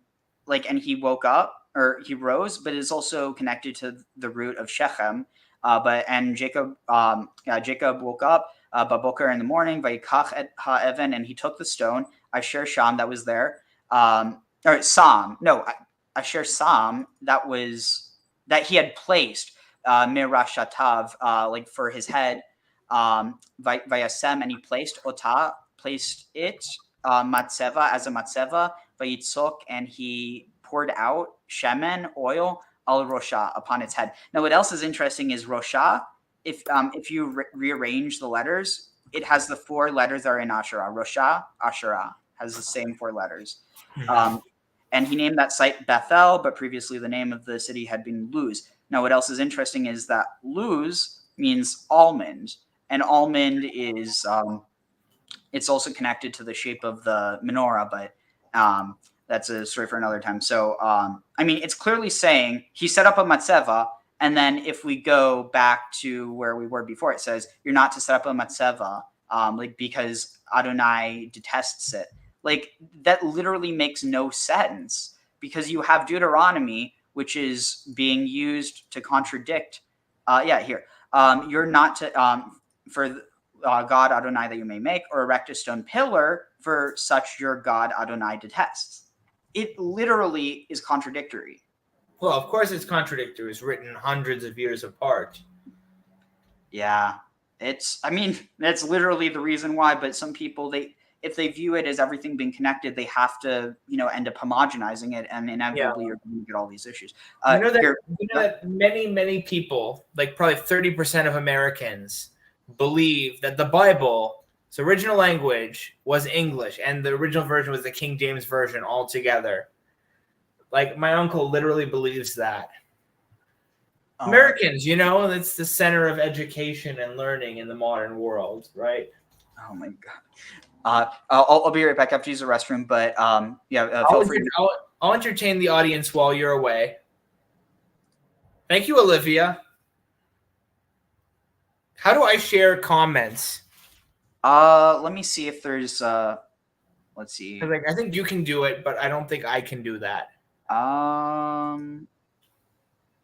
and he woke up, or he rose, but it's also connected to the root of Shechem. And Jacob woke up, Baboker in the morning, Vayikach et ha'even, and he took the stone, Asher Sham, that was there, or Sam. No, Asher Sam. That he had placed Mirashatav, like for his head, Vayasem, and he placed it Matseva as a Matseva, Vayitzok, and he poured out Shemen, oil, al Rosha, upon its head. Now, what else is interesting is Rosha. If you rearrange the letters, it has the 4 letters that are in Asherah. Rosha, Asherah has the same 4 letters. And he named that site Bethel, but previously the name of the city had been Luz. Now, what else is interesting is that Luz means almond, and almond is it's also connected to the shape of the menorah, but that's a story for another time. So, I mean, it's clearly saying he set up a matzeva, and then if we go back to where we were before, it says you're not to set up a matzeva, like because Adonai detests it. Like that literally makes no sense because you have Deuteronomy, which is being used to contradict. You're not to for God Adonai that you may make, or erect a stone pillar for such your God Adonai detests. It literally is contradictory. Well, of course it's contradictory. It's written hundreds of years apart. Yeah, I mean, that's literally the reason why. But some people, if they view it as everything being connected, they have to, end up homogenizing it, and inevitably you're going to get all these issues. You know that many people, like probably 30% of Americans, believe that the Bible, its original language, was English, and the original version was the King James Version altogether. Like, my uncle literally believes that. Americans, it's the center of education and learning in the modern world, right? Oh my God. I'll be right back. I have to use the restroom, but feel free. I'll entertain the audience while you're away. Thank you, Olivia. How do I share comments? Let me see if there's let's see. I think you can do it, but I don't think I can do that.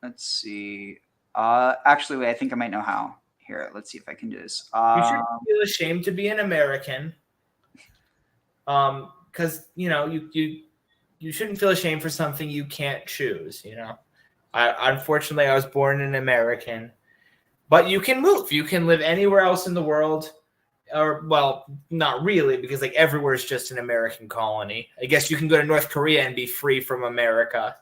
Let's see. Actually, wait, I think I might know how. Here, let's see if I can do this. You should feel ashamed to be an American. Because you shouldn't feel ashamed for something you can't choose. Unfortunately, I was born an American, but you can move. You can live anywhere else in the world, or well, not really, because like everywhere is just an American colony. I guess you can go to North Korea and be free from America.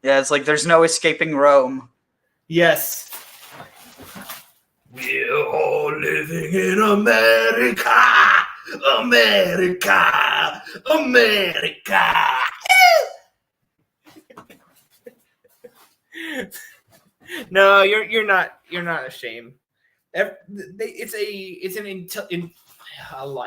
Yeah, it's like there's no escaping Rome. Yes. We're all living in America. America. America. No, you're not ashamed. It's an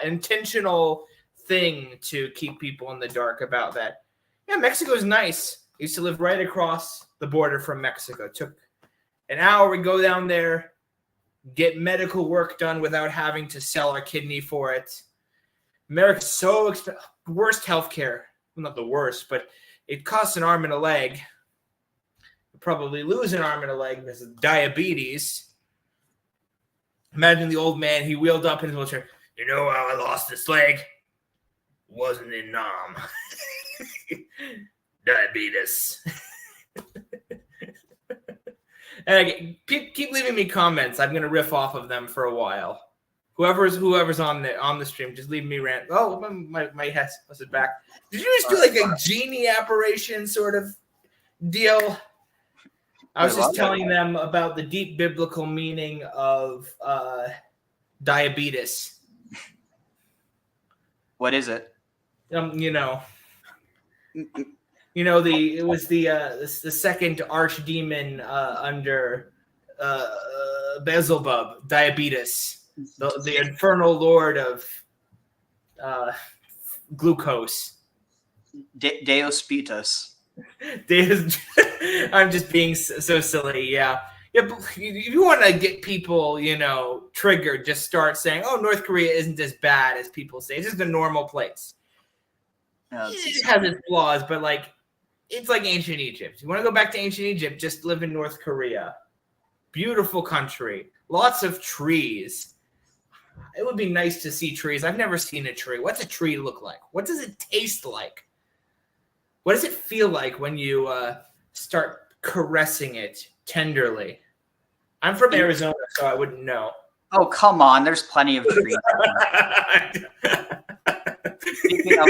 intentional thing to keep people in the dark about that. Yeah, Mexico's nice. I used to live right across the border from Mexico. It took an hour. We go down there, get medical work done without having to sell our kidney for it. America's so expensive. Worst healthcare. Well, not the worst, but it costs an arm and a leg. You'll probably lose an arm and a leg because of diabetes. Imagine the old man. He wheeled up in his wheelchair. You know how I lost this leg? Wasn't in Nam. Diabetes. And keep leaving me comments. I'm gonna riff off of them for a while. Whoever's on the stream, just leave me rant. Oh, my head was it back? Did you just do like a genie apparition sort of deal? I was just telling them about the deep biblical meaning of diabetes. What is it? It was the second archdemon under Beelzebub, diabetes, the infernal lord of glucose. Deus Pitus. I'm just being so silly. Yeah. But if you want to get people, triggered, just start saying, "Oh, North Korea isn't as bad as people say. It's just a normal place." It has its flaws, but it's like ancient Egypt. You want to go back to ancient Egypt? Just live in North Korea. Beautiful country, lots of trees. it would be nice to see trees. I've never seen a tree. What's a tree look like? What does it taste like? What does it feel like when you start caressing it tenderly? I'm from Arizona, so I wouldn't know. Oh, come on. There's plenty of trees. Speaking of,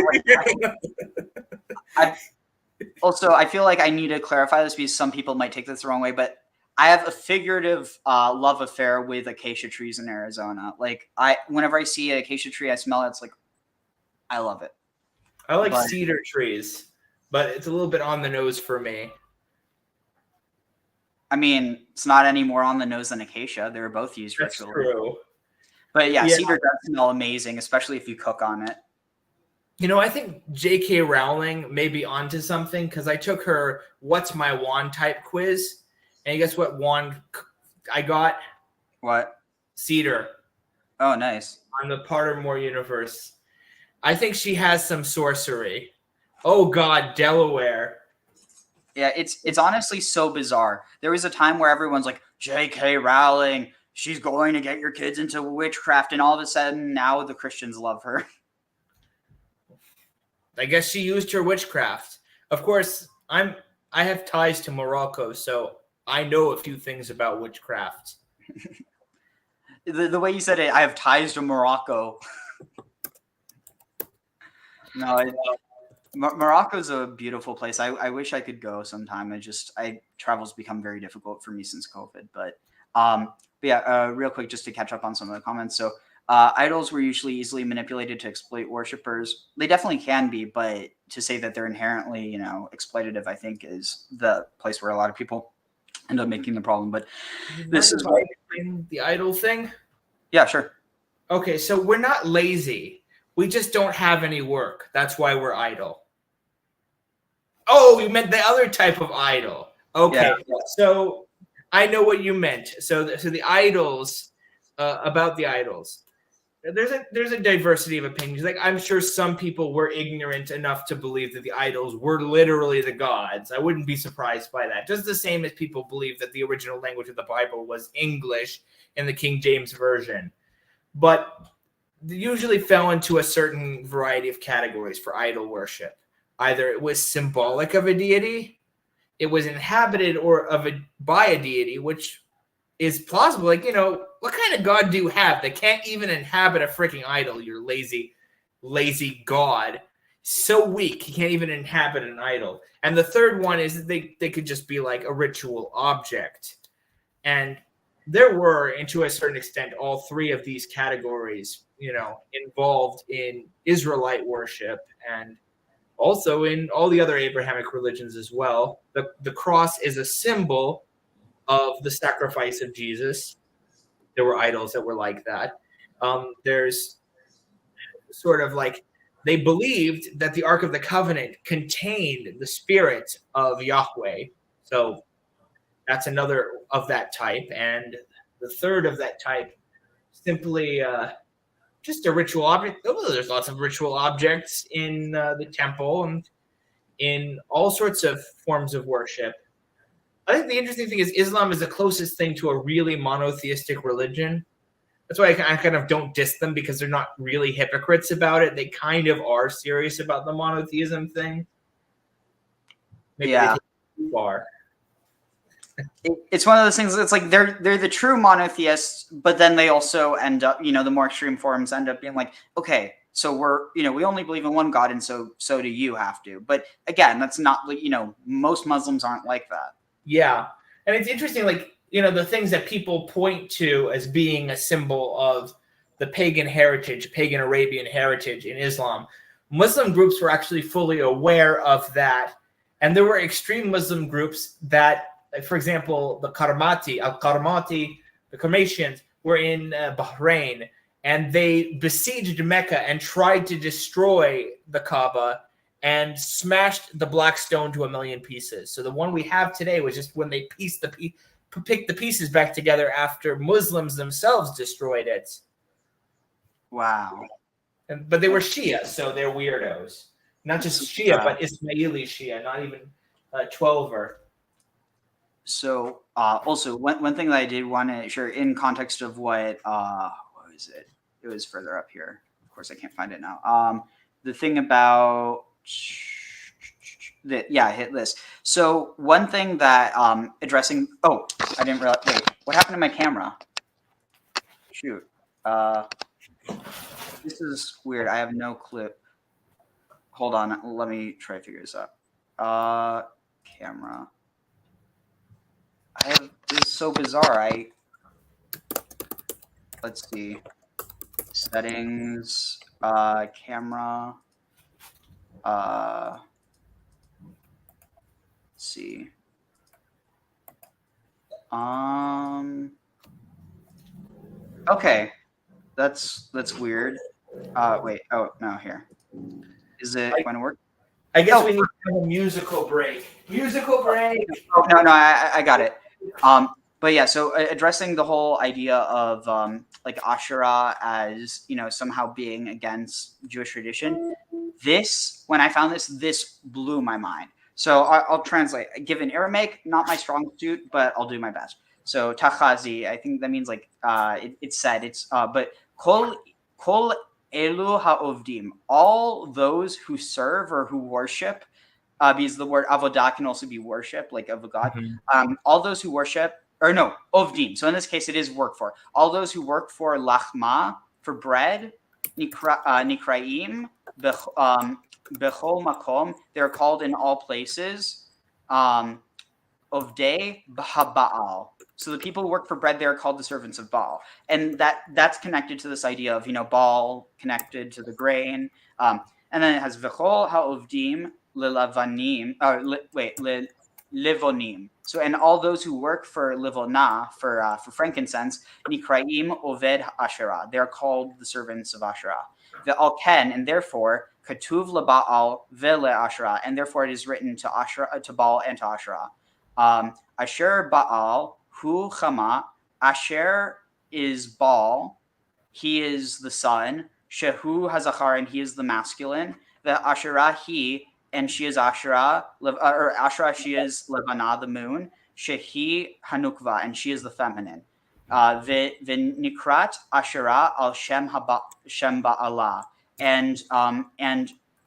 I feel like I need to clarify this because some people might take this the wrong way, but I have a figurative love affair with acacia trees in Arizona. Like, whenever I see an acacia tree, I smell it. It's like, I love it. I like cedar trees, but it's a little bit on the nose for me. I mean, it's not any more on the nose than acacia. They're both used ritually. That's true. But yeah, cedar does smell amazing, especially if you cook on it. You know, I think J.K. Rowling may be onto something because I took her "What's My Wand" type quiz, and guess what wand I got? What? Cedar. Oh, nice. On the Pottermore universe. I think she has some sorcery. Oh God, Delaware. Yeah, it's honestly so bizarre. There was a time where everyone's like, J.K. Rowling, she's going to get your kids into witchcraft, and all of a sudden now the Christians love her. I guess she used her witchcraft. Of course, I have ties to Morocco, so I know a few things about witchcraft. The way you said it, I have ties to Morocco. No, Morocco's a beautiful place. I wish I could go sometime. Travel's become very difficult for me since COVID. But yeah, real quick, just to catch up on some of the comments. So idols were usually easily manipulated to exploit worshippers. They definitely can be, but to say that they're inherently, exploitative, I think is the place where a lot of people end up making the problem. But this is why the idol thing. Yeah, sure. Okay, so we're not lazy. We just don't have any work. That's why we're idle. Oh, you meant the other type of idol. Okay, yeah. So I know what you meant. So the idols, about the idols, there's a diversity of opinions. Like, I'm sure some people were ignorant enough to believe that the idols were literally the gods. I wouldn't be surprised by that. Just the same as people believe that the original language of the Bible was English in the King James Version. But they usually fell into a certain variety of categories for idol worship. Either it was symbolic of a deity, it was inhabited by a deity, which is plausible. Like, what kind of god do you have that can't even inhabit a freaking idol? You're lazy god. So weak, he can't even inhabit an idol. And the third one is that they could just be like a ritual object. And there were, and to a certain extent, all three of these categories, involved in Israelite worship and also in all the other Abrahamic religions as well. The cross is a symbol of the sacrifice of Jesus. There were idols that were like that. There's sort of like, they believed that the Ark of the Covenant contained the spirit of Yahweh. So that's another of that type. And the third of that type, simply just a ritual object. Oh, there's lots of ritual objects in the temple and in all sorts of forms of worship. I think the interesting thing is Islam is the closest thing to a really monotheistic religion. That's why I kind of don't diss them, because they're not really hypocrites about it. They kind of are serious about the monotheism thing. Maybe they take it too far. It's one of those things that's like they're the true monotheists, but then they also end up, the more extreme forms end up being like, okay, so we're, we only believe in one God, and so do you have to. But again, that's not, most Muslims aren't like that. Yeah. And it's interesting, like, the things that people point to as being a symbol of the pagan Arabian heritage in Islam. Muslim groups were actually fully aware of that. And there were extreme Muslim groups that, like, for example, the Karmati, the Karmatians were in Bahrain, and they besieged Mecca and tried to destroy the Kaaba and smashed the black stone to 1,000,000 pieces. So the one we have today was just when they picked the pieces back together after Muslims themselves destroyed it. Wow. But they were Shia, so they're weirdos. Not just Shia, but Ismaili Shia, not even 12er. So also one thing that I did want to share in context of what was it? It was further up here. Of course, I can't find it now. The thing about hit list. So one thing that addressing. Oh, I didn't realize. Wait, what happened to my camera? Shoot. This is weird. I have no clue. Hold on. Let me try to figure this out. Camera. This is so bizarre. Let's see. Settings. Camera. Let's see. Okay. That's weird. Wait. Oh no, here. Is it going to work? I guess we need to have a musical break. Musical break. Oh, no, I got it. But yeah, so addressing the whole idea of like Asherah as somehow being against Jewish tradition. When I found this blew my mind. So I'll translate. Given Aramaic, not my strong suit, but I'll do my best. So tachazi, I think that means like it's said. It's but kol elu ha'ovdim, all those who serve or who worship, because the word avodah can also be worship, like of a god. Mm-hmm. All those who worship, or no, ovdim. So in this case, it is work for. All those who work for lachma, for bread, nikraim, bechol makom, they're called in all places, ovdei b'habaal. So the people who work for bread, they're called the servants of Baal, and that's connected to this idea of Baal connected to the grain, and then it has v'chol ha'ovdim lilavanim, livonim. So and all those who work for livona, for frankincense, nikraim oved Asherah, they're called the servants of Asherah. Ve'al ken, and therefore katuv leBaal ve'le Asherah, and therefore it is written to Asherah, to Baal and to Asherah. Asher Baal hu chama. Asher is Baal, he is the son. Shehu hazachar, and he is the masculine. The Asherah he, and she is Asherah, or Asherah, she is Levana, the moon. Shehi Hanukva, and she is the feminine. Nikrat Asherah al Shem Ba'ala, and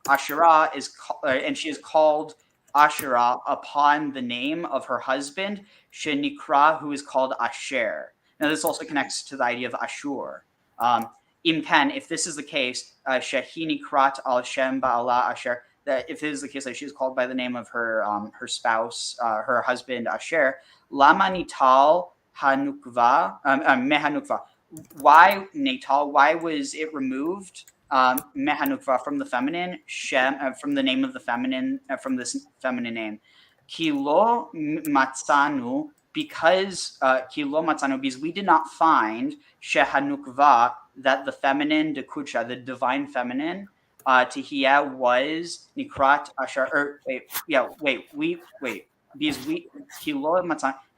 Asherah is, and she is called Asherah upon the name of her husband, Shenikra, who is called Asher. Now this also connects to the idea of Ashur. Imkan, if this is the case, Shehini Krat al Shem Ba'ala Asher, that if it is the case that she is called by the name of her spouse, her husband Asher, Lama Nital Hanukva, Mehanukva. Why Natal? Why was it removed? Mehanukva, from the feminine, Shem, from the name of the feminine, from this feminine name. Kilo Matzanu, because we did not find Shehanukva, that the feminine Dekucha, the divine feminine, Tehiyah was Nikrat Asher.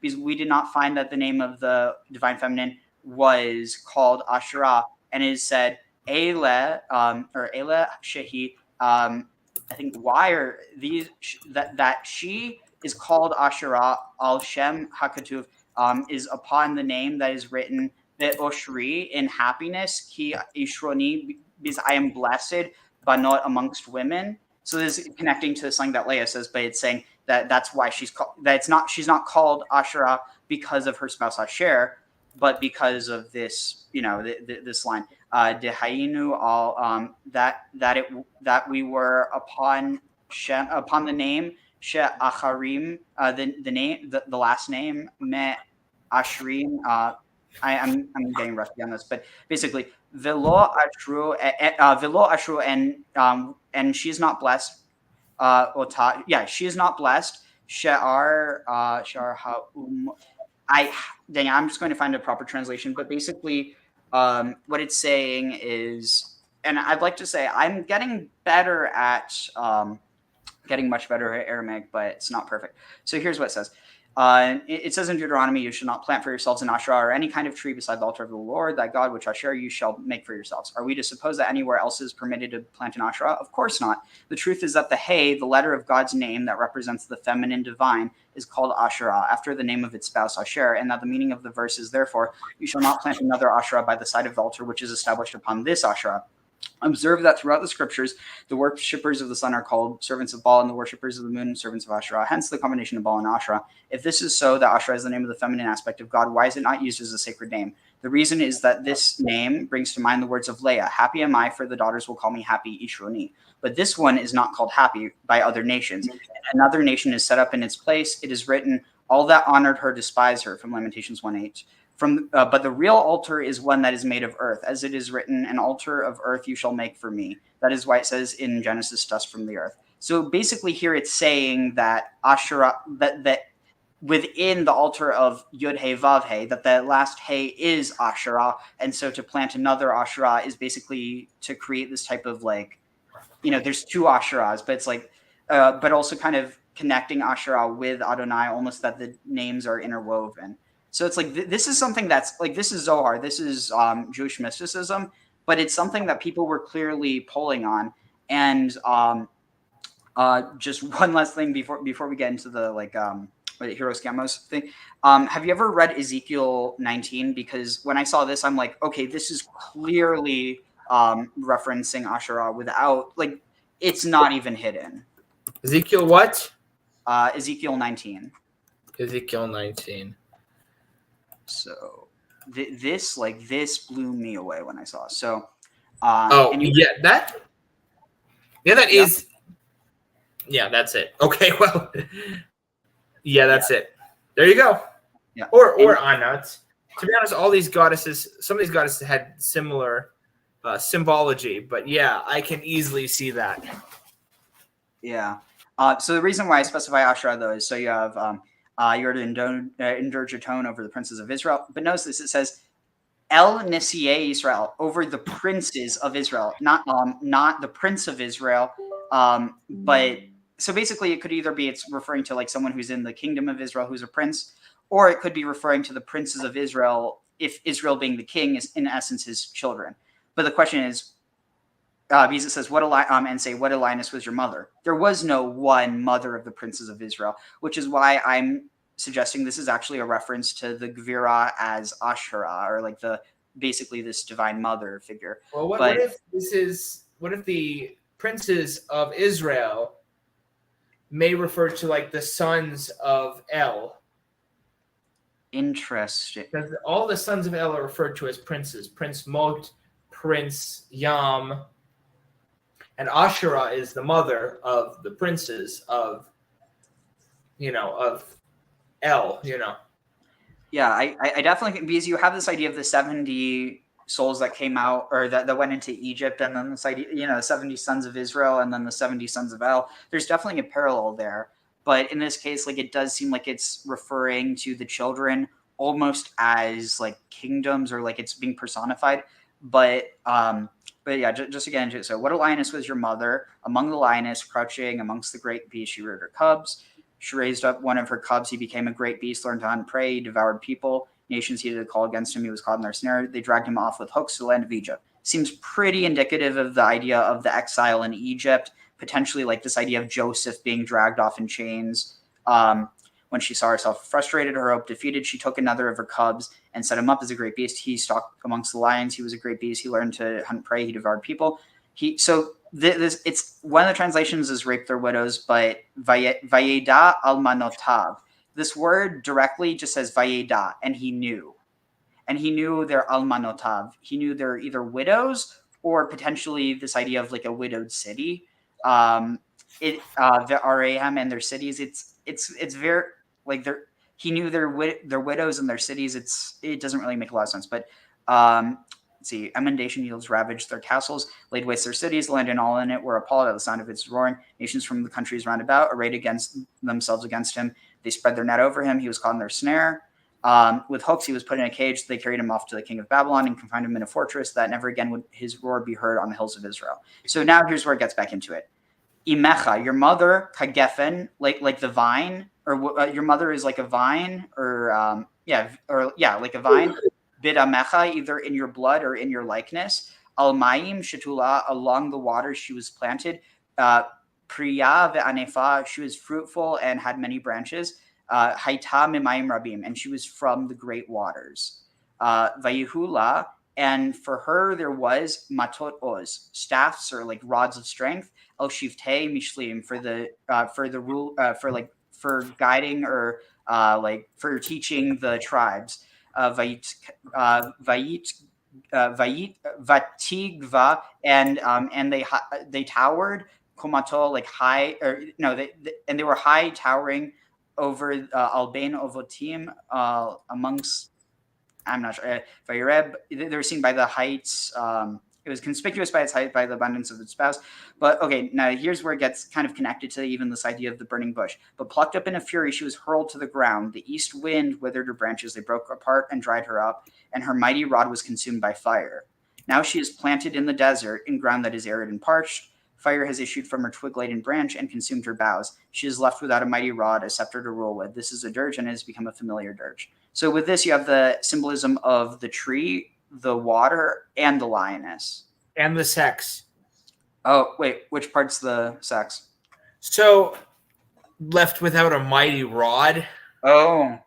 Because we did not find that the name of the divine feminine was called Asherah, and it is said Eile, or Eile Shehi. I think why are these that she is called Asherah al Shem Hakatuv, is upon the name that is written Be'oshri, in happiness, Ki Ishroni, because I am blessed, but not amongst women. So this is connecting to something that Leah says, but it's saying that's why she's called, she's not called Asherah because of her spouse Asher, but because of this, this line. Dehainu all that we were upon the name She Acharim, the name, the last name Me Ashrim. I'm getting rusty on this, but basically Velo Ashru, and she's not blessed. She is not blessed. She'ar Ha'um. I'm just going to find a proper translation, but basically, what it's saying is, and I'd like to say I'm getting better at, getting much better at Aramaic, but it's not perfect. So here's what it says. It says in Deuteronomy, you shall not plant for yourselves an Asherah or any kind of tree beside the altar of the Lord, thy God, which Asherah you shall make for yourselves. Are we to suppose that anywhere else is permitted to plant an Asherah? Of course not. The truth is that the He, the letter of God's name that represents the feminine divine, is called Asherah, after the name of its spouse Asherah, and that the meaning of the verse is, therefore, you shall not plant another Asherah by the side of the altar, which is established upon this Asherah. Observe that throughout the scriptures, the worshippers of the sun are called servants of Baal, and the worshippers of the moon servants of Asherah. Hence the combination of Baal and Asherah. If this is so, that Asherah is the name of the feminine aspect of God, why is it not used as a sacred name? The reason is that this name brings to mind the words of Leah, happy am I, for the daughters will call me happy, Ishroni. But this one is not called happy by other nations. Another nation is set up in its place. It is written, all that honored her despise her, from Lamentations 1:8. But the real altar is one that is made of earth, as it is written, an altar of earth you shall make for me. That is why it says in Genesis, dust from the earth. So basically here it's saying that Asherah, that within the altar of Yud-He Vav-He, that the last He is Asherah, and so to plant another Asherah is basically to create this type of like, there's two Asherahs, but it's like, but also kind of connecting Asherah with Adonai, almost that the names are interwoven. So it's like this is something that's like, this is Zohar, this is Jewish mysticism, but it's something that people were clearly pulling on. And just one last thing before we get into the like Heroes Gamos thing. Have you ever read Ezekiel 19? Because when I saw this, I'm like, okay, this is clearly referencing Asherah without, like, it's not even hidden. Ezekiel what? Ezekiel 19. Ezekiel 19. So this blew me away when I saw it. So that is that's it. Okay, well, that's it. There you go. Yeah. Or Anat. To be honest, all these goddesses, some of these goddesses had similar symbology, but yeah, I can easily see that. Yeah. So the reason why I specify Asherah though is so you have you're to endure your tone over the princes of Israel. But notice this, it says El Nisiye Israel, over the princes of Israel, not the prince of Israel, but so basically it could either be it's referring to like someone who's in the kingdom of Israel who's a prince, or it could be referring to the princes of Israel, if Israel being the king is in essence his children. But the question is, because it says, what Linus was your mother? There was no one mother of the princes of Israel, which is why I'm suggesting this is actually a reference to the Gvira as Asherah, or like basically this divine mother figure. Well, what if the princes of Israel may refer to like the sons of El? Interesting. Because all the sons of El are referred to as princes. Prince Mot, Prince Yam, and Asherah is the mother of the princes of El, Yeah, I definitely think, because you have this idea of the 70 souls that came out, or that went into Egypt, and then this idea, 70 sons of Israel, and then the 70 sons of El. There's definitely a parallel there. But in this case, like, it does seem like it's referring to the children almost as like kingdoms, or like it's being personified. But yeah, just again, so what a lioness was your mother. Among the lioness, crouching amongst the great beasts, she reared her cubs. She raised up one of her cubs. He became a great beast, learned to hunt prey. He devoured people. Nations heeded a call against him. He was caught in their snare. They dragged him off with hooks to the land of Egypt. Seems pretty indicative of the idea of the exile in Egypt, potentially like this idea of Joseph being dragged off in chains. When she saw herself frustrated, her hope defeated, she took another of her cubs and set him up as a great beast. He stalked amongst the lions. He was a great beast. He learned to hunt prey. He devoured people. It's one of the translations is rape their widows, but vayeda almanotav. This word directly just says vayeda, and he knew their almanotav. He knew they're either widows or potentially this idea of like a widowed city. The Araham and their cities. It's very like he knew their widows and their cities. It doesn't really make a lot of sense, but let's see. Emendation yields ravaged their castles, laid waste their cities, the land and all in it were appalled at the sound of its roaring. Nations from the countries round about arrayed against themselves against him. They spread their net over him. He was caught in their snare. With hooks, he was put in a cage. They carried him off to the king of Babylon and confined him in a fortress that never again would his roar be heard on the hills of Israel. So now here's where it gets back into it. Imecha, your mother, kagefen, like the vine, or your mother is like a vine, or like a vine. Bidamecha, either in your blood or in your likeness. Almayim shetula, along the waters she was planted. Priya ve'anefa, she was fruitful and had many branches. Haita mimayim rabim, and she was from the great waters. Vayihula, and for her there was matot oz, staffs or like rods of strength. El shivte mishlim, for the rule for guiding or for teaching the tribes. Vayit Vatigva, and they towered komato, like high, or no, they were high, towering over Albain Ovotim, amongst, I'm not sure. Vayireb, they were seen by the heights. It was conspicuous by its height, by the abundance of its spouse. But okay, now here's where it gets kind of connected to even this idea of the burning bush. But plucked up in a fury, she was hurled to the ground. The east wind withered her branches. They broke apart and dried her up, and her mighty rod was consumed by fire. Now she is planted in the desert, in ground that is arid and parched. Fire has issued from her twig-laden branch and consumed her boughs. She is left without a mighty rod, a scepter to rule with. This is a dirge, and it has become a familiar dirge. So with this, you have the symbolism of the tree, the water, and the lioness. And the sex. Oh, wait, which part's the sex? So, left without a mighty rod. Oh.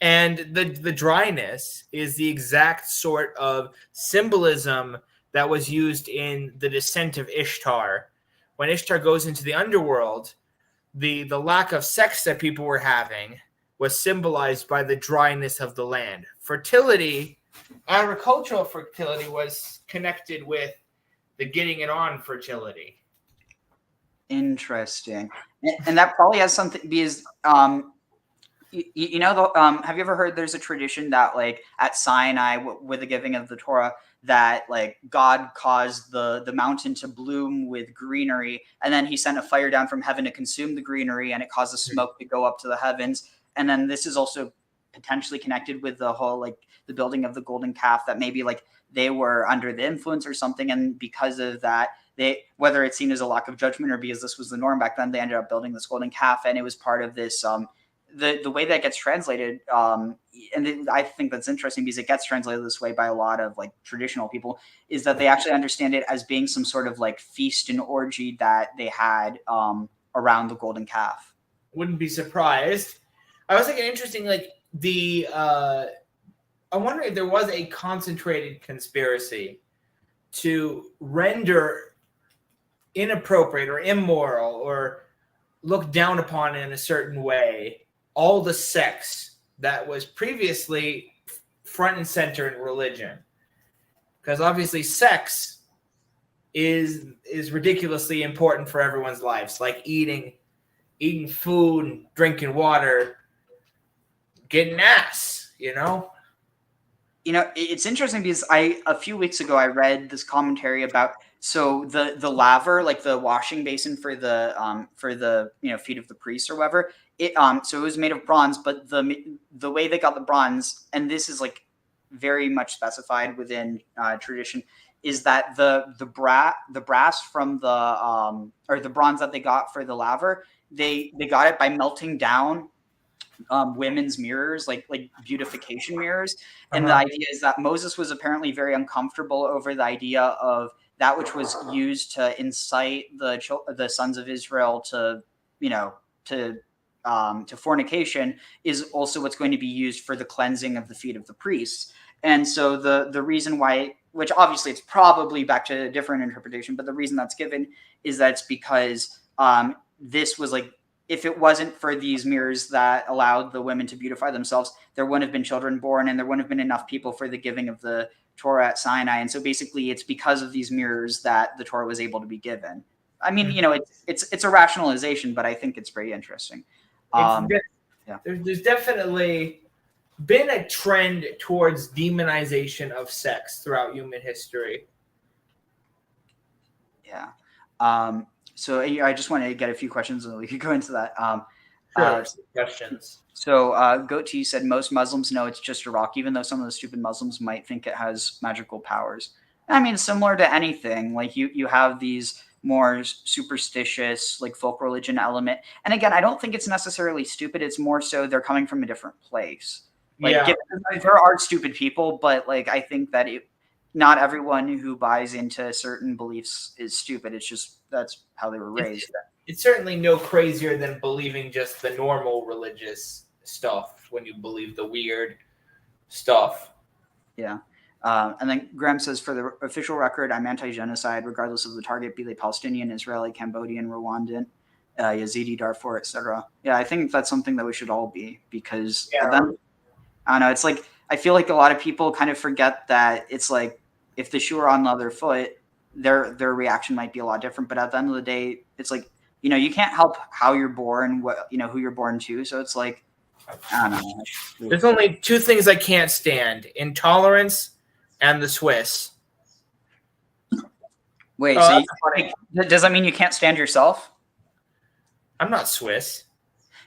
And the dryness is the exact sort of symbolism that was used in the descent of Ishtar. When Ishtar goes into the underworld, the lack of sex that people were having was symbolized by the dryness of the land. Fertility, agricultural fertility, was connected with the getting it on fertility. Interesting. And that probably has something, because have you ever heard there's a tradition that like at Sinai with the giving of the Torah, that like God caused the mountain to bloom with greenery, and then he sent a fire down from heaven to consume the greenery, and it caused the smoke to go up to the heavens. And then this is also potentially connected with the whole like the building of the golden calf, that maybe like they were under the influence or something, and because of that, they, whether it's seen as a lack of judgment or because this was the norm back then, they ended up building this golden calf, and it was part of this the way that gets translated, and I think that's interesting because it gets translated this way by a lot of like traditional people, is that they actually understand it as being some sort of like feast and orgy that they had around the golden calf. Wouldn't be surprised. I was thinking interesting, like I wonder if there was a concentrated conspiracy to render inappropriate or immoral or look down upon in a certain way all the sex that was previously front and center in religion. Because obviously sex is ridiculously important for everyone's lives, like eating food, drinking water, getting ass, you know? You know, it's interesting because a few weeks ago I read this commentary about, so the laver, like the washing basin for the feet of the priest or whatever, so it was made of bronze, but the way they got the bronze, and this is like very much specified within tradition, is that the brass from or the bronze that they got for the laver, they got it by melting down women's mirrors, like beautification mirrors. And the idea is that Moses was apparently very uncomfortable over the idea of that which was used to incite the sons of Israel to fornication is also what's going to be used for the cleansing of the feet of the priests. And so the reason why, which obviously it's probably back to a different interpretation, but the reason that's given is that it's because this was like, if it wasn't for these mirrors that allowed the women to beautify themselves, there wouldn't have been children born, and there wouldn't have been enough people for the giving of the Torah at Sinai. And so basically it's because of these mirrors that the Torah was able to be given. I mean, it's a rationalization, but I think it's pretty interesting. There's definitely been a trend towards demonization of sex throughout human history. Yeah. So I just wanted to get a few questions and we could go into that. Questions. So Goat T said most Muslims know it's just a rock, even though some of the stupid Muslims might think it has magical powers. I mean, similar to anything, like you have these more superstitious, like folk religion element. And again, I don't think it's necessarily stupid. It's more so they're coming from a different place. Like, there are stupid people, but like I think that not everyone who buys into certain beliefs is stupid. It's just that's how they were raised. It's certainly no crazier than believing just the normal religious stuff when you believe the weird stuff. Yeah. And then Graham says, for the official record, I'm anti-genocide, regardless of the target, be they Palestinian, Israeli, Cambodian, Rwandan, Yazidi, Darfur, etc. Yeah, I think that's something that we should all be, because then, I don't know, it's like, I feel like a lot of people kind of forget that it's like, if the shoe are on the other foot, their reaction might be a lot different. But at the end of the day, it's like, you can't help how you're born, who you're born to. So it's like, I don't know. There's only two things I can't stand: intolerance and the Swiss. Wait, so does that mean you can't stand yourself? I'm not Swiss.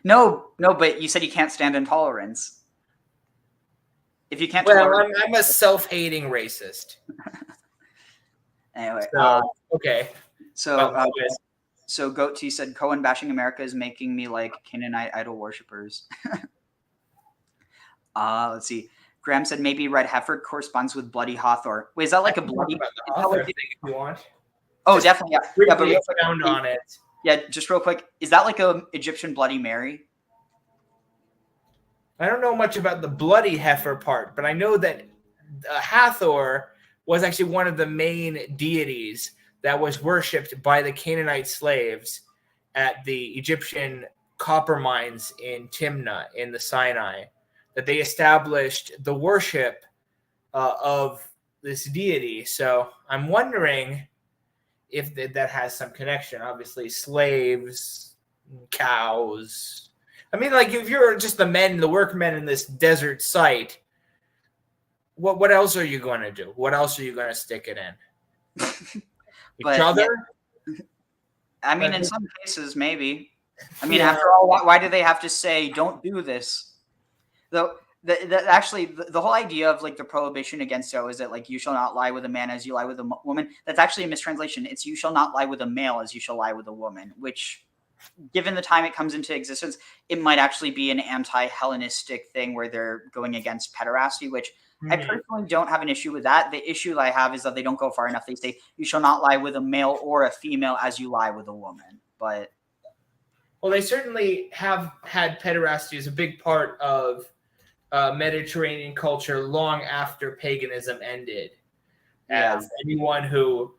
No, but you said you can't stand intolerance. If you can't, I'm a self-hating racist. Anyway, okay. So Goatsy said, Cohen bashing America is making me like Canaanite idol worshippers. Let's see. Graham said maybe red heifer corresponds with bloody Hathor. Wait, is that like a bloody? Hathor thing if you want. Oh, definitely. Yeah, but expound on it. Yeah, just real quick. Is that like a Egyptian Bloody Mary? I don't know much about the bloody heifer part, but I know that Hathor was actually one of the main deities that was worshipped by the Canaanite slaves at the Egyptian copper mines in Timnah in the Sinai, that they established the worship of this deity. So I'm wondering if that has some connection. Obviously, slaves, cows. I mean, like, if you're just the workmen in this desert site, what else are you going to do? What else are you going to stick it in? Each other? Yeah. I mean, in some cases, maybe. I mean, after all, why do they have to say, don't do this? Though, actually, the whole idea of, like, the prohibition against it is that, like, you shall not lie with a man as you lie with a woman. That's actually a mistranslation. It's you shall not lie with a male as you shall lie with a woman, which, given the time it comes into existence, it might actually be an anti-Hellenistic thing where they're going against pederasty, which I personally don't have an issue with that. The issue that I have is that they don't go far enough. They say you shall not lie with a male or a female as you lie with a woman. But they certainly have had pederasty as a big part of Mediterranean culture long after paganism ended. As anyone who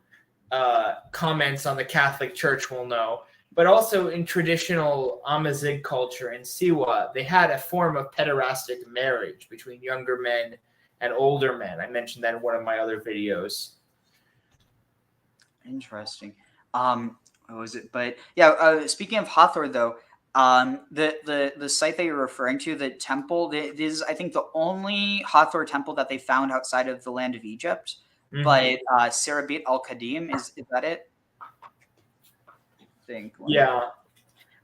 comments on the Catholic Church will know. But also in traditional Amazigh culture in Siwa, they had a form of pederastic marriage between younger men and older men. I mentioned that in one of my other videos. Interesting. What was it? But yeah, speaking of Hathor, though, the site that you're referring to, the temple, this is, I think, the only Hathor temple that they found outside of the land of Egypt. But Serabit al-Qadim, is that it? Yeah.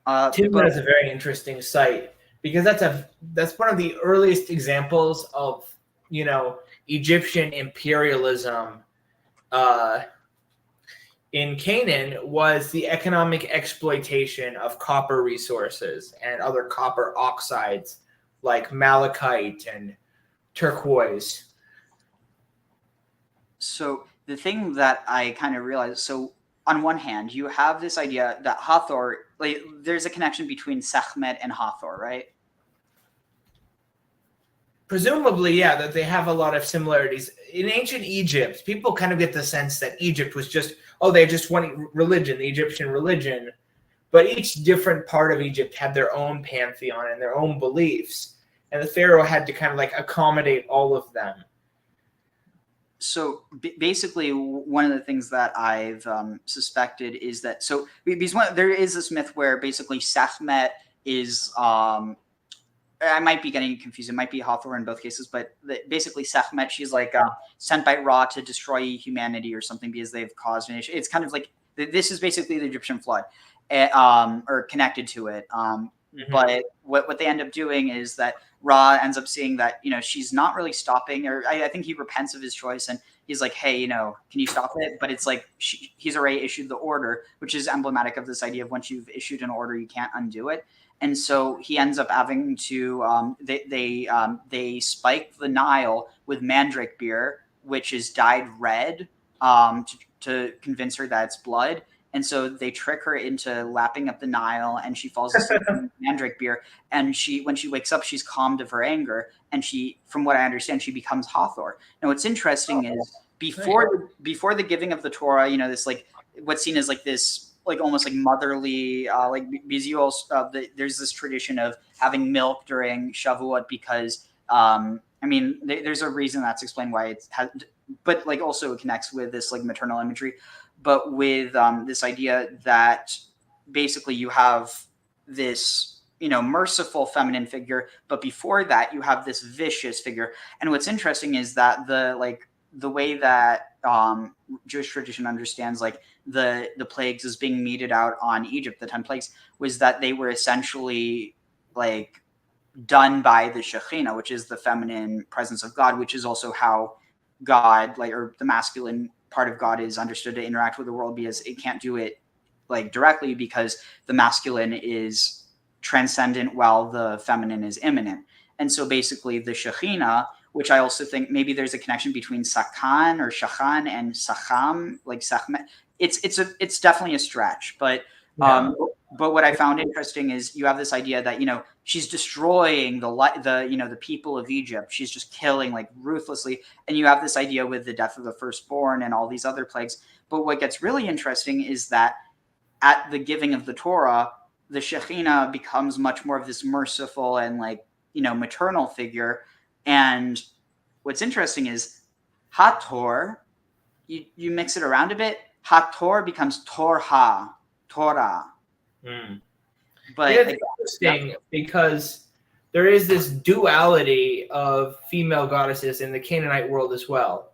Timnah is a very interesting site because that's one of the earliest examples of, Egyptian imperialism in Canaan was the economic exploitation of copper resources and other copper oxides like malachite and turquoise. So the thing that I kind of realized, on one hand, you have this idea that Hathor, like, there's a connection between Sekhmet and Hathor, right? Presumably, yeah, that they have a lot of similarities. In ancient Egypt, people kind of get the sense that Egypt was just, they just one religion, the Egyptian religion. But each different part of Egypt had their own pantheon and their own beliefs. And the pharaoh had to kind of like accommodate all of them. So basically, one of the things that I've suspected is that because there is this myth where basically Sekhmet is I might be getting confused. It might be Hathor in both cases, but basically Sekhmet, she's like sent by Ra to destroy humanity or something because they've caused an issue. It's kind of like this is basically the Egyptian flood, or connected to it. But what they end up doing is that Ra ends up seeing that, she's not really stopping, or I think he repents of his choice, and he's like, hey, can you stop it? But it's like he's already issued the order, which is emblematic of this idea of once you've issued an order, you can't undo it. And so he ends up having to they spike the Nile with mandrake beer, which is dyed red, to convince her that it's blood. And so they trick her into lapping up the Nile, and she falls asleep in mandrake beer. And when she wakes up, she's calmed of her anger, and from what I understand, she becomes Hathor. Now, what's interesting is before the giving of the Torah, this like what's seen as like this like almost like motherly because there's this tradition of having milk during Shavuot because there's a reason that's explained why it has, but like also it connects with this like maternal imagery. But with this idea that basically you have this, merciful feminine figure, but before that you have this vicious figure. And what's interesting is that the way that Jewish tradition understands like the plagues as being meted out on Egypt, the 10 plagues, was that they were essentially like done by the Shekhinah, which is the feminine presence of God, which is also how God, or the masculine part of God, is understood to interact with the world, because it can't do it like directly because the masculine is transcendent while the feminine is immanent. And so basically the Shekhinah, which I also think maybe there's a connection between Sakan or Shachan and Sacham, like Sachmet. It's definitely a stretch, but what I found interesting is you have this idea that she's destroying the people of Egypt. She's just killing like ruthlessly, and you have this idea with the death of the firstborn and all these other plagues. But what gets really interesting is that at the giving of the Torah, the Shekhinah becomes much more of this merciful and maternal figure. And what's interesting is Hator, you mix it around a bit, Hator becomes Torah. But it's interesting because there is this duality of female goddesses in the Canaanite world as well.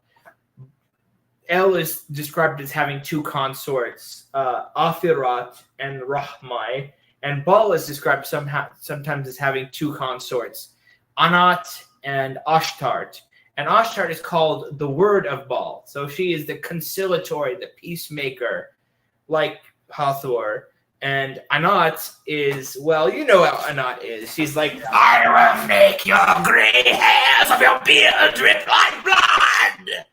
El is described as having two consorts, Afirat and Rahmai, and Baal is described sometimes as having two consorts, Anat and Ashtart. And Ashtart is called the word of Baal. So she is the conciliatory, the peacemaker, like Hathor. And Anat is, well, you know how Anat is. She's like, I will make your gray hairs of your beard drip like blood.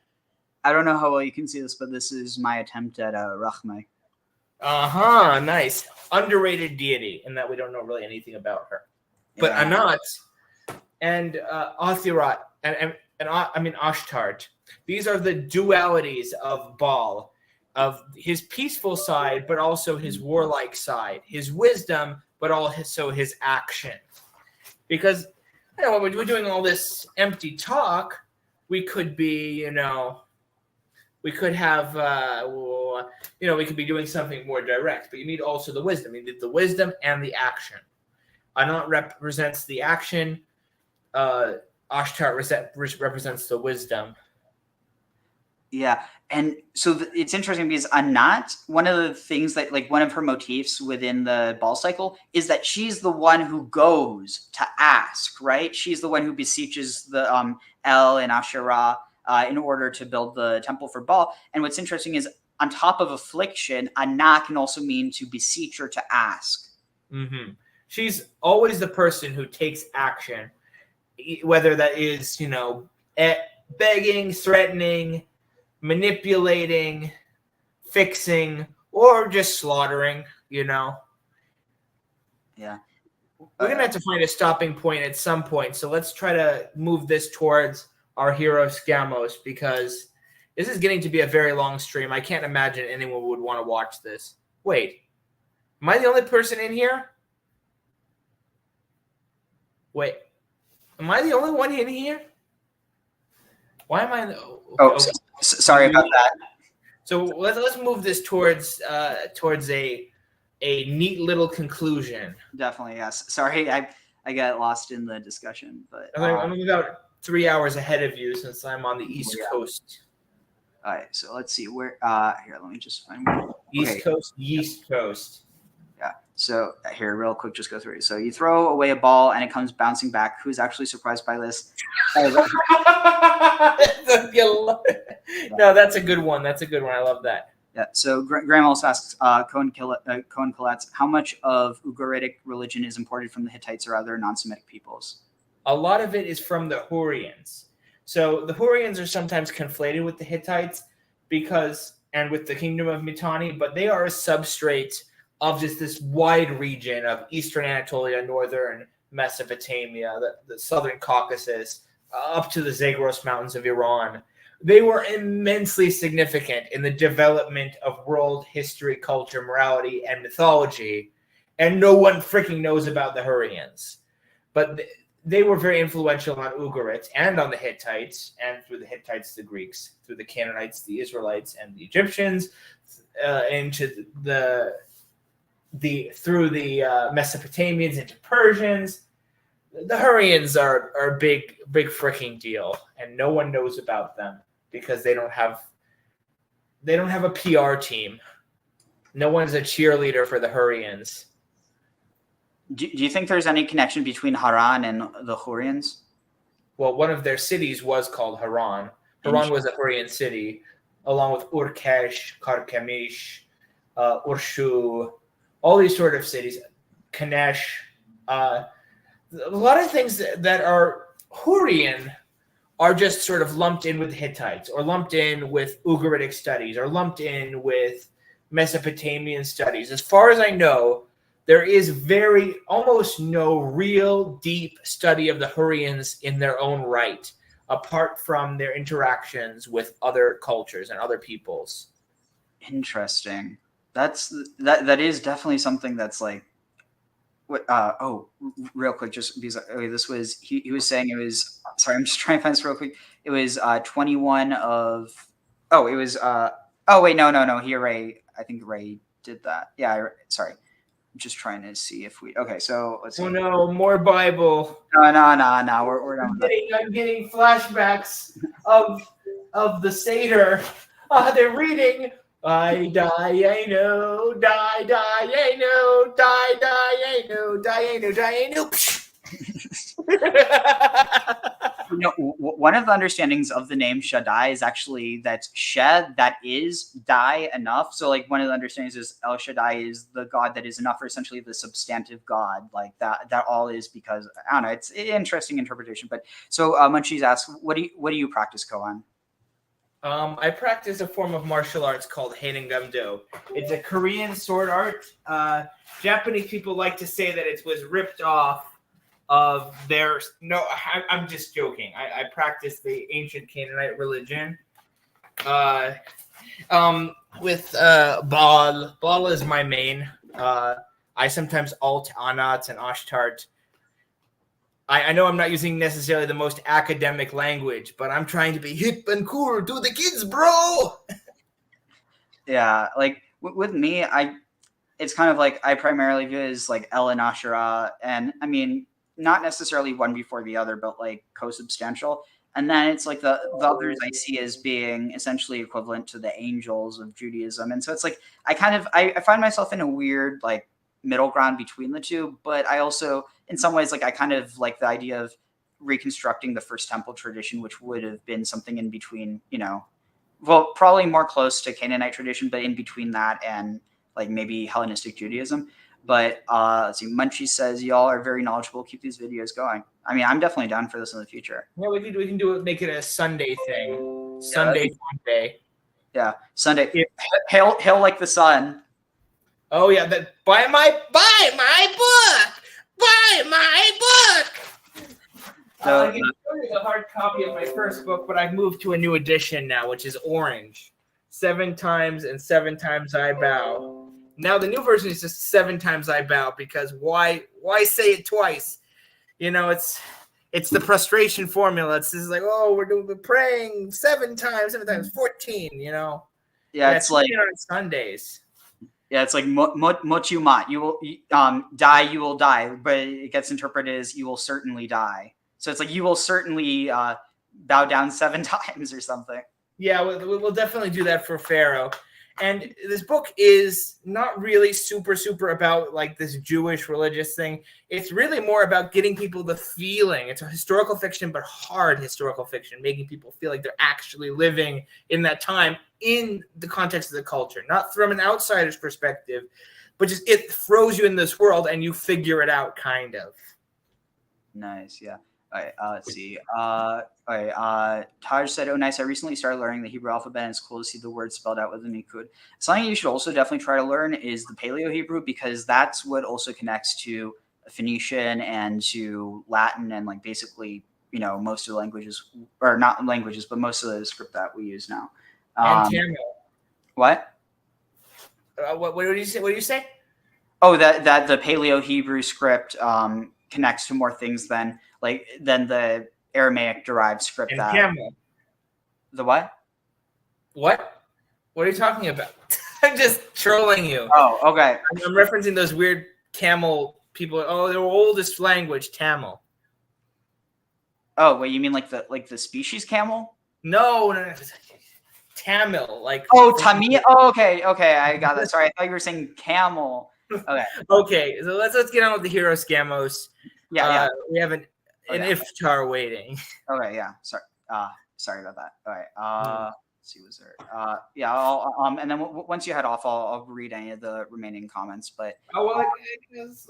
I don't know how well you can see this, but this is my attempt at Rahmai. Nice. Underrated deity, in that we don't know really anything about her. Yeah. But Anat and Athirat and Ashtart, these are the dualities of Baal, of his peaceful side, but also his warlike side, his wisdom, but also his action. Because when we're doing all this empty talk, we could be, we could have, we could be doing something more direct, but you need also the wisdom. You need the wisdom and the action. Anat represents the action. Ashtart represents the wisdom. Yeah, and so it's interesting because Anat, one of the things that, one of her motifs within the Baal cycle is that she's the one who goes to ask, right? She's the one who beseeches the El and Asherah in order to build the temple for Baal. And what's interesting is, on top of affliction, Anat can also mean to beseech or to ask. Mm-hmm. She's always the person who takes action, whether that is, begging, threatening, manipulating, fixing, or just slaughtering, Yeah. We're going to have to find a stopping point at some point. So let's try to move this towards our hero Scamos, because this is getting to be a very long stream. I can't imagine anyone would want to watch this. Wait, am I the only person in here? Wait, am I the only one in here? Why am I? Okay. Sorry about that. So let's move this towards a neat little conclusion. Definitely, yes. Sorry, I got lost in the discussion, but I'm about 3 hours ahead of you since I'm on the East Coast. All right, so let's see where. Here, let me just find East Coast. Yeah. So here, real quick, just go through it. So you throw away a ball and it comes bouncing back. Who's actually surprised by this? No, that's a good one. That's a good one. I love that. Yeah. So Graham also asks, Cohen Koletz, how much of Ugaritic religion is imported from the Hittites or other non-Semitic peoples? A lot of it is from the Hurrians. So the Hurrians are sometimes conflated with the Hittites and with the kingdom of Mitanni, but they are a substrate of just this wide region of eastern Anatolia, northern Mesopotamia, the southern Caucasus, up to the Zagros Mountains of Iran. They were immensely significant in the development of world history, culture, morality, and mythology, and no one freaking knows about the Hurrians. But they were very influential on Ugarit and on the Hittites, and through the Hittites, the Greeks, through the Canaanites, the Israelites, and the Egyptians, into through the Mesopotamians into Persians. The Hurrians are a big freaking deal, and no one knows about them because they don't have a PR team. No one's a cheerleader for the Hurrians. Do you think there's any connection between Haran and the Hurrians? Well, one of their cities was called Haran. Haran was a Hurrian city, along with Urkesh, Karkemish, Urshu, all these sort of cities, Kanesh, a lot of things that are Hurrian are just sort of lumped in with Hittites, or lumped in with Ugaritic studies, or lumped in with Mesopotamian studies. As far as I know, there is almost no real deep study of the Hurrians in their own right, apart from their interactions with other cultures and other peoples. Interesting. That is definitely something that's like, real quick, just because this was he was saying it was, sorry, I'm just trying to find this real quick. It was 21 of, it was wait, no, here Ray, I think Ray did that. Yeah, sorry. I'm just trying to see if so let's see. Oh no, more Bible. No, we're done with that. I'm getting flashbacks of the Seder. They're reading I die, I know, die, I know, die, I know, die, I know. One of the understandings of the name Shaddai is actually that Shed, that is, die enough. So like one of the understandings is El Shaddai is the God that is enough, or essentially the substantive God, like that all is because, I don't know, it's an interesting interpretation. But so Munchies asks, what do you practice, Kohan? I practice a form of martial arts called Haenengamdo. It's a Korean sword art. Japanese people like to say that it was ripped off of their... No, I'm just joking. I practice the ancient Canaanite religion with Baal. Baal is my main. I sometimes alt Anat and Ashtart. I know I'm not using necessarily the most academic language, but I'm trying to be hip and cool to the kids, bro. Yeah, like with me, it's kind of like I primarily view it as like El and Asherah, and I mean, not necessarily one before the other, but like co-substantial. And then it's like the others I see as being essentially equivalent to the angels of Judaism. And so it's like I find myself in a weird like middle ground between the two, but I also, in some ways, like I kind of like the idea of reconstructing the first temple tradition, which would have been something in between, well, probably more close to Canaanite tradition, but in between that and like maybe Hellenistic Judaism. But let's see, Munchie says y'all are very knowledgeable. Keep these videos going. I mean, I'm definitely down for this in the future. Yeah, we can do it. Make it a Sunday thing. Sunday fun day. Yeah, Sunday. Yeah. Hail like the sun. Oh yeah, buy my book. Buy my book. So I can show you the hard copy of my first book, but I've moved to a new edition now, which is orange. 7 times and 7 times I bow. Now the new version is just 7 times I bow, because why say it twice? It's the frustration formula. It's just like, we're praying 7 times, 14. Yeah, it's like on Sundays. Yeah, it's like mochu mat. You will die. You will die, but it gets interpreted as you will certainly die. So it's like you will certainly bow down 7 times or something. Yeah, we'll definitely do that for Pharaoh. And this book is not really super about like this Jewish religious thing. It's really more about getting people the feeling. It's a historical fiction, but hard historical fiction, making people feel like they're actually living in that time in the context of the culture, not from an outsider's perspective, but just it throws you in this world and you figure it out, kind of. Nice, yeah. All right, let's see. All right, Taj said, "Oh, nice. I recently started learning the Hebrew alphabet, and it's cool to see the words spelled out with the Nikud. Something you should also definitely try to learn is the Paleo Hebrew, because that's what also connects to Phoenician and to Latin and like basically, most of the languages, or not languages, but most of the script that we use now." And Tamil. What? What did you say? What did you say? Oh, that the Paleo Hebrew script connects to more things than the Aramaic derived script. And Tamil. The what? What? What are you talking about? I'm just trolling you. Oh, okay. I'm referencing those weird Tamil people. Oh, their oldest language, Tamil. Oh, wait, you mean like the species camel? No. Tamil, like Tamil. Oh, okay, I got that. Sorry, I thought you were saying camel. Okay. Okay, so let's get on with the hero scamos. Yeah. We have an iftar waiting. Okay, yeah. Sorry about that. All right. Let's see, was there? Yeah. I'll and then once you head off, I'll read any of the remaining comments. But let's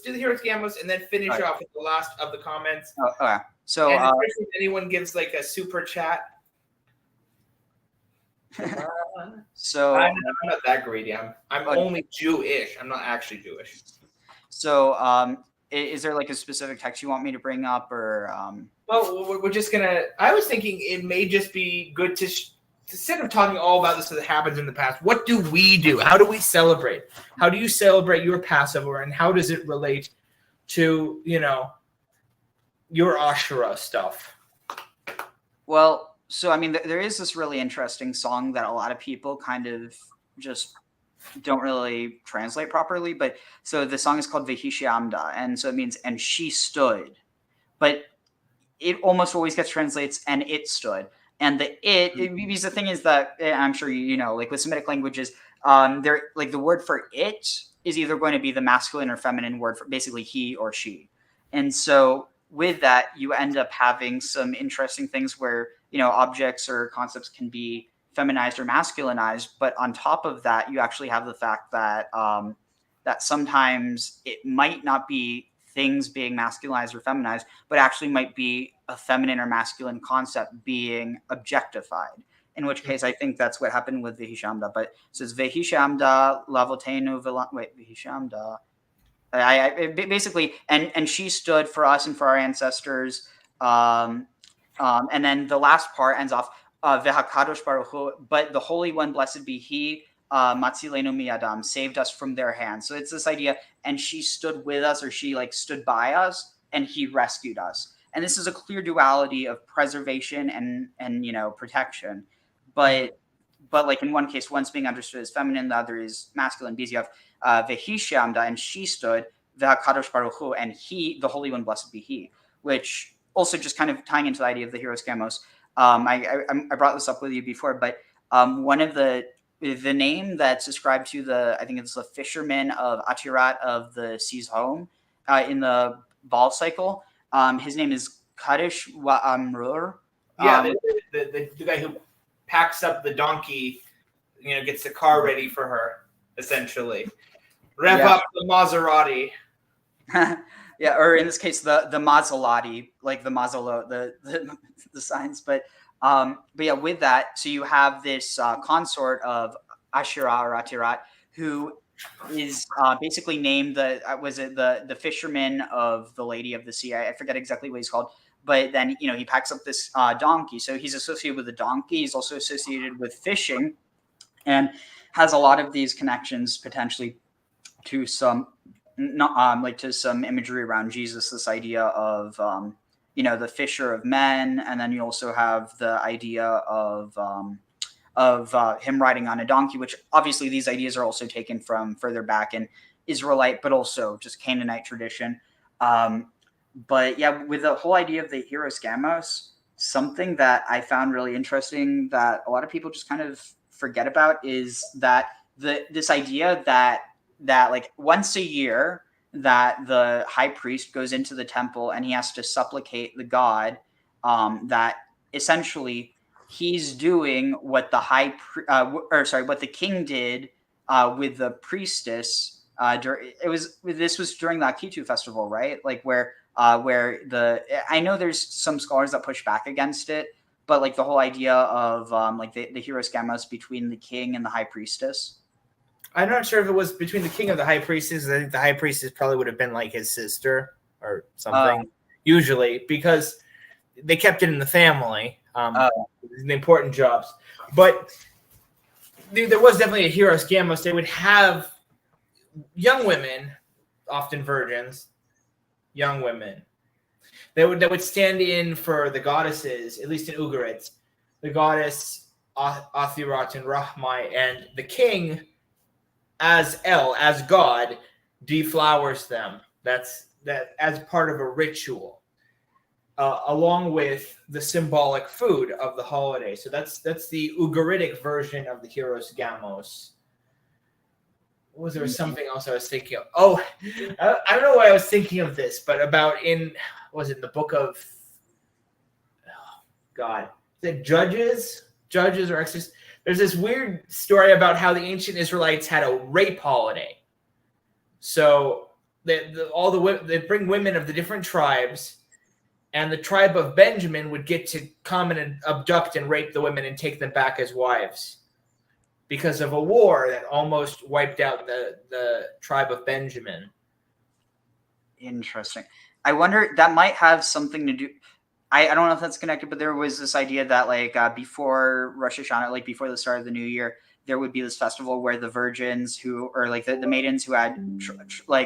do the hero scamos and then finish off with the last of the comments. Oh, okay. So if anyone gives like a super chat. So I'm not that greedy. I'm only Jewish. I'm not actually Jewish. So is there like a specific text you want me to bring up, or Well, we're just gonna. I was thinking it may just be good to instead of talking all about this that happens in the past. What do we do? How do we celebrate? How do you celebrate your Passover, and how does it relate to your Asherah stuff? Well, so I mean, there is this really interesting song that a lot of people kind of just don't really translate properly. But so the song is called Vehishiamda, and so it means "and she stood," but it almost always gets translates "and it stood." And because the thing is that I'm sure like with Semitic languages, there like the word for it is either going to be the masculine or feminine word for basically he or she, and so with that you end up having some interesting things where objects or concepts can be feminized or masculinized, but on top of that, you actually have the fact that that sometimes it might not be things being masculinized or feminized, but actually might be a feminine or masculine concept being objectified. In which case, I think that's what happened with Vehishamda. But so it's Vehishamda lavotenu Vehishamda. Basically, and she stood for us and for our ancestors. And then the last part ends off Vehakadosh Baruch Hu, but the Holy One, blessed be He, Matzilenu miyadam, saved us from their hands. So it's this idea, and she stood with us, or she like stood by us, and He rescued us. And this is a clear duality of preservation and protection. But like in one case, one's being understood as feminine, the other is masculine. Because you have Vehishamda, and she stood, Vehakadosh Baruch Hu, and He, the Holy One, blessed be He, which also just kind of tying into the idea of the hero scamos. I brought this up with you before, but one of the name that's ascribed to I think it's the fisherman of Atirat of the sea's home in the Baal cycle. His name is Kothar-wa-Khasis. Yeah, the guy who packs up the donkey, gets the car ready for her, essentially. Rev up the Maserati. Yeah, or in this case, the Maserati, like the Mazzolo, the signs. But yeah, with that, so you have this consort of Asherah or Atirat, who is basically named the fisherman of the Lady of the Sea. I forget exactly what he's called, but then he packs up this donkey. So he's associated with the donkey. He's also associated with fishing, and has a lot of these connections potentially to some. Not to some imagery around Jesus, this idea of the fisher of men, and then you also have the idea of him riding on a donkey, which obviously these ideas are also taken from further back in Israelite, but also just Canaanite tradition. But yeah, with the whole idea of the hero scamos, something that I found really interesting that a lot of people just kind of forget about is that this idea that like once a year that the high priest goes into the temple and he has to supplicate the god, that essentially he's doing what the what the king did with the priestess. This was during the Akitu festival, right? Like where I know there's some scholars that push back against it, but like the whole idea of like the hieroskamos between the king and the high priestess. I'm not sure if it was between the king and the high priestess. I think the high priestess probably would have been like his sister or something, usually, because they kept it in the family, the important jobs. But there was definitely a hieroskamos. They would have young women, often virgins, young women. They would stand in for the goddesses, at least in Ugarit, the goddess Athirat and Rahmai, and the king, as God, deflowers them. That as part of a ritual, along with the symbolic food of the holiday. So that's the Ugaritic version of the hieroskamos. Was there something else I was thinking of? Oh, I don't know why I was thinking of this, but about was it the book of, the Judges or Exodus? There's this weird story about how the ancient Israelites had a rape holiday. So they bring women of the different tribes, and the tribe of Benjamin would get to come and abduct and rape the women and take them back as wives, because of a war that almost wiped out the tribe of Benjamin. Interesting. I wonder, that might have something to do. I don't know if that's connected, but there was this idea that like before Rosh Hashanah, like before the start of the new year, there would be this festival where the virgins or like the maidens who had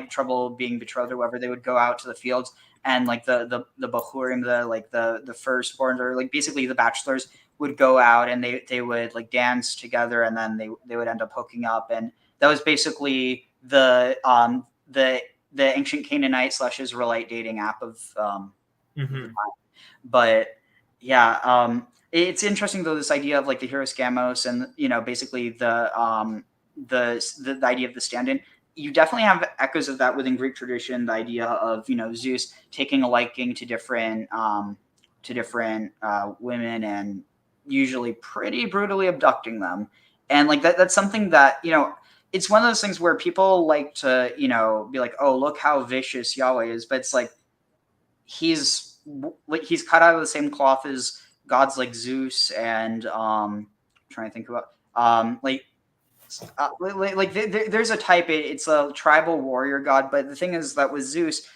trouble being betrothed or whatever, they would go out to the fields, and like the bachurim, the firstborn, or like basically the bachelors, would go out and they would like dance together, and then they would end up hooking up, and that was basically the ancient Canaanite / Israelite dating app of But yeah, it's interesting though, this idea of like the hieroskamos and basically the idea of the stand-in. You definitely have echoes of that within Greek tradition. The idea of Zeus taking a liking to different women and usually pretty brutally abducting them, and like that's something that it's one of those things where people like to be like, oh, look how vicious Yahweh is, but it's like he's cut out of the same cloth as gods like Zeus and trying to think about there's a type, it's a tribal warrior god, but the thing is that with Zeus,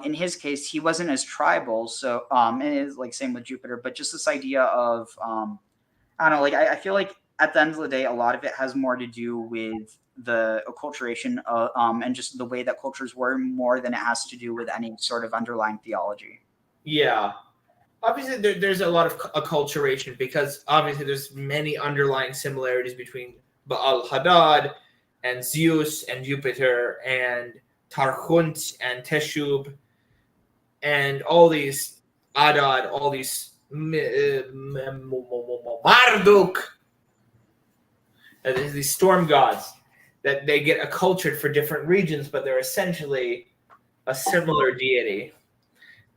in his case, he wasn't as tribal, so and it's like same with Jupiter, but just this idea of I don't know, like I feel like at the end of the day, a lot of it has more to do with the acculturation and just the way that cultures were, more than it has to do with any sort of underlying theology. Yeah. Obviously, there's a lot of acculturation, because obviously there's many underlying similarities between Baal Hadad and Zeus and Jupiter and Tarhunt and Teshub and all these Adad, all these Marduk, these storm gods, that they get accultured for different regions, but they're essentially a similar deity.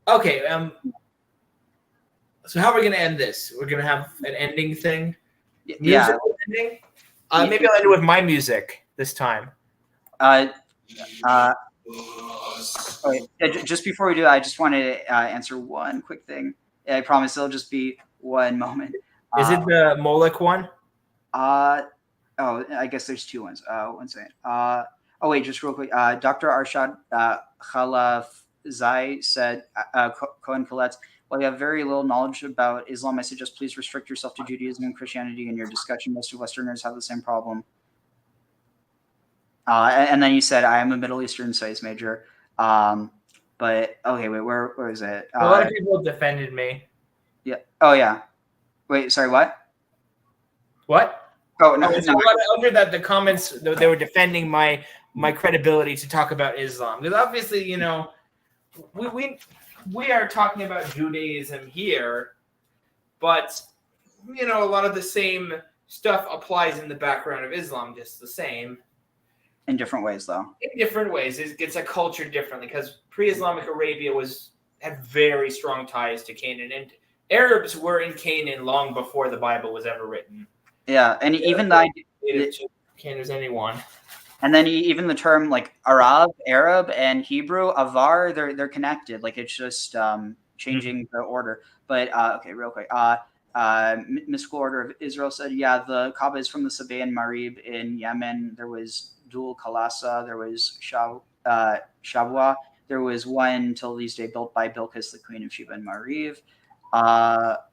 Okay, so how are we going to end this? We're going to have an ending thing? Musical ending? Maybe I'll end it with my music this time. Just before we do that, I just want to answer one quick thing. I promise it'll just be one moment. Is it the Molech one? I guess there's two ones. One second. Wait, just real quick. Dr. Arshad Khalafzai said, Cohen Colette, while you have very little knowledge about Islam, I suggest please restrict yourself to Judaism and Christianity in your discussion. Most of Westerners have the same problem. And then you said, I am a Middle Eastern studies major. But, okay, wait, where is it? A lot of people defended me. Yeah. Oh, yeah. Wait, sorry, what? What? Oh, no. Under that, the comments, they were defending my credibility to talk about Islam. Because obviously, we are talking about Judaism here, but, a lot of the same stuff applies in the background of Islam just the same. In different ways, though. In different ways. It gets a culture differently because pre-Islamic Arabia had very strong ties to Canaan, and Arabs were in Canaan long before the Bible was ever written. Yeah, and even Canaan as anyone. And then even the term like Arab and Hebrew, Avar, they're connected. Like it's just changing the order. But okay, real quick. Mystical Order of Israel said, yeah, the Kaaba is from the Sabaean Marib in Yemen. There was Dul Khalasa. There was Shabwa. There was one till these days built by Bilqis, the Queen of Sheba and Marib.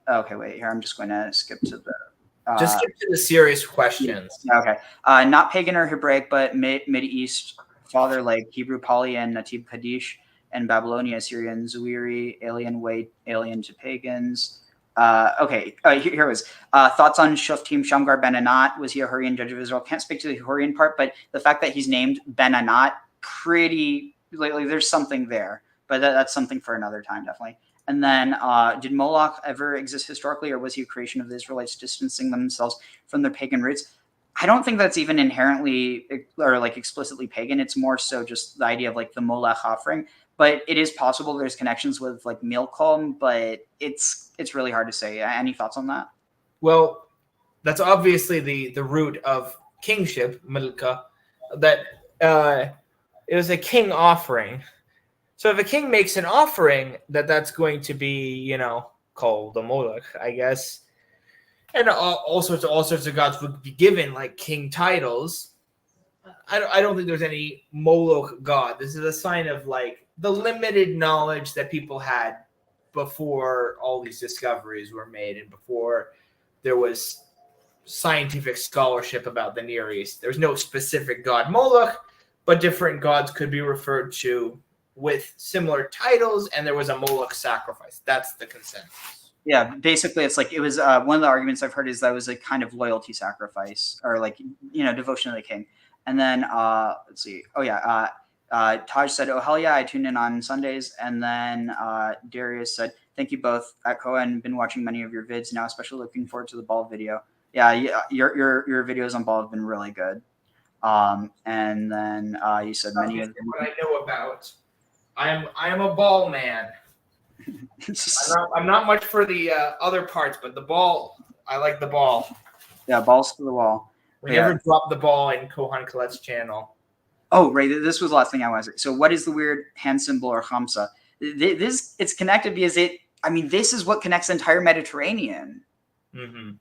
Okay, wait. Here, I'm just going to skip to the. Just skip to the serious questions. Okay. Not pagan or Hebraic, but Mid-East father like Hebrew Pali and Natib Kaddish and Babylonia, Assyrian, Zuiri, alien to pagans. Okay, here it was. Thoughts on Shoftim Shamgar Ben Anat. Was he a Hurrian judge of Israel? Can't speak to the Hurrian part, but the fact that he's named Ben Anat, pretty, like there's something there. But that's something for another time, definitely. And then did Moloch ever exist historically, or was he a creation of the Israelites distancing themselves from their pagan roots? I don't think that's even inherently or like explicitly pagan. It's more so just the idea of like the Molech offering. But it is possible there's connections with like Milcom, but it's really hard to say. Any thoughts on that? Well, that's obviously the root of kingship, Milka, that it was a king offering. So if a king makes an offering, that's going to be, called the Moloch, I guess. And all sorts of gods would be given like king titles. I don't think there's any Moloch god. This is a sign of like the limited knowledge that people had before all these discoveries were made and before there was scientific scholarship about the Near East. There's no specific god Moloch, but different gods could be referred to with similar titles, and there was a Moloch sacrifice. That's the consensus. Yeah, basically, it's like it was one of the arguments I've heard is that it was a kind of loyalty sacrifice or like devotion to the king. And then let's see. Oh yeah, Taj said, "Oh hell yeah, I tune in on Sundays." And then Darius said, "Thank you both at Cohen. Been watching many of your vids now, especially looking forward to the Ball video. Yeah, your videos on Ball have been really good." And then you said many of them. What I know about. I am a ball man. I'm not much for the other parts, but the ball, I like the ball. Yeah, balls to the wall. We never dropped the ball in Kohan Kolet's channel. Oh, right. This was the last thing I wanted to say. So what is the weird hand symbol or Hamsa? It's connected because this is what connects the entire Mediterranean. Mm-hmm.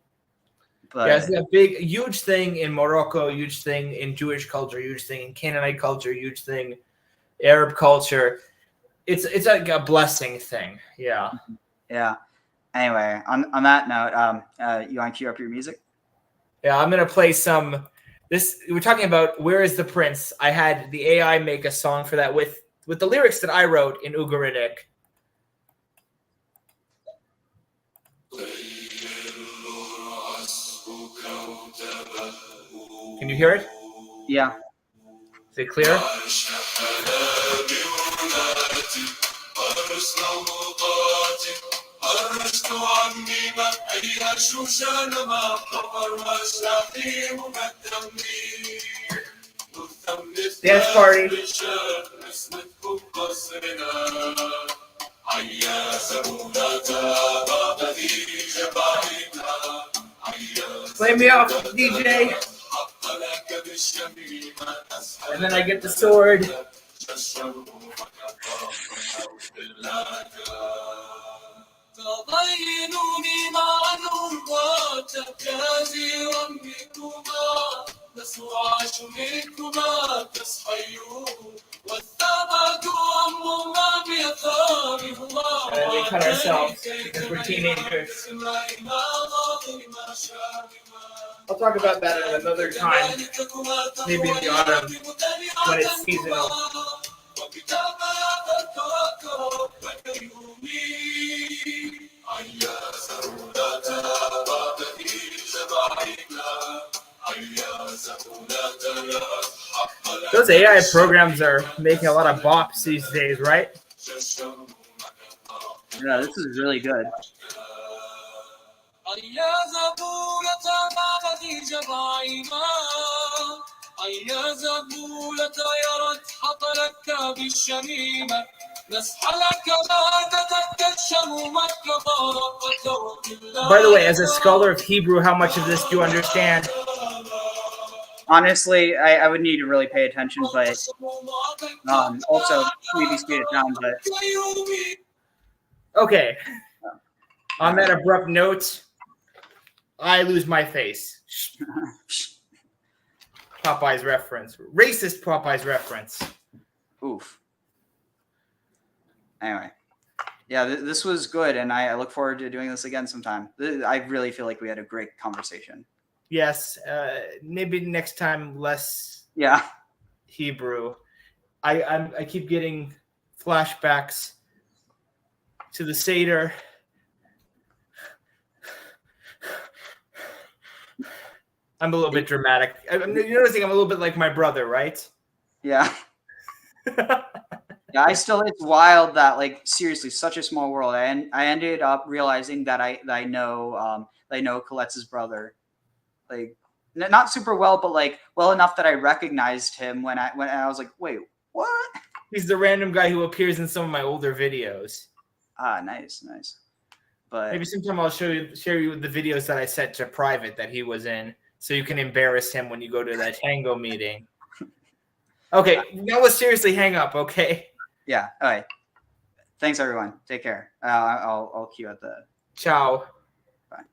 But yeah, it's a huge thing in Morocco, huge thing in Jewish culture, huge thing in Canaanite culture, huge thing Arab culture. It's like a blessing thing. Yeah. Yeah. Anyway, on that note, you want to cue up your music? Yeah, I'm gonna play some. We're talking about Where Is the Prince. I had the AI make a song for that with the lyrics that I wrote in Ugaritic. Can you hear it? Yeah. Is it clear? Dance party. Play me off, DJ. And then I get the sword. And we cut ourselves because we're teenagers. I'll talk about that at another time, maybe in the autumn when it's seasonal. Those AI programs are making a lot of bops these days, right? Yeah, this is really good. By the way, as a scholar of Hebrew, how much of this do you understand? Honestly, I would need to really pay attention, but also maybe speed it down. But okay. On that abrupt note, I lose my face. Popeye's reference. Racist Popeye's reference. Oof. Anyway. Yeah, this was good, and I look forward to doing this again sometime. I really feel like we had a great conversation. Yes. Maybe next time less Hebrew. I keep getting flashbacks to the Seder. I'm a little bit dramatic. You're noticing I'm a little bit like my brother, right? Yeah. Yeah, it's wild that, like, seriously, such a small world. I ended up realizing that I know Colette's brother, like, not super well, but like well enough that I recognized him when I was like, wait, what? He's the random guy who appears in some of my older videos. Ah, nice. But maybe sometime I'll share you the videos that I set to private that he was in, so you can embarrass him when you go to that tango meeting. Okay, now let's seriously hang up, okay? Yeah. All right. Thanks, everyone. Take care. I'll cue at the. Ciao. Bye.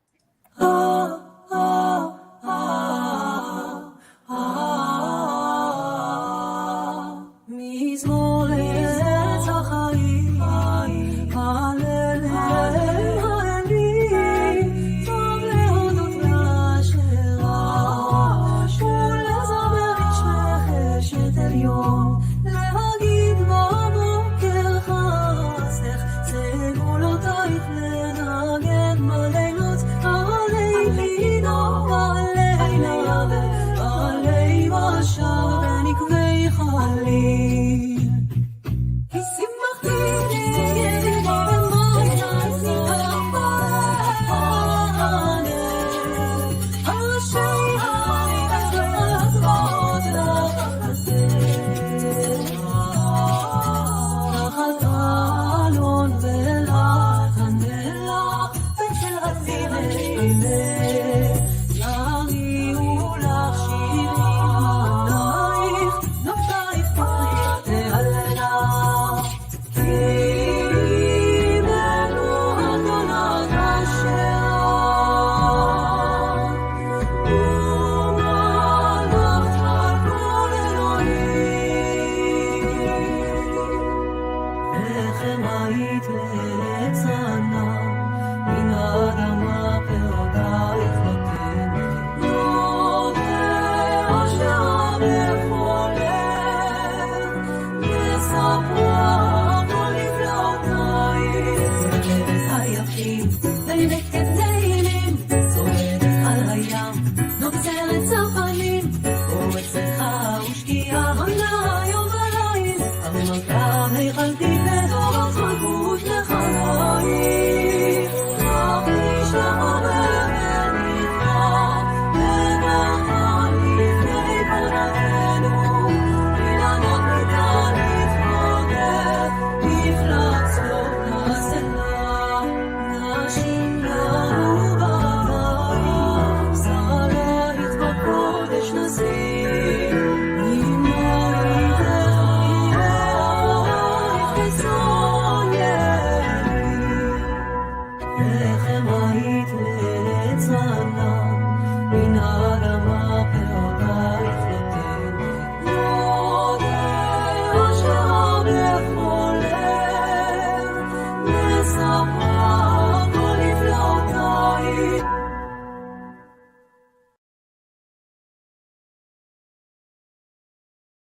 So